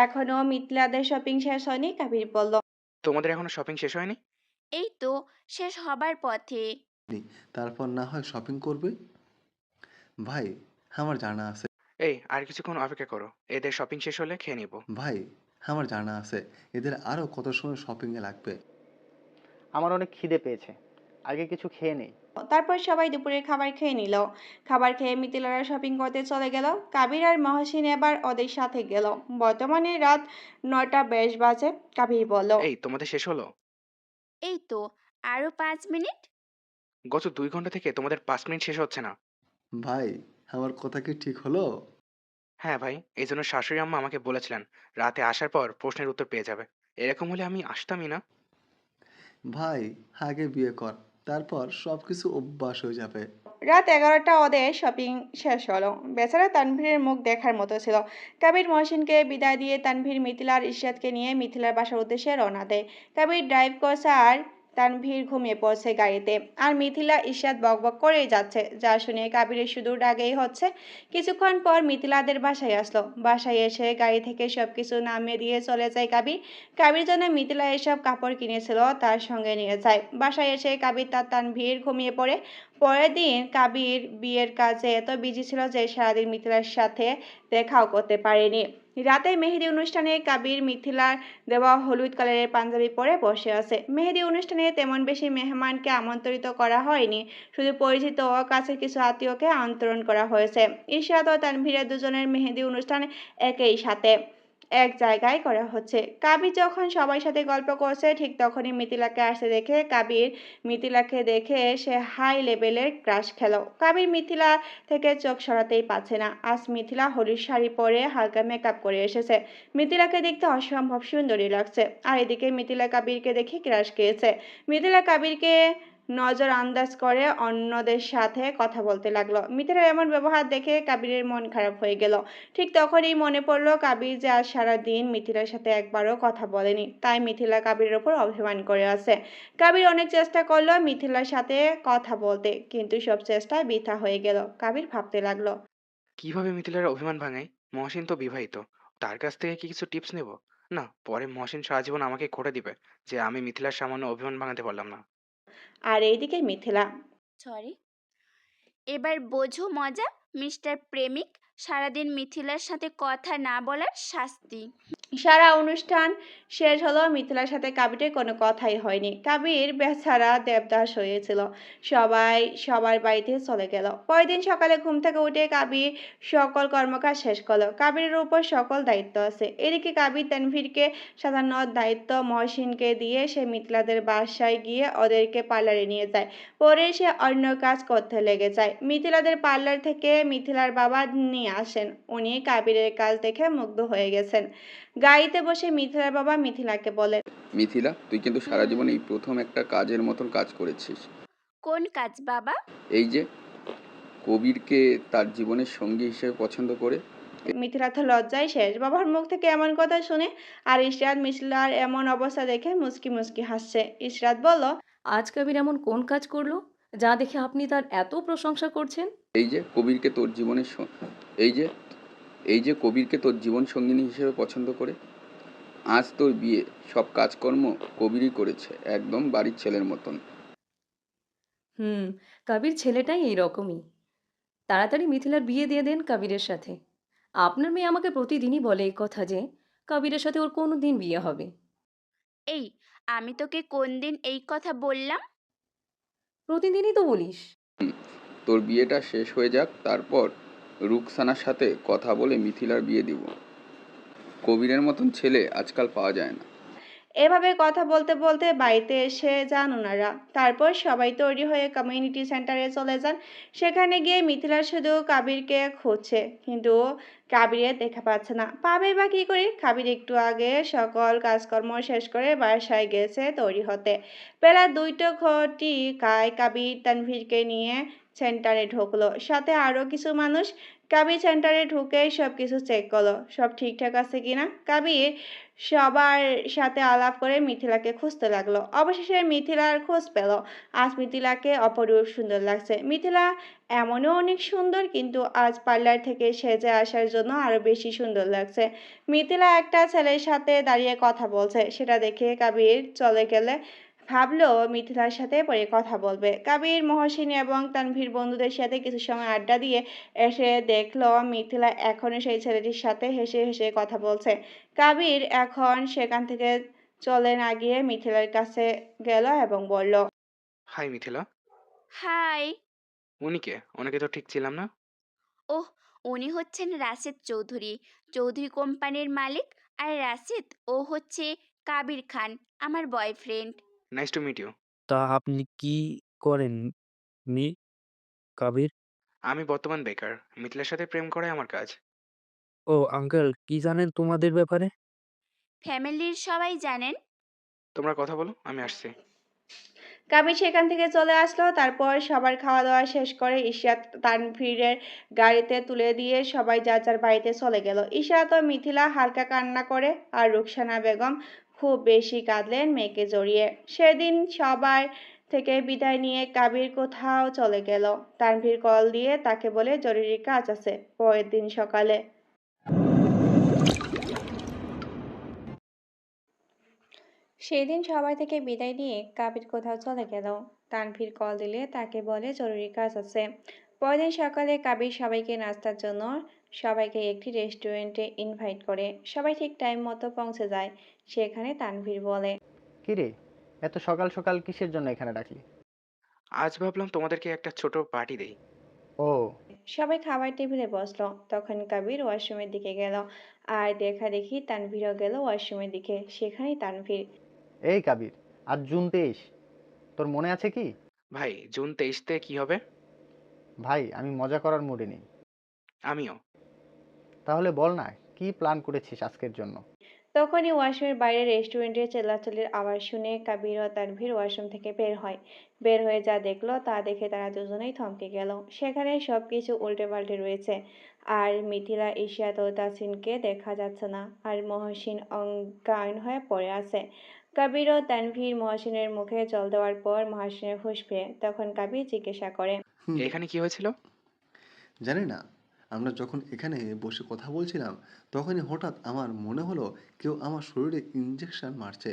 এখনো মিথিলাদের শপিং শেষ হয়নি। কাবির বলল। তোমাদের এখনো শপিং শেষ হয়নি? এই তো শেষ হবার পথে। তারপর না হয় শপিং করবে। ভাই, আমার জানা আছে। এই, আর কিছুক্ষণ অপেক্ষা করো, এদের শপিং শেষ হলে খেয়ে নিব। ভাই, আমার জানা আছে এদের আরো কত সময় শপিংয়ে লাগবে। আমার অনেক খিদে পেয়েছে, আগে কিছু খেয়ে নেই। তারপর সবাই দুপুরের খাবার খেয়ে নিল। খাবার খেয়ে মিথিলারা শপিং করতে চলে গেল। কাবির আর মহসিন এবার ওদের সাথে গেল। বর্তমানে রাত 9টা 20 বাজে। কাবির বলল। এই, তোমাদের শেষ হলো? এই তো আরো 5 মিনিট। গত 2 ঘন্টা থেকে তোমাদের 5 মিনিট শেষ হচ্ছে না। ভাই, আমার কথা কি ঠিক হলো? হ্যাঁ ভাই, এই জন্য শাশুড়ি আম্মা আমাকে বলেছিলেন রাতে আসার পর প্রশ্নের উত্তর পেয়ে যাবে। এরকম হলে আমি আসতামই না। ভাই, আগে বিয়ে কর, তারপর সবকিছু অভ্যাস হয়ে যাবে। রাত 11টা ওদের শপিং শেষ হলো। বেচারা তানভীরের মুখ দেখার মতো ছিল। কাবির মহসিনকে বিদায় দিয়ে তানভীর মিথিলা আর ইশরাতকে নিয়ে মিথিলার বাসার উদ্দেশ্যে রওনা দেয়। কাবির ড্রাইভ করছে আর তানভীর ঘুমিয়ে পড়ছে গাড়িতে। আর মিথিলা ইশরাত বকবক করেই যাচ্ছে, যা শুনে কাবিরের শুধু রাগেই হচ্ছে। কিছুক্ষণ পর মিথিলাদের বাসায় আসলো। বাসায় এসে গাড়ি থেকে সবকিছু নামিয়ে দিয়ে চলে যায় কাবির। কাবির জন্য মিথিলা এসব কাপড় কিনেছিল, তার সঙ্গে নিয়ে যায়। বাসায় এসে কাবির তার তানভীর ঘুমিয়ে পড়ে। পরের দিন কাবির বিয়ের কাজে এত বিজি ছিল যে সারাদিন মিথিলার সাথে দেখাও করতে পারেনি। রাতে মেহেদি অনুষ্ঠানে কাবির মিথিলার দেওয়া হলুদ কালারের পাঞ্জাবি পরে বসে আছে। মেহেদি অনুষ্ঠানে তেমন বেশি মেহমানকে আমন্ত্রিত করা হয়নি, শুধু পরিচিত ও কাছের কিছু আত্মীয়কে আমন্ত্রণ করা হয়েছে। ইশরাত ও তানভীরের দুজনের মেহেদি অনুষ্ঠান একই সাথে এক জায়গায় করা হচ্ছে। কাবির যখন সবার সাথে গল্প করছে ঠিক তখনই মিথিলাকে আসতে দেখে কাবির মিথিলাকে দেখে সে হাই লেভেলের ক্রাশ খেল। কাবির মিথিলা থেকে চোখ সরাতেই পারছে না। আজ মিথিলা হলুদ শাড়ি পরে হালকা মেকআপ করে এসেছে। মিথিলাকে দেখতে অসম্ভব সুন্দরী লাগছে। আর এদিকে মিথিলা কাবিরকে দেখে ক্রাশ খেয়েছে। মিথিলা কাবিরকে নজর আন্দাজ করে অন্যদের সাথে কথা বলতে লাগলো। মিথিলার এমন ব্যবহার দেখে কাবিরের মন খারাপ হয়ে গেল। ঠিক তখনই মনে পড়লো কাবির যে আজ সারাদিন মিথিলার সাথে একবারও কথা বলেনি, তাই মিথিলা কাবিরের ওপর অভিমান করে আছে। কাবির অনেক চেষ্টা করলো মিথিলার সাথে কথা বলতে, কিন্তু সব চেষ্টায় বৃথা হয়ে গেল। কাবির ভাবতে লাগলো, কিভাবে মিথিলার অভিমান ভাঙাই? মহসিন তো বিবাহিত, তার কাছ থেকে কি কিছু টিপস নেব? না, পরে মহসিন সারা জীবন আমাকে খোঁটা দিবে যে আমি মিথিলার সামান্য অভিমান ভাঙাতে পারলাম না। আর এইদিকে মিথিলা সরি, এবার বোঝো মজা, মিস্টার প্রেমিক। সারাদিন মিথিলার সাথে কথা না বলার শাস্তি। সারা অনুষ্ঠান শেষ হলো, মিথিলার সাথে কাবিরের কোনো কথাই হয়নি। কাবির বেচারা দেবদাস হয়েছিল। সবাই সবার বাড়িতে চলে গেল। পরের দিন সকালে ঘুম থেকে উঠে কাবির সকল কর্মকাজ শেষ করলো। কাবিরের উপর সকল দায়িত্ব আছে। এদিকে কাবির তানভীরকে সাজানোর দায়িত্ব মহসিনকে দিয়ে সে মিথিলাদের বাসায় গিয়ে ওদেরকে পার্লারে নিয়ে যায়। পরে সে অন্য কাজ করতে লেগে যায়। মিথিলাদের পার্লার থেকে মিথিলার বাবা নিয়ে আসেন। উনি কাবিরের কাজ দেখে মুগ্ধ হয়ে গেছেন। গাড়িতে বসে মিথিলার বাবা মিথিলাকে বলে, মিথিলা, তুই কিন্তু সারা জীবন এই প্রথম একটা কাজের মতন কাজ করেছিস। কোন কাজ বাবা? এই যে কবিরকে তার জীবনের সঙ্গী হিসেবে পছন্দ করে। মিথিলা তো লজ্জায় শেষ। বাবার মুখ থেকে এমন কথা শুনে। আর ইশরাত মিথিলার এমন অবস্থা দেখে মুচকি মুচকি হাসছে। ইশরাত বলল, আজ কবির এমন কোন কাজ করলো যা দেখে আপনি তার এত প্রশংসা করছেন? এই যে কবিরকে তোর জীবনের এই যে এই যে কবিরকে তোর জীবন সঙ্গিনী হিসেবে পছন্দ করে। আজ তোর বিয়ে, সব কাজকর্ম কবিরই করেছে, একদম বাড়ির ছেলের মতন। হুম, কবির ছেলেটাই এইরকমই। তাড়াতাড়ি মিথিলার বিয়ে দিয়ে দেন কবিরের সাথে। আপনার মেয়ে আমাকে প্রতিদিনই বলে এই কথা যে কবিরের সাথে ওর কোনো দিন বিয়ে হবে। এই, আমি তোকে কোন দিন এই কথা বললাম? প্রতিদিনই তো বলিস। তোর বিয়েটা শেষ হয়ে যাক, তারপর রুকসানার সাথে কথা বলে মিথিলার বিয়ে দিব। কবিরের মতন ছেলে আজকাল পাওয়া যায় না। এভাবে কথা বলতে বলতে বাড়িতে এসে যান ওনারা। তারপর সবাই তৈরি হয়ে কমিউনিটি সেন্টারে চলে যান। সেখানে গিয়ে মিথিলা শুধু কাবিরকে খুঁজছে, কিন্তু কাবিরের দেখা পাচ্ছে না। পাবে বা কি করে? কাবির একটু আগে সকল কাজকর্ম শেষ করে বাসায় গেছে তৈরি হতে। বেলা 2টা ঘটিকায় কাবির তানভীরকে নিয়ে সেন্টারে ঢুকলো, সাথে আরো কিছু মানুষ। কাবির সেন্টারে ঢুকে সবকিছু চেক করলো, সব ঠিকঠাক আছে কিনা। কাবির সবার সাথে আলাপ করে মিথিলাকে খুঁজতে লাগলো। অবশেষে মিথিলার খোঁজ পেল। আজ মিথিলাকে অপরূপ সুন্দর লাগছে। মিথিলা এমনও অনেক সুন্দর, কিন্তু আজ পার্লার থেকে সেজে আসার জন্য আরো বেশি সুন্দর লাগছে। মিথিলা একটা ছেলের সাথে দাঁড়িয়ে কথা বলছে, সেটা দেখে কাবির চলে গেলে ভাবলো মিথিলার সাথে পরে কথা বলবে। কাবির মহসিন এবং তানভীর বন্ধুদের সাথে কিছু সময় আড্ডা দিয়ে এসে দেখলো মিথিলা এখনো সেই ছেলেটির সাথে হেসে হেসে কথা বলছে। কাবির এখন সেখান থেকে চলে না গিয়ে মিথিলার কাছে গেল এবং বলল, হাই মিথিলা। হাই। উনি কে? ওনাকে তো ঠিক ছিলাম না। ওহ, উনি হচ্ছেন রাশেদ চৌধুরী, চৌধুরী কোম্পানির মালিক। আর রাশেদ, ও হচ্ছে কাবির খান, আমার boyfriend. Nice to meet you. তা আপনি কি করেন মি কাবির? আমি বর্তমান বেকার। মিথিলার সাথে প্রেম করাই আমার কাজ। ও আঙ্কেল, কি জানেন তোমাদের ব্যাপারে? ফ্যামিলির সবাই জানেন। তোমরা কথা বলো, আমি আসছি। কাবির সেখান থেকে চলে আসলো। তারপর সবার খাওয়া দাওয়া শেষ করে ইশরাত তানভীরের গাড়িতে তুলে দিয়ে সবাই যার যার বাড়িতে চলে গেল। ইশরাত ও মিথিলা হালকা কান্না করে আর রুকসানা বেগম খুব বেশি কাঁদলেন মেয়েকে জড়িয়ে। সেদিন সবার থেকে বিদায় নিয়ে কাবির কোথাও চলে গেল। তানভীর কল দিয়ে তাকে বলে জরুরি কাজ আছে। পরের দিন সকালে সেদিন সবাই থেকে বিদায় নিয়ে কাবির কোথাও চলে গেল। তানভীর কল দিলে তাকে বলে জরুরি কাজ আছে। পরদিন সকালে কাবির সবাইকে নাস্তার জন্য সবাইকে একটি রেস্টুরেন্টে ইনভাইট করে। সবাই ঠিক টাইম মতো পৌঁছে যায়। সেখানে তানভীর বলে, কিরে, এত সকাল সকাল কিসের জন্য এখানে ডাকলি? আজ ভাবলাম তোমাদেরকে একটা ছোট পার্টি দেই। ও, সবাই খাবার টেবিলে বসলো। তখন কাবির ওয়াশরুমের দিকে গেল আর দেখা দেখি তানভীরও গেল ওয়াশরুমের দিকে। সেখানেই তানভীর, এই কাবির, আজ জুন 23, তোর মনে আছে কি? ভাই, জুন 23-তে কি হবে? ভাই, আমি মজা করার মুডে নেই। আমিও। তাহলে বল না, কি প্ল্যান করেছিস আজকের জন্য? তখনই ওয়াশরুমের বাইরে রেস্টুরেন্টের চেল্লাচিল্লির আওয়াজ শুনে কাবির ও তানভীর ওয়াশরুম থেকে বের হয়। বের হয়ে যা দেখলো তা দেখে তারা দুজনেই থমকে গেল। সেখানে সবকিছু উল্টেপাল্টে রয়েছে। আর মিথিলা, ইশরাত ও তাসিনকে দেখা যাচ্ছে না। আর মহসিন অজ্ঞান হয়ে পড়ে আছে। কাবির ও তানভীর মহসিনের মুখে জল দেওয়ার পর মহসিনের হুঁশ ফিরে। তখন কাবির জিজ্ঞাসা করে, এখানে কি হয়েছিল? জানি না, আমরা যখন এখানে বসে কথা বলছিলাম তখনই হঠাৎ আমার মনে হলো কেউ আমার শরীরে ইঞ্জেকশন মারছে।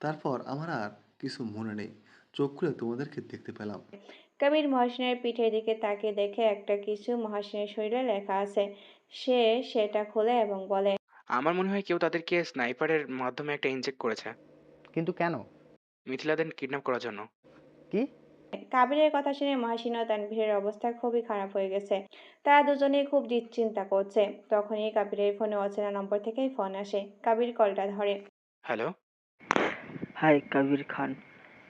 তারপর আমার আর কিছু মনে নেই। চোখ খুলে তোমাদেরকে দেখতে পেলাম। কাবির মহসিনের পিঠের দিকে তাকিয়ে দেখে একটা কিছু মহসিনের শরীরে লেখা আছে। সে সেটা খোলে এবং বলে, আমার মনে হয় কেউ তাদেরকে স্নাইপারের মাধ্যমে একটা ইনজেক্ট করেছে। কিন্তু কেন? মিথিলাদের কিডন্যাপ করার জন্য। কি? কাবিরের কথা শুনে মহসিন ও তানভীরের অবস্থা খুবই খারাপ হয়ে গেছে। তারা দুজনেই খুব দুশ্চিন্তা করছে। তখনই কাবিরের ফোনে অচেনা নম্বর থেকেই ফোন আসে। কাবির কলটা ধরে। হ্যালো, হাই, কবির খান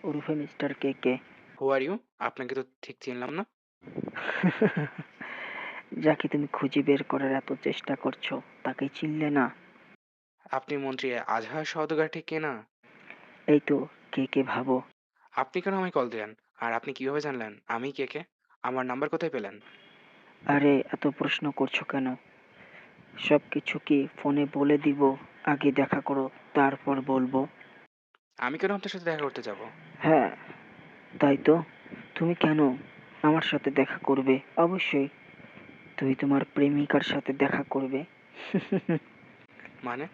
ওরফে mister K K. Who are you? আপনাকে তো ঠিক চিনলাম না। যাকে তুমি খুঁজে বের করার এত চেষ্টা করছো তাকে চিনলে না? আপনি মন্ত্রী আজহার সওদাগর কে না? এই তো কে কে ভাবো। আপনি কেন আমায় কল দিলেন? আর আপনি কিভাবে জানলেন আমি কে? আমার নাম্বার কোথায় পেলেন? আরে এত প্রশ্ন করছো কেন? সব কিছু কি ফোনে বলে দিব? আগে দেখা করো, তারপর বলবো। আমি কেন আপনার সাথে দেখা করতে যাব? হ্যাঁ, তাই তো। তুমি কেন আমার সাথে দেখা করবে? অবশ্যই তুমি তোমার প্রেমিকার সাথে দেখা করবে। মানে?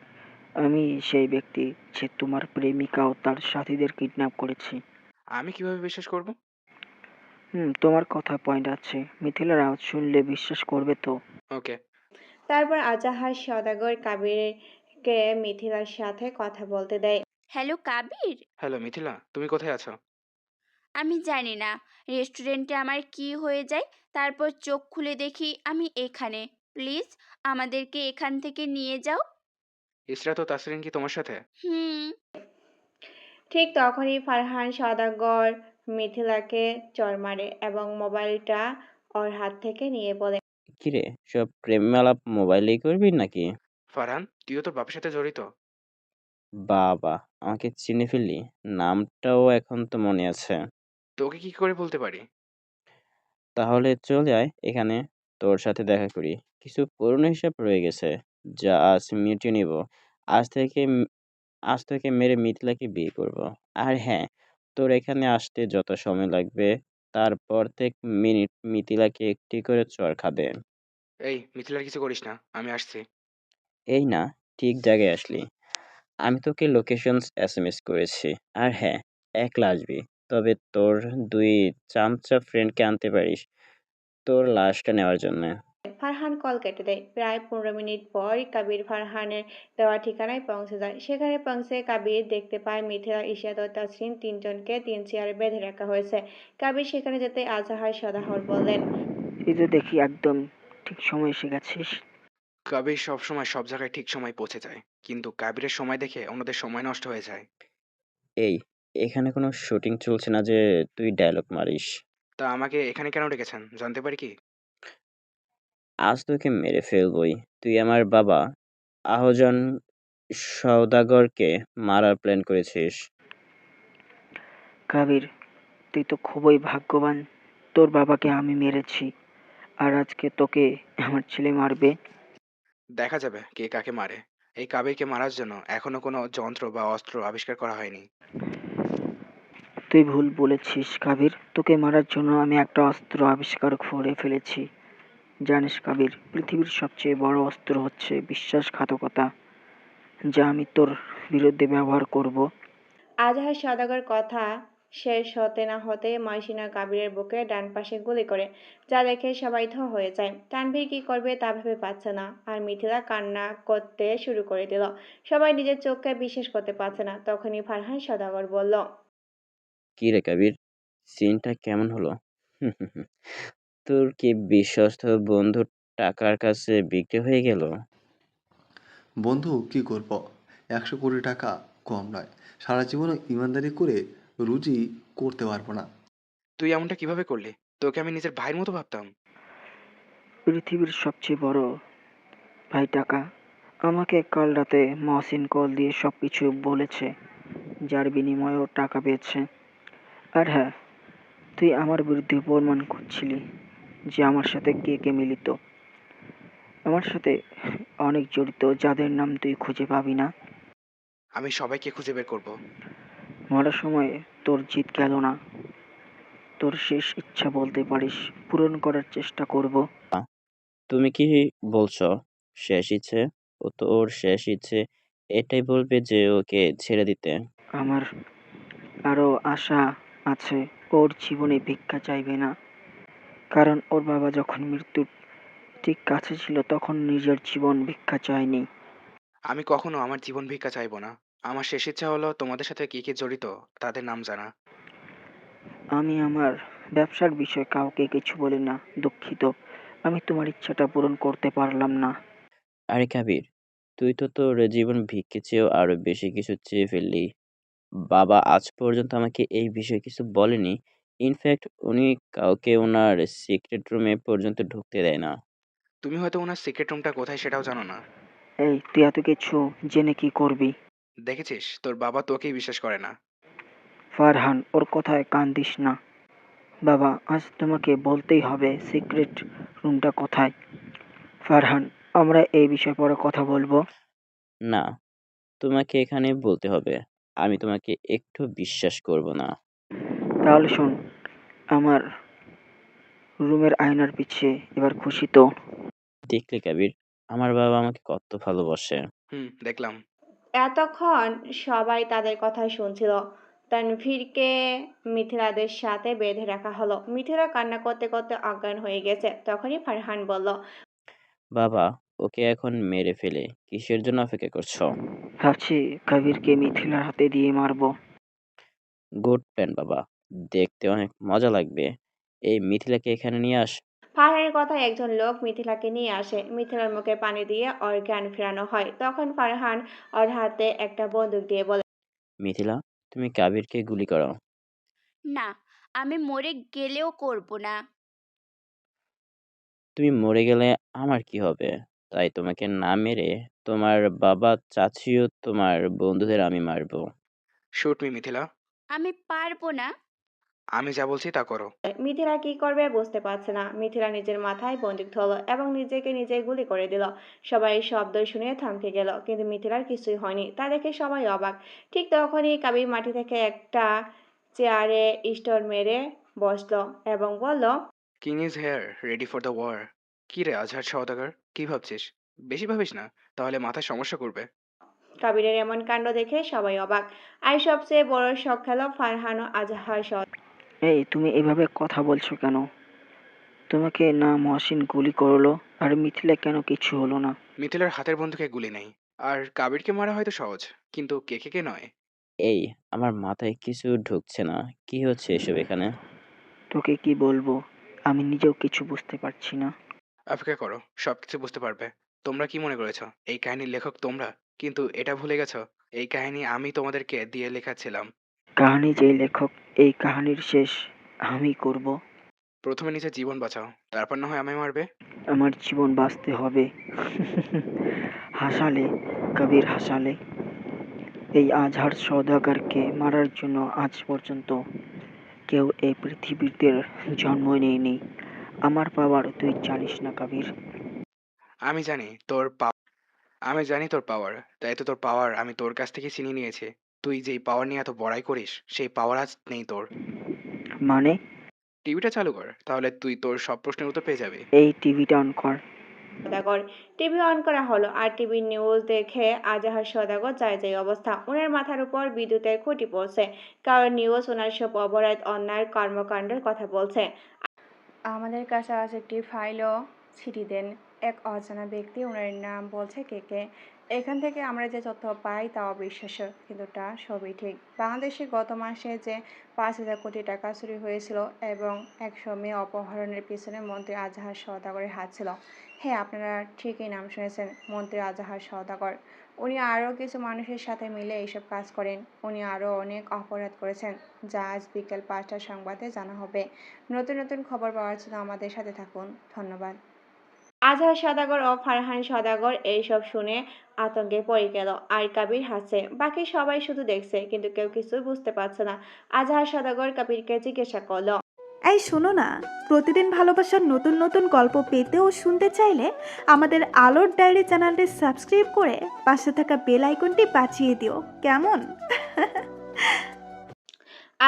আমি সেই ব্যক্তি যে তোমার প্রেমিকা ও তার সাথীদের কিডন্যাপ করেছি। আমি কিভাবে বিশ্বাস করব? তোমার কথা পয়েন্ট আছে। মিথিলার আওয়াজ শুনলে বিশ্বাস করবে তো? ওকে। তারপর আজাহার সওদাগর কাবিরকে মিথিলার সাথে কথা বলতে দেয়। হ্যালো কাবির, হ্যালো মিথিলা, তুমি কোথায় আছো? আমি জানি না রেস্টুরেন্টে আমার কি হয়ে যায়, তারপর চোখ খুলে দেখি আমি এখানে। প্লিজ আমাদেরকে এখান থেকে নিয়ে যাও। ইসরাত ও তাসরিন কি তোমার সাথে? হুম। ঠিক তখনই ফারহান সওদাগর মিথিলাকে চড় মারে এবং মোবাইলটা ওর হাত থেকে নিয়ে বলে, কিরে, সব প্রেম আলাপ মোবাইলেই করবি নাকি? ফারহান, তুইও তোর বাপের সাথে জড়িত? বাবা, আমাকে চিনে ফেললি? নামটাও এখন তো মনে আছে। তোকে কি করে বলতে পারি? তাহলে চলে আয় এখানে, তোর সাথে দেখা করি। কিছু পুরনো হিসাব রয়ে গেছে, যা আজ মিটিয়ে নিব। আজ থেকে আজ থেকে মেরে মিথিলাকে বিয়ে করব। আর হ্যাঁ, তোর এখানে আসতে যত সময় লাগবে তার প্রত্যেক মিনিট মিথিলাকে একটি করে চড় খাবে। এই মিথিলার কিছু করিস না, আমি আসছি। এই না, ঠিক জায়গায় আসলি। আমি তোকে লোকেশন এসএমএস করেছি। আর হ্যাঁ, একলা আসবি। তবে তোর 2 চামচা ফ্রেন্ডকে আনতে পারিস তোর লাশটা নেওয়ার জন্য। ফারহান কল কেটে দেয়। প্রায় 15 মিনিট পর কাবির ফারহানের দেওয়া ঠিকানায় পৌঁছে যায়। সেখানে পৌঁছে কাবির দেখতে পায় মিথিলা, ইশরাত ও তাসরিন তিনজনকে 3 চেয়ারে বেঁধে রাখা হয়েছে। কাবির সেখানে যেতে আজাহার সওদাগর বললেন, এই তো দেখি একদম ঠিক সময় এসে গেছিস। কাবির সবসময় সব জায়গায় ঠিক সময় পৌঁছে যায়, কিন্তু কাবিরের সময় দেখে অন্যদের সময় নষ্ট হয়ে যায়। এই, এখানে কোনো শুটিং চলছে না যে তুই ডায়লগ মারিস? তা আমাকে এখানে কেন ডেকেছেন, জানতে পারি কি? আজ তোকে মেরে ফেলবই। তুই আমার বাবা আহজান সওদাগরকে মারার প্ল্যান করেছিস। কাবির, তুই তো খুবই ভাগ্যবান, তোর বাবাকে আমি মেরেছি আর আজকে তোকে আমার ছেলে মারবে। দেখা যাবে কে কাকে মারে। এই কাবিরকে মারার জন্য এখনো কোনো যন্ত্র বা অস্ত্র আবিষ্কার করা হয়নি। তুই ভুল বলেছিস কাবির, তোকে মারার জন্য আমি একটা অস্ত্র আবিষ্কার করে ফেলেছি। জানিস কাবির, পৃথিবীর সবচেয়ে বড় অস্ত্র হচ্ছে বিশ্বাসঘাতকতা, যা আমি তোর বিরুদ্ধে ব্যবহার করব। আজহার সওদাগর কথা শেষ হতে না হতে ময়সিনা কাবিরের বুকে ডান পাশে গুলি করে, যা দেখে সবাই থ হয়ে যায়। তানভীর কি করবে তা ভেবে পাচ্ছে না, আর মিথিলা কান্না করতে শুরু করে দিল। সবাই নিজের চোখকে বিশ্বাস করতে পারছে না। তখনই ফারহান সওদাগর বলল, কি রে কাবির, সিনটা কেমন হলো? তোর কি বিশ্বস্ত বন্ধু টাকার কাছে বিক্রি হয়ে গেল? বন্ধু কি করব, 100 কোটি টাকা কম নয়। সারা জীবনে ইমানদারি করে রুজি করতে পারবো না। তুই এমনটা কিভাবে করলি? তোকে আমি নিজের ভাইয়ের মতো ভাবতাম। পৃথিবীর সবচেয়ে বড় ভাই টাকা আমাকে কাল রাতে মহসিন কল দিয়ে সবকিছু বলেছে, যার বিনিময়েও টাকা পেয়েছে। আর হ্যাঁ, তুই আমার বিরুদ্ধে প্রমাণ করছিলি যে আমার সাথে কে কে মিলিত। আমার সাথে অনেক জড়িত, যাদের নাম তুই খুঁজে পাবি না। আমি সবাইকে খুঁজে বের করব। মরার সময় তোর জিত গেল না, তোর শেষ ইচ্ছা বলতে পারিস, পূরণ করার চেষ্টা করব। তুমি কি বলছো শেষ ইচ্ছে? ও তো ওর শেষ ইচ্ছে এটাই বলবে যে ওকে ছেড়ে দিতে। আমার আরো আশা আছে, ওর জীবনে ভিক্ষা চাইবে না, কারণ ওর বাবা যখন মৃত্যুর ঠিক কাছে ছিল তখন নিজের জীবন ভিক্ষা চায়নি। আমি কখনো আমার জীবন ভিক্ষা চাইবো না। আমার শেষ ইচ্ছা হলো তোমাদের সাথে কে কে জড়িত তাদের নাম জানা। আমি আমার ব্যবসার বিষয়ে কাউকে কিছু বলি না, দুঃখিত। আমি তোমার ইচ্ছাটা পূরণ করতে পারলাম না। আরে কাবির, তুই তো তোর জীবন ভিক্ষে চেয়েও আরো বেশি কিছু চেয়ে ফেললি। বাবা আজ পর্যন্ত আমাকে এই বিষয়ে কিছু বলেনি। ইনফ্যাক্ট উনি কাউকে ওনার সিক্রেট রুমে পর্যন্ত ঢুকতে দেয় না। তুমি হয়তো ওনার সিক্রেট রুমটা কোথায় সেটাও জানো না। এই তুই এত কিছু জেনে কি করবি? দেখেছিস তোর বাবা তোকেই বিশ্বাস করে না। ফারহান, ওর কথায় কান দিস না। বাবা, আজ তোমাকে বলতেই হবে সিক্রেট রুমটা কোথায়। ফারহান, আমরা এই বিষয়ে পরে কথা বলবো। না, তোমাকে এখানে বলতে হবে। আমি তোমাকে একটু বিশ্বাস করব না। তাহলে শোন, আমার রুমের আয়নার পিছে এবার খুশি তো? দেখলে কাবির, আমার বাবা আমাকে কত ভালোবাসে। দেখলাম। এতক্ষণ সবাই তাদের কথা শুনছিল। তানভীরকে মিথিলাদের সাথে বেঁধে রাখা হলো। মিথিলা কান্না করতে করতে অজ্ঞান হয়ে গেছে। তখনই ফারহান বলল, বাবা, ওকে এখন মেরে ফেলে কিসের জন্য অপেক্ষা করছো? ভাবছি কবিরকে মিথিলার হাতে দিয়ে মারবো। গুড প্ল্যান বাবা, দেখতে অনেক মজা লাগবে। এই মিথিলাকে এখানে নিয়ে আস। ফারহানের কথায় একজন লোক মিথিলাকে নিয়ে আসে। মিথিলার মুখে পানি দিয়ে ওর জ্ঞান ফেরানো হয়। তখন ফারহান ওর হাতে একটা বন্দুক দিয়ে বলে, মিথিলা, তুমি কাবিরকে গুলি করো। না, আমি মরে গেলেও করব না। তুমি মরে গেলে আমার কি হবে? তাই তোমাকে না মেরে তোমার বাবা, চাচিও তোমার বন্ধুদের আমি মারবো। Shoot me Mithila. আমি পারবো না। আমি যা বলছি তা করো। মিথিলা কি করবে বুঝতে পারছে না। মিথিলা নিজের মাথায় বন্দুক ধরল এবং নিজেকে নিজেই গুলি করে দিল। সবাই শব্দ শুনে থমকে গেল, কিন্তু মিথিলার কিছুই হয়নি। তা দেখে সবাই অবাক। ঠিক তখনই কাবির মাটি থেকে একটা চেয়ারে স্টোর মেরে বসলো এবং বলল, king is here, ready for the war. কি রে আজহার সওদাগর, কি ভাবছিস? বেশি ভাবিস না, তাহলে মাথায় সমস্যা করবে। কাবিরের এমন কাণ্ড দেখে সবাই অবাক। আর সবচেয়ে বড় শখ খেলো ফারহান ও আজহার এই তুমি এভাবে কথা বলছো কেন? তোমাকে না মহসিন গুলি করলো, আর মিথিলা কেন কিছু হলো না? মিথিলার হাতের বন্দুকে গুলি নেই। আর কাবিরকে মারা হয়তো সহজ, কিন্তু কে নয়। এই, আমার মাথায় কিছু ঢুকছে না। কি হচ্ছে এসব এখানে? তোকে কি বলবো, আমি নিজেও কিছু বুঝতে পারছি না। অপেক্ষা করো, সবকিছু বুঝতে পারবে। তোমরা কি মনে করেছো এই কাহিনীর লেখক তোমরা? কিন্তু এটা ভুলে গেছো, এই কাহিনী আমি তোমাদেরকে দিয়ে লেখাচ্ছিলাম। কাহিনী যে লেখক, এই কাহিনীর শেষ আমি করব। প্রথমে নিজের জীবন বাঁচাও, তারপর না হয় আমায় মারবে। আমার জীবন বাঁচতে হবে। হাসালে কবির, হাসালে। এই আজহার সওদাগরকে মারার জন্য আজ পর্যন্ত কেউ এই পৃথিবীতে জন্ম নেয়নি। আমার পাওয়ার তুই জানিস না কাবির। আমি জানি তোর পাওয়ার, তাই তো তোর পাওয়ার আমি তোর কাছ থেকে ছিনিয়ে নিয়েছি। তুই যেই পাওয়ার নিয়ে এত বড়াই করিস, সেই পাওয়ার আজ নেই তোর। মানে? টিভিটা চালু কর, তাহলে তুই তোর সব প্রশ্নের উত্তর পেয়ে যাবি। এই টিভিটা অন কর। সওদাগর টিভি অন করা হলো আর টিভির নিউজ দেখে আজাহার সওদাগর যায় অবস্থা। ওনার মাথার উপর বিদ্যুতের খুঁটি পড়ছে, কারণ নিউজ ওনার সব অপরাধ অন্যায় কর্মকাণ্ডের কথা বলছে। আমাদের কাছে আছে একটি ফাইলও ছিটি দেন। এক অজানা ব্যক্তি ওনার নাম বলছে কে। এখান থেকে আমরা যে তথ্য পাই তা অবিশ্বাস্য, কিন্তু তা সবই ঠিক। বাংলাদেশে গত মাসে যে 5,000 কোটি টাকা চুরি হয়েছিল এবং 100 মেয়ে অপহরণের পিছনে মন্ত্রী আজাহার সওদাগরের হাত ছিল। হ্যাঁ, আপনারা ঠিকই নাম শুনেছেন, মন্ত্রী আজাহার সওদাগর। উনি আরও কিছু মানুষের সাথে মিলে এইসব কাজ করেন। উনি আরও অনেক অপরাধ করেছেন, যা আজ বিকেল 5টার সংবাদে জানা হবে। নতুন নতুন খবর পাওয়ার জন্য আমাদের সাথে থাকুন। ধন্যবাদ। আজহার সওদাগর ও ফারহান সওদাগর এইসব শুনে আতঙ্কে পড়ে গেল আর কাবির হাসছে। বাকি সবাই শুধু দেখছে, কিন্তু কেউ কিছুই বুঝতে পারছে না। আজহার সওদাগর কাবিরকে জিজ্ঞাসা করলো, এই শোনো না, প্রতিদিন ভালোবাসার নতুন নতুন গল্প পেতে ও শুনতে চাইলে আমাদের আলোর ডায়েরি চ্যানেলটি সাবস্ক্রাইব করে পাশে থাকা বেল আইকনটি বাজিয়ে দিও, কেমন?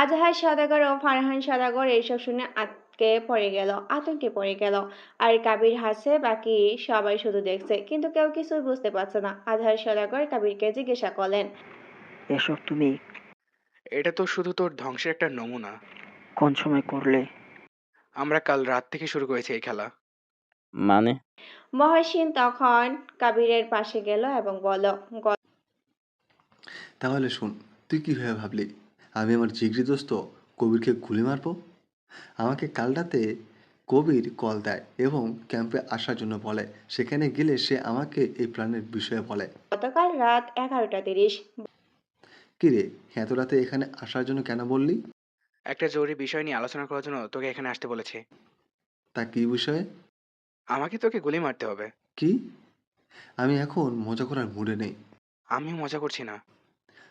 আজহার সওদাগর ও ফারহান সওদাগর এইসব শুনে আতঙ্কে পড়ে গেল আর কাবির হাসছে। বাকি সবাই শুধু দেখছে, কিন্তু কেউ কিছুই বুঝতে পারছে না। আজহার সওদাগর কাবিরকে জিজ্ঞাসা করলেন, এসব তুমি এটা তো শুধু তোর ধ্বংসের একটা নমুনা। কোন সময় করলে? আমরা কাল রাত থেকে শুরু করেছি এই খেলা। মানে? মহসিন তখন কাবিরের পাশে গেল এবং বলল, তাহলে শোন, তুই কীভাবে ভাবলি আমি আমার জিগরি দোস্ত কবিরকে গুলি মারবো? আমাকে কাল রাতে কবির কল দেয় এবং ক্যাম্পে আসার জন্য বলে। সেখানে গেলে সে আমাকে এই প্ল্যানের বিষয়ে বলে। গতকাল রাত 11:30। কিরে, এত রাতে এখানে আসার জন্য কেন বললি? একটা জরুরি বিষয় নিয়ে আলোচনা করার জন্য তোকে এখানে আসতে বলেছি। তা কী বিষয়ে? আমাকে তোকে গুলি মারতে হবে। কি? আমি এখন মজা করার মুডে নেই। আমিও মজা করছি না।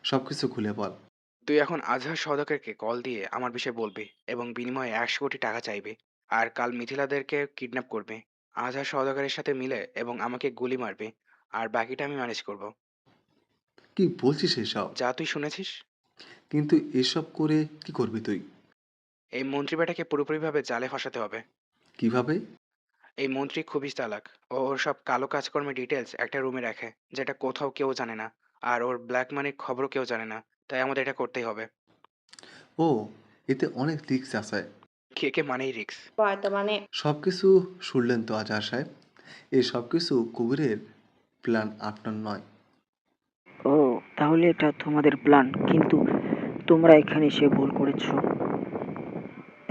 সব কিছু খুলে বল। তুই এখন আজহার সওদাগরকে কল দিয়ে আমার বিষয়ে বলবি এবং বিনিময়ে 100 কোটি টাকা চাইবি। আর কাল মিথিলাদেরকে কিডন্যাপ করবি আজহার সওদাগরের সাথে মিলে এবং আমাকে গুলি মারবি। আর বাকিটা আমি ম্যানেজ করব। কি বলছিস এসব? যা তুই শুনেছিস। কিন্তু এসব করে কি করবি তুই? এই মন্ত্রী বেটাকে পুরোপুরিভাবে জালে ফাঁসাতে হবে। কিভাবে? এই মন্ত্রী খুবই চালাক। ও ওর সব কালো কাজকর্মের ডিটেলস একটা রুমে রাখে, যেটা কোথাও কেউ জানে না। আর ওর ব্ল্যাক মানির খবরও কেউ জানে না। তাই আমাদের এটা করতেই হবে। ও, এতে অনেক রিস্ক আছে। কে মানেই রিক্স। বর্তমানে সব কিছু শুনলেন তো আজহার সাহেব? এই সব কিছু কবিরের প্ল্যান, আপনার নয়। ও, তাহলে এটা তোমাদের প্ল্যান। কিন্তু তোমরা এখানে এসে ভুল করেছো।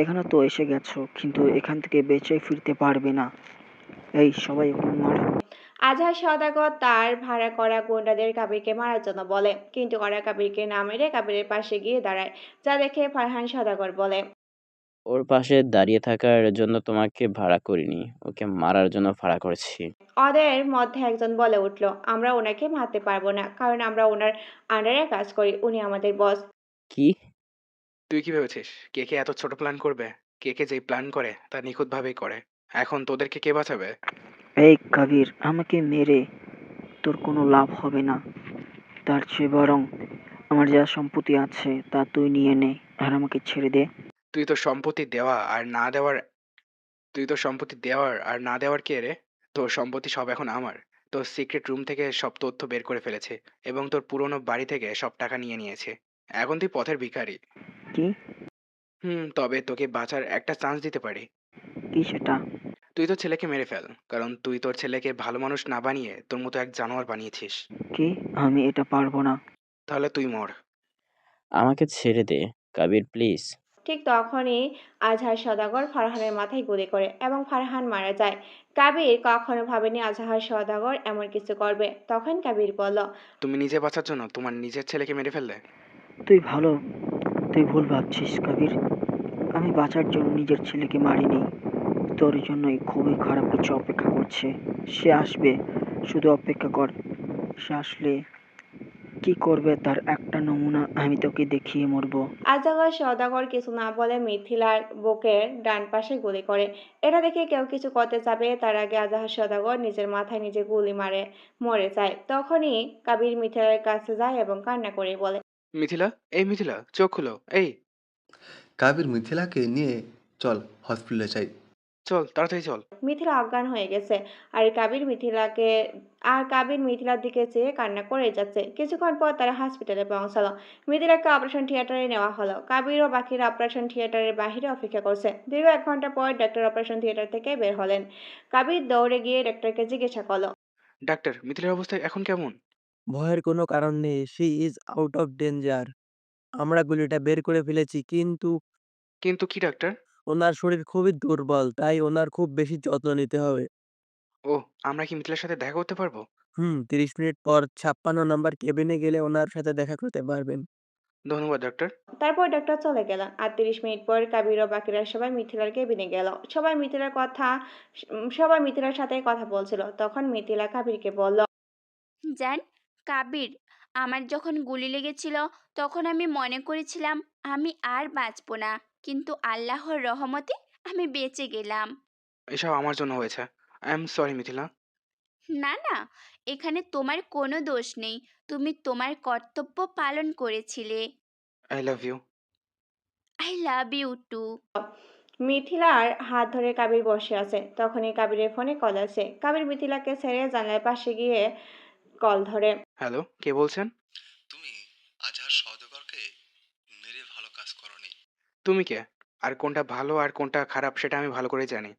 এখানে তো এসে গেছো, কিন্তু এখান থেকে বেঁচে ফিরতে পারবে না। এই সবাই ওকে মার। আজহার সওদাগর তার ভাড়া করা গুন্ডাদের কাবিরকে মারার জন্য বলে, কিন্তু ওরা কাবিরকে না মেরে কাবিরের পাশে গিয়ে দাঁড়ায়, যা দেখে ফারহান সওদাগর বলে, ওর পাশে দাঁড়িয়ে থাকার জন্য তোমাকে ভাড়া করিনি, ওকে মারার জন্য ভাড়া করেছি। ওদের মধ্যে একজন বলে উঠল, আমরা ওনাকে মারতে পারবো না, কারণ আমরা ওনার আন্ডারে কাজ করি, উনি আমাদের বস। কি? তুই কি ভেবেছিস কে এত ছোট প্ল্যান করবে? কে যেই প্ল্যান করে তা নিখুঁতভাবেই করে। এখন তোদেরকে কে বাঁচাবে? এই কাবির, আমাকে মেরে তোর কোনো লাভ হবে না। তার চেয়ে বরং আমার যা সম্পত্তি আছে তা তুই নিয়ে নে আর আমাকে ছেড়ে দে। তুই তো সম্পত্তি দেওয়া আর না দেওয়ার কে রে? তোর সম্পত্তি সব এখন আমার। তোর সিক্রেট রুম থেকে সব তথ্য বের করে ফেলেছে এবং তোর পুরনো বাড়ি থেকে সব টাকা নিয়ে নিয়েছে। এখন তুই পথের ভিখারি। কি? তবে তোকে বাঁচার একটা চান্স দিতে পারি। কি সেটা? তুই তোর ছেলেকে মেরে ফেল, কারণ তুই তোর ছেলেকে ভালো মানুষ না বানিয়ে তোর মতো এক জানোয়ার বানিয়েছিস। কি? আমি এটা পারবো না। তাহলে তুই মর। আমাকে ছেড়ে দে কাবির, প্লিজ। ঠিক তখনই আজহার সওদাগর ফারহানের মাথায় গুলি করে এবং ফারহান মারা যায়। কাবির কখনো ভাবেনি আজহার সওদাগর এমন কিছু করবে। তখন কাবির বলল, তুমি নিজে বাঁচার জন্য তোমার নিজের ছেলেকে মেরে ফেললে। তুই ভুল ভাবছিস কাবির। আমি বাঁচার জন্য নিজের ছেলেকে মারিনি। তোর জন্যই খুবই খারাপ কিছু অপেক্ষা করছে। সে আসবে, শুধু অপেক্ষা কর। সে আসলে কি করবে তার একটা নমুনা আমি তোকে দেখিয়ে মরবো। আজাগর সওদাগর কিছু না বলে মিথিলার বুকের ডান পাশে গুলি করে। এটা দেখে কেউ কিছু করতে যাবে তার আগে আজাহার সওদাগর নিজের মাথায় নিজে গুলি মারে মরে যায়। তখনই কাবির মিথিলার কাছে যায় এবং কান্না করে বলে, মিথিলা, এই মিথিলা, চোখ খুলো। এই, কাবির মিথিলাকে নিয়ে চল হসপিটালে যাই। চল তাড়াতাড়ি চল। মিথিলা অজ্ঞান হয়ে গেছে। কাবির মিথিলার দিকে চেয়ে কান্না করে যাচ্ছে। কিছুক্ষণ পর তারা হসপিটালে পৌঁছালো। মিথিলাকে অপারেশন থিয়েটারে নেওয়া হলো। কাবির ও বাকিরা অপারেশন থিয়েটারের বাহিরে অপেক্ষা করছে। দীর্ঘ 1 ঘন্টা পর ডাক্তার অপারেশন থিয়েটার থেকে বের হলেন। কাবির দৌড়ে গিয়ে ডাক্তারকে জিজ্ঞাসা করলো, ডাক্তার, মিথিলার অবস্থা এখন কেমন? ভয়ের কোনো কারণ নেই, she is out of danger. আমরা গুলিটা বের করে ফেলেছি, কিন্তু কিন্তু কি ডাক্তার? ওনার শরীর খুবই দুর্বল, তাই ওনার খুব বেশি যত্ন নিতে হবে। ও, আমরা কি মিথিলার সাথে দেখা করতে পারবো? 30 মিনিট পর 56 নাম্বার কেবিনে গেলে ওনার সাথে দেখা করতে পারবেন। ধন্যবাদ ডাক্তার। তারপর ডাক্তার চলে গেলেন। আর 30 মিনিট পর কাবির ও বাকিরা সবাই মিথিলার কেবিনে গেল। সবাই মিথিলার সাথে কথা বলছিল। তখন মিথিলা কাবিরকে বলল, জান, কাবির, আমার যখন গুলি লেগেছিল তখন আমি মনে করেছিলাম আমি আর বাঁচবো না, কিন্তু আল্লাহর রহমতে আমি বেঁচে গেলাম। এসব আমার জন্য হয়েছে। I am sorry Mithila. না না, এখানে তোমার কোনো দোষ নেই। তুমি তোমার কর্তব্য পালন করেছিলে। I love you. I love you too. মিথিলার হাত ধরে কাবির বসে আছে। তখনই কাবিরের ফোনে কল আসে। কাবির মিথিলাকে ছেড়ে জানলার পাশে গিয়ে কল ধরে। হ্যালো, কে বলছেন? তুমি আজহার সওদাগরকে মেরে ভালো কাজ করনি। তুমি কে? আর কোনটা ভালো আর কোনটা খারাপ সেটা আমি ভালো করেই জানি।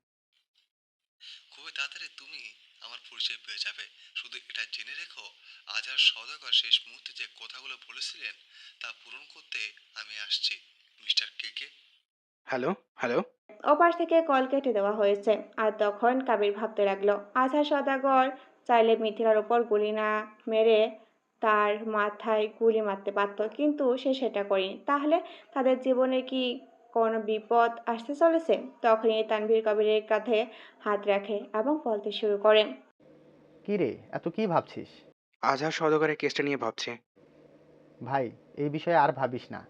খুবই তাড়াতাড়ি তুমি আমার পরিচয় পেয়ে যাবে। শুধু এটা জেনে রেখো, আজহার সওদাগর শেষ মুহূর্তে যে কথাগুলো বলেছিলেন তা পূরণ করতে আমি আসছি, মিস্টার কেকে। Hello, hello. ওপাশ থেকে কল কেটে দেওয়া হয়েছে। আর তখন কাবির ভাবতে লাগলো, আজহার সওদাগর চাইলে মিথিলার উপর গুলি না মেরে তার মাথায় গুলি মারতে পারত, কিন্তু সে সেটা করেনি। তাহলে তাদের জীবনে কি কোনো বিপদ আসতে চলেছে? তখনই তানভীর কবিরের কাঁধে হাত রাখে এবং বলতে শুরু করে, কি রে, এত কি ভাবছিস? আজহার সওদাগরের কেসটা নিয়ে ভাবছি। ভাই, এই বিষয়ে আর ভাবিস না।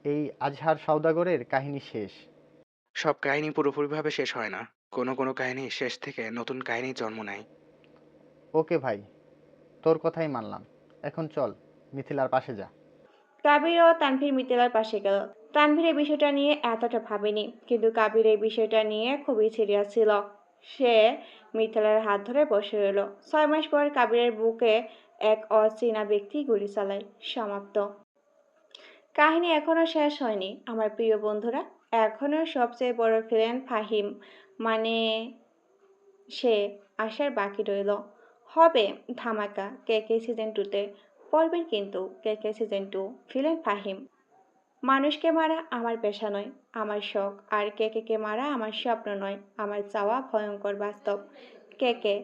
এই আজহার সওদাগরের কাহিনী শেষ। সব কাহিনী পুরোপুরিভাবে শেষ হয় না। কোনো কোনো কাহিনী শেষ থেকে নতুন কাহিনী জন্ম নেয়। ওকে ভাই, তোর কথাই মানলাম। এখন চল, মিথিলার পাশে যা। কাবির ও তানভীর মিথিলার পাশে গেল। তানভীর এই বিষয়টা নিয়ে এতটা ভাবেনি, কিন্তু কাবির এই বিষয়টা নিয়ে খুবই সিরিয়াস ছিল। সে মিথিলার হাত ধরে বসে রইল। 6 মাস পর কাবিরের বুকে এক অচেনা ব্যক্তি গুলি চালায়। সমাপ্ত। কাহিনী এখনো শেষ হয়নি আমার প্রিয় বন্ধুরা। এখনো সবচেয়ে বড় ভিলেন ফাহিম, মানে সে আসার বাকি রইল। হবে ধামাকা কেকে সিজন 2-তে। পড়বেন কিন্তু কেকে সিজন 2 ভিলেন ফাহিম। মানুষকে মারা আমার পেশা নয়, আমার শখ। আর কেকে মারা আমার স্বপ্ন নয়, আমার চাওয়া ভয়ঙ্কর বাস্তব। KK,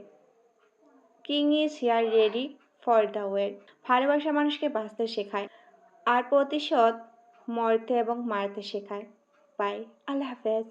king is here ready for the wait. ভালোবাসা মানুষকে বাঁচতে শেখায়, আর প্রতিশোধ মরতে এবং মারতে শেখায়। বাই, আল্লাহ হাফেজ।